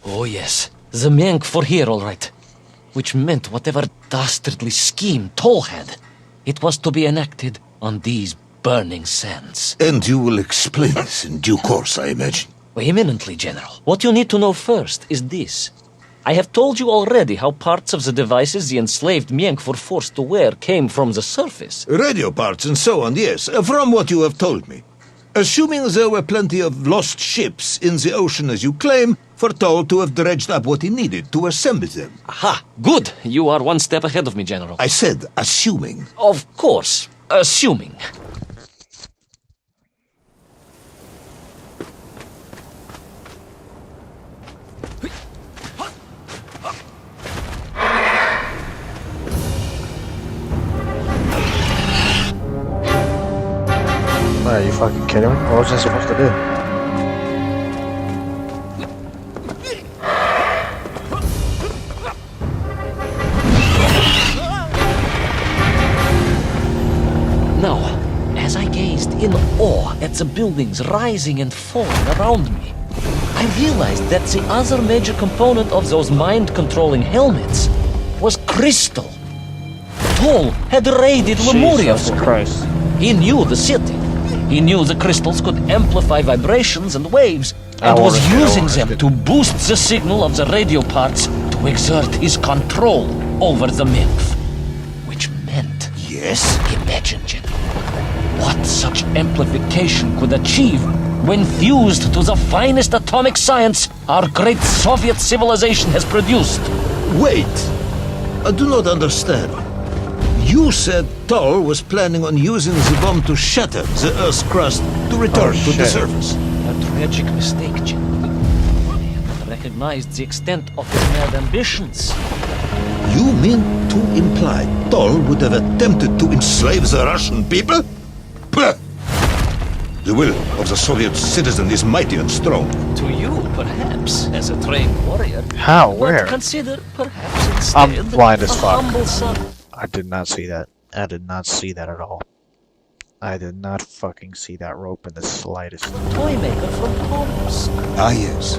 Oh yes, the Mank were here all right. Which meant whatever dastardly scheme Toll had, it was to be enacted on these burning sands. And you will explain this in due course, I imagine. Eminently, General. What you need to know first is this. I have told you already how parts of the devices the enslaved Mienk were forced to wear came from the surface. Radio parts and so on, yes, from what you have told me. Assuming there were plenty of lost ships in the ocean as you claim, for Toll to have dredged up what he needed to assemble them. Aha! Good! You are one step ahead of me, General. I said assuming. Of course. Assuming. Are you fucking kidding me? What was I supposed to do? Now, as I gazed in awe at the buildings rising and falling around me, I realized that the other major component of those mind-controlling helmets was crystal. Toll had raided Lemuria Jesus for me. Christ. He knew the city. He knew the crystals could amplify vibrations and waves, and was using them to boost the signal of the radio parts to exert his control over the nymph. Which meant, Yes? imagine, General, what such amplification could achieve when fused to the finest atomic science our great Soviet civilization has produced. Wait! I do not understand. You said Toll was planning on using the bomb to shatter the Earth's crust to return to the shit. surface. A tragic mistake, General. I had recognized the extent of his mad ambitions. You mean to imply Toll would have attempted to enslave the Russian people? Pah! The will of the Soviet citizen is mighty and strong. To you, perhaps, as a trained warrior. How? But Where? consider, perhaps, instead, I'm blind as a fuck. humble son. I did not see that. I did not see that at all. I did not fucking see that rope in the slightest. Toy maker from Tomsk. Ah, yes.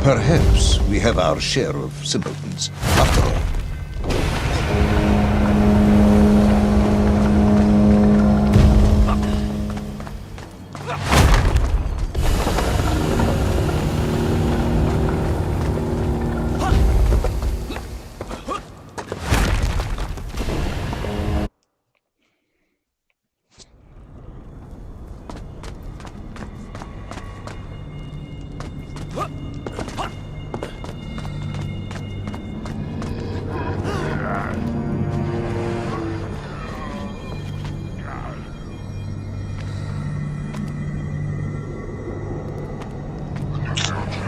Perhaps we have our share of simpletons, after all.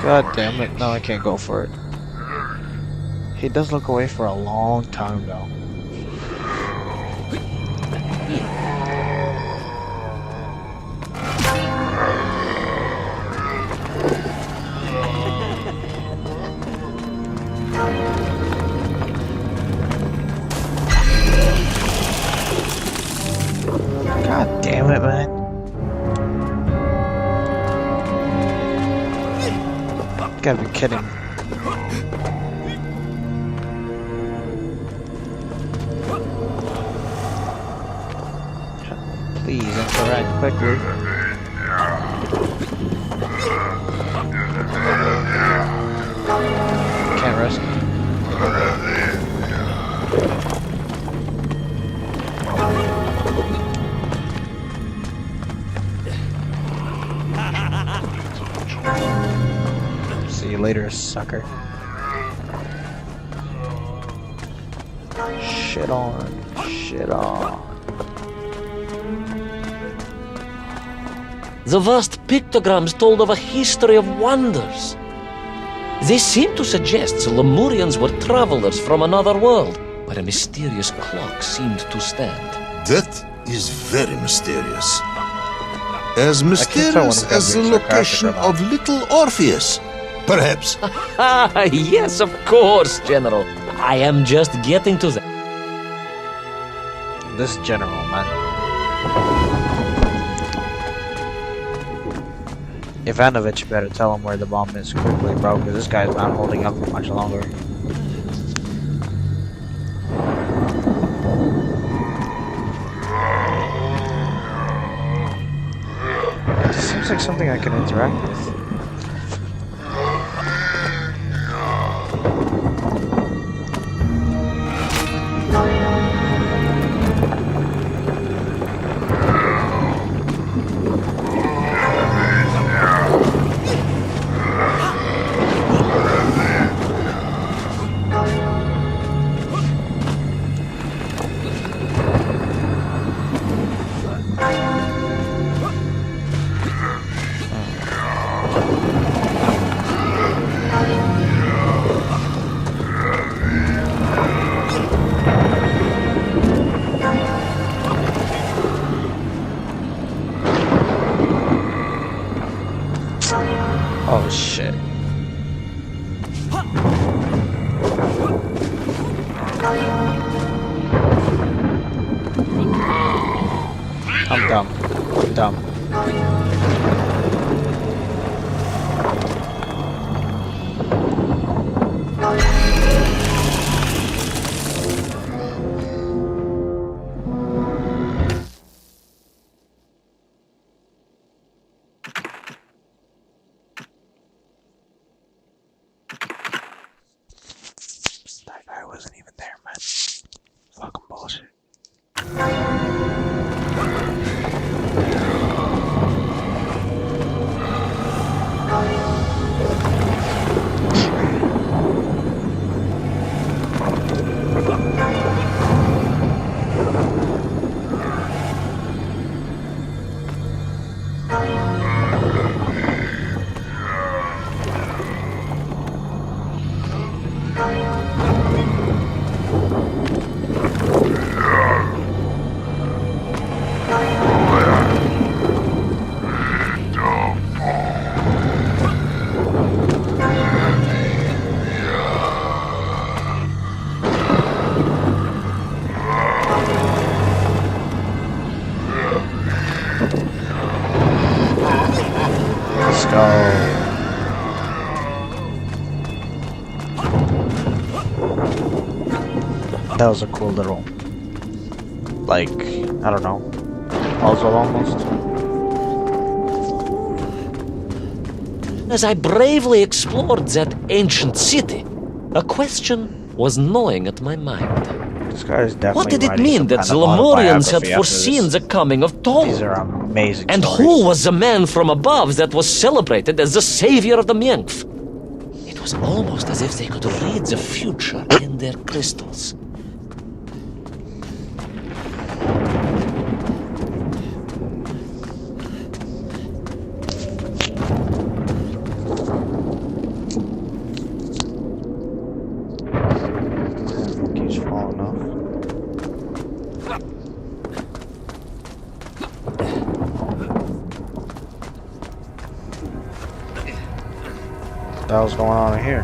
God damn it. No, I can't go for it. He does look away for a long time though. God damn it, man. You gotta be kidding. Please interact quickly. Can't rest. See you later, sucker. Shit on. Shit on. The vast pictograms told of a history of wonders. They seem to suggest the Lemurians were travelers from another world, where a mysterious clock seemed to stand. That is very mysterious. As when mysterious it's as the being sarcastic location or not. of little Orpheus. Perhaps. Ah, yes, of course, General. I am just getting to that. This general, man. Ivanovich better tell him where the bomb is quickly, bro, because this guy's not holding up for much longer. It seems like something I can interact with. Oh shit. I'm dumb. I'm dumb. That guy wasn't even there, man. Fucking bullshit. Let's go. That was a cool little, like, I don't know, puzzle almost. As I bravely explored that ancient city, a question was gnawing at my mind. This guy is definitely What did it writing mean some that kind the of Lemurians had autobiography after foreseen this. the coming of Tol? These are amazing And stories. who was the man from above that was celebrated as the savior of the Menkf? It was almost as if they could read the future in their crystals. Keeps falling off. What the hell's going on in here?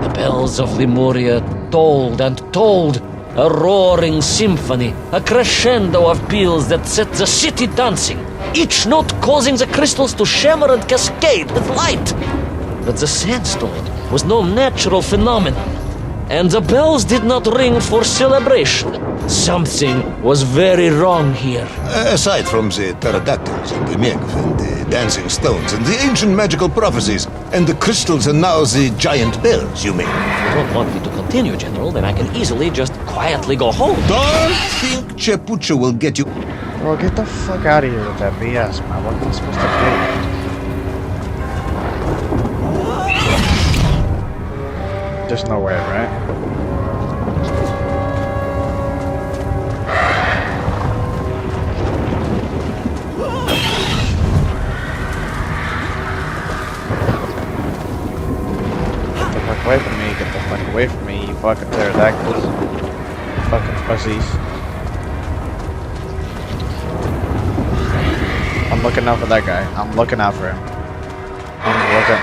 The bells of Lemuria tolled and tolled, a roaring symphony, a crescendo of peals that set the city dancing, each note causing the crystals to shimmer and cascade with light. But the sandstorm was no natural phenomenon. and the bells did not ring for celebration. Something was very wrong here. Aside from the pterodactyls and the Megv and the dancing stones and the ancient magical prophecies and the crystals and now the giant bells, you mean? If you don't want me to continue, General, then I can easily just quietly go home. Don't think Chepucha will get you. Bro, get the fuck out of here with that BS, man. What am I supposed to do? There's no way, right? Away from me, get the fuck away from me, you fucking pterodactyls. Fucking pussies. I'm looking out for that guy. I'm looking out for him. I'm looking.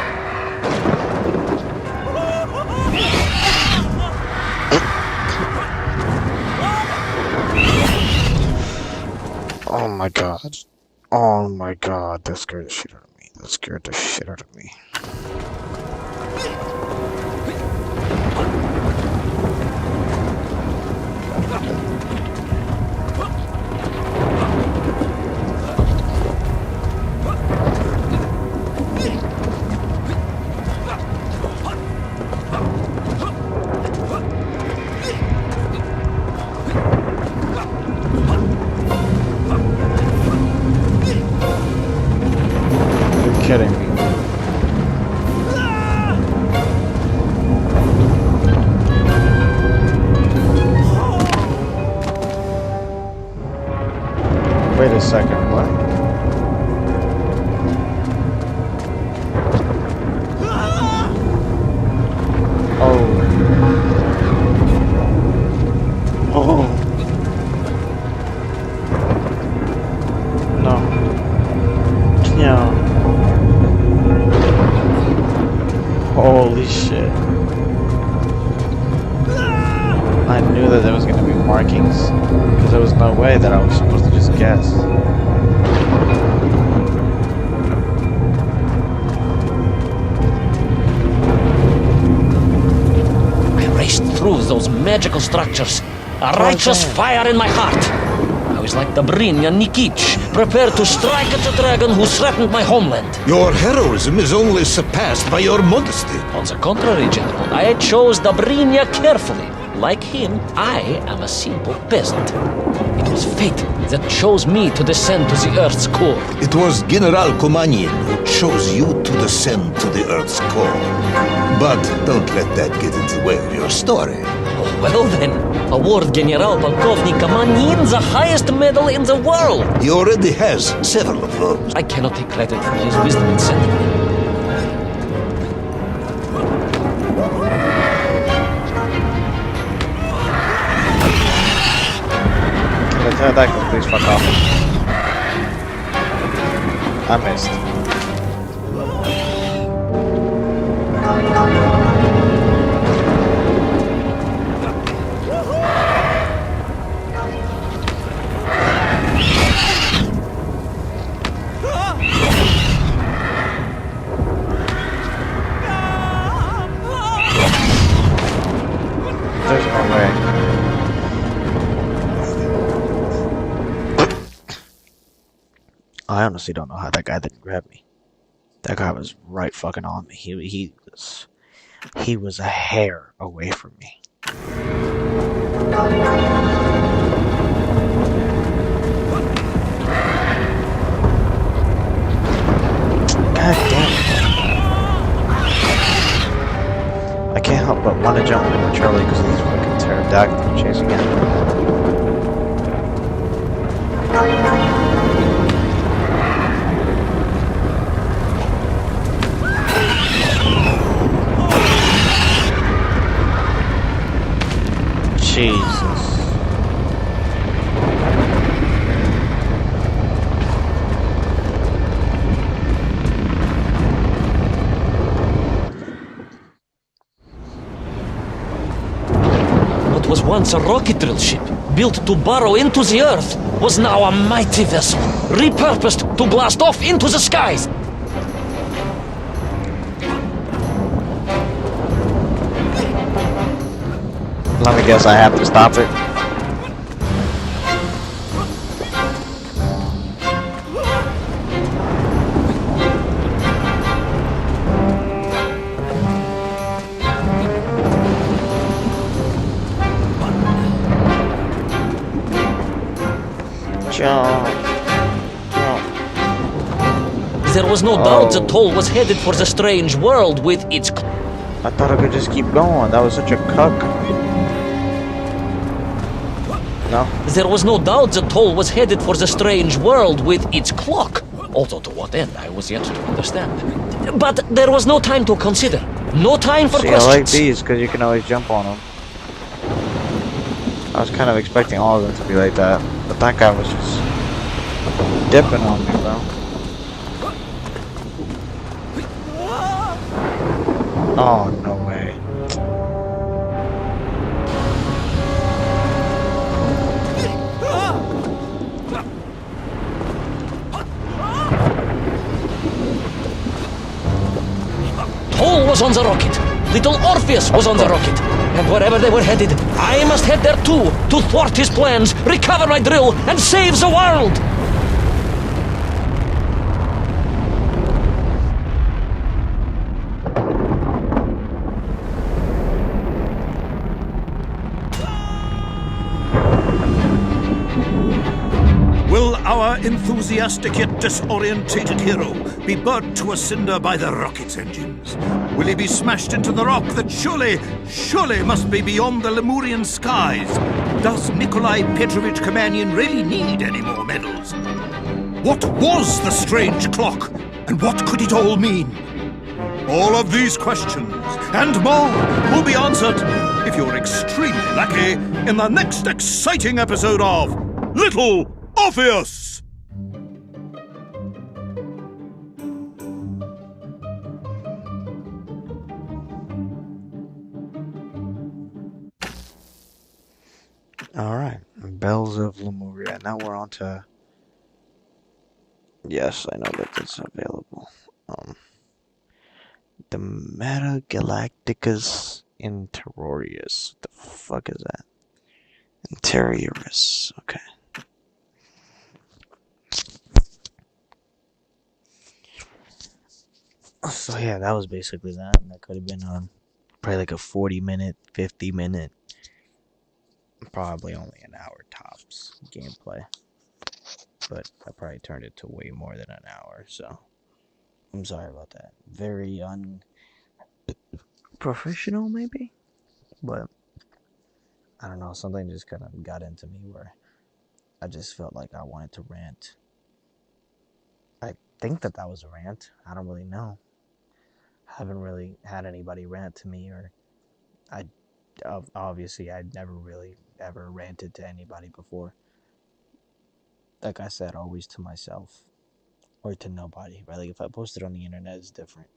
Oh my god. Oh my god, that scared the shit out of me. That scared the shit out of me. Kidding me. Wait a second, what? Oh. Oh. No. Yeah. Holy shit. I knew that there was going to be markings, because there was no way that I was supposed to just guess. I raced through those magical structures, a righteous fire in my heart. I was like the Brinya Nikic, prepared to strike at the dragon who threatened my homeland. Your heroism is only surpassed by your modesty. On the contrary, General, I chose the Brinya carefully. Like him, I am a simple peasant. It was fate that chose me to descend to the Earth's core. It was General Komanin who chose you to descend to the Earth's core. But don't let that get in the way of your story. Oh, well then, award General Polkovnik Kamanin the highest medal in the world. He already has several of those. I cannot take credit for his wisdom in sending me. Pterodactyl, please fuck off. I missed. There's no way. I honestly don't know how that guy didn't grab me. That guy was right fucking on me. He was a hair away from me. God damn it. I can't help but want to jump prematurely because of this fucking pterodactyl chasing him. Jesus. What was once a rocket drill ship, built to burrow into the Earth, was now a mighty vessel, repurposed to blast off into the skies. Let me guess, I have to stop it. Jump. Jump. There was no doubt the toll was headed for the strange world with its... I thought I could just keep going. That was such a cuck. No? There was no doubt the toll was headed for the strange world with its clock. Although to what end, I was yet to understand. But there was no time to consider. No time for See, questions. I like these because you can always jump on them. I was kind of expecting all of them to be like that, but that guy was just dipping on me, bro. Oh, no way. Toll was on the rocket. Little Orpheus was on the rocket. And wherever they were headed, I must head there too, to thwart his plans, recover my drill, and save the world! Will our enthusiastic yet disorientated hero be burnt to a cinder by the rocket's engines? Will he be smashed into the rock that surely must be beyond the Lemurian skies? Does Nikolai Petrovich Kamanyan really need any more medals? What was the strange clock, and what could it all mean? All of these questions, and more, will be answered, if you're extremely lucky, in the next exciting episode of Little Orpheus! Alright, Bells of Lemuria. Now we're on to... Yes, I know that it's available. The Metagalacticus Interiorus. What the fuck is that? Interiorus. Okay. So yeah, that was basically that. That could have been probably like a 40-minute, 50-minute, probably only an hour tops gameplay. But I probably turned it to way more than an hour, so I'm sorry about that. Very unprofessional, maybe? But I don't know, something just kind of got into me where I just felt like I wanted to rant. I think that was a rant. I don't really know. I haven't really had anybody rant to me, or obviously I'd never really ever ranted to anybody before. Like I said, always to myself or to nobody, right? Like if I post it on the internet, it's different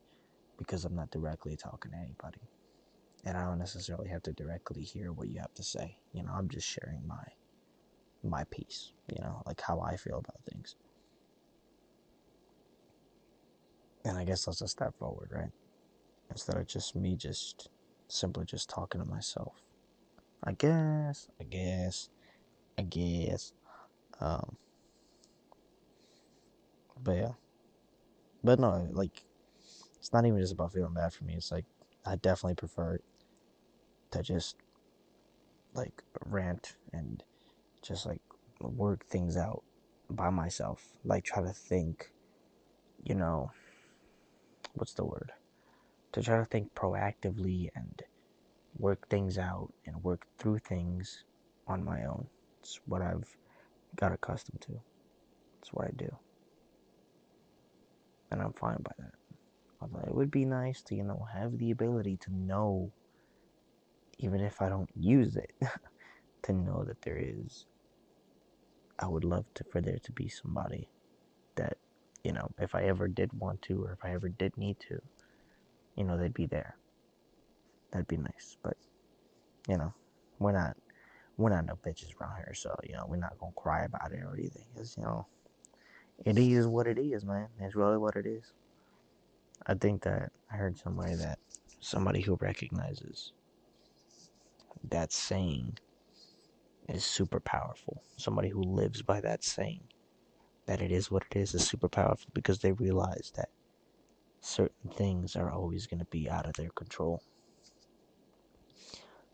because I'm not directly talking to anybody, and I don't necessarily have to directly hear what you have to say. You know, I'm just sharing my piece. You know, like how I feel about things. And I guess that's a step forward, right? Instead of just me just simply just talking to myself. I guess. But yeah. But no, like, it's not even just about feeling bad for me. It's like, I definitely prefer to just, like, rant and just, like, work things out by myself. Like, try to think, you know, what's the word? To try to think proactively and work things out and work through things on my own. It's what I've got accustomed to. It's what I do. And I'm fine by that. Although it would be nice to, have the ability to know, even if I don't use it, to know that there is. I would love for there to be somebody that, if I ever did want to, or if I ever did need to, they'd be there. That'd be nice. But, we're not no bitches around here, so, we're not gonna cry about it or anything. Because, it is what it is, man. It's really what it is. I think that I heard somewhere that somebody who recognizes that saying is super powerful. Somebody who lives by that saying, that it is what it is super powerful because they realize that certain things are always going to be out of their control.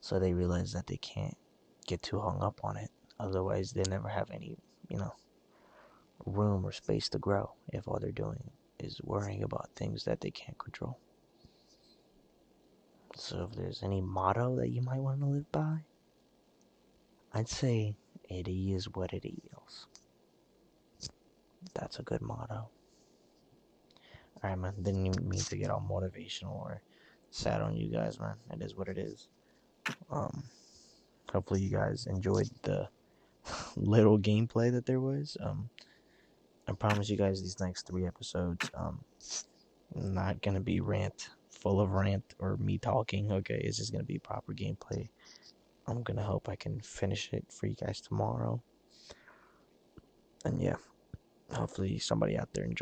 So they realize that they can't get too hung up on it. Otherwise, they never have any, room or space to grow if all they're doing is worrying about things that they can't control. So if there's any motto that you might want to live by, I'd say it is what it is. That's a good motto. Alright, man. Didn't even mean to get all motivational or sad on you guys, man. It is what it is. Hopefully you guys enjoyed the little gameplay that there was. I promise you guys these next 3 episodes, not gonna be full of rant or me talking. Okay, it's just gonna be proper gameplay. I'm gonna hope I can finish it for you guys tomorrow. And yeah, hopefully somebody out there enjoys.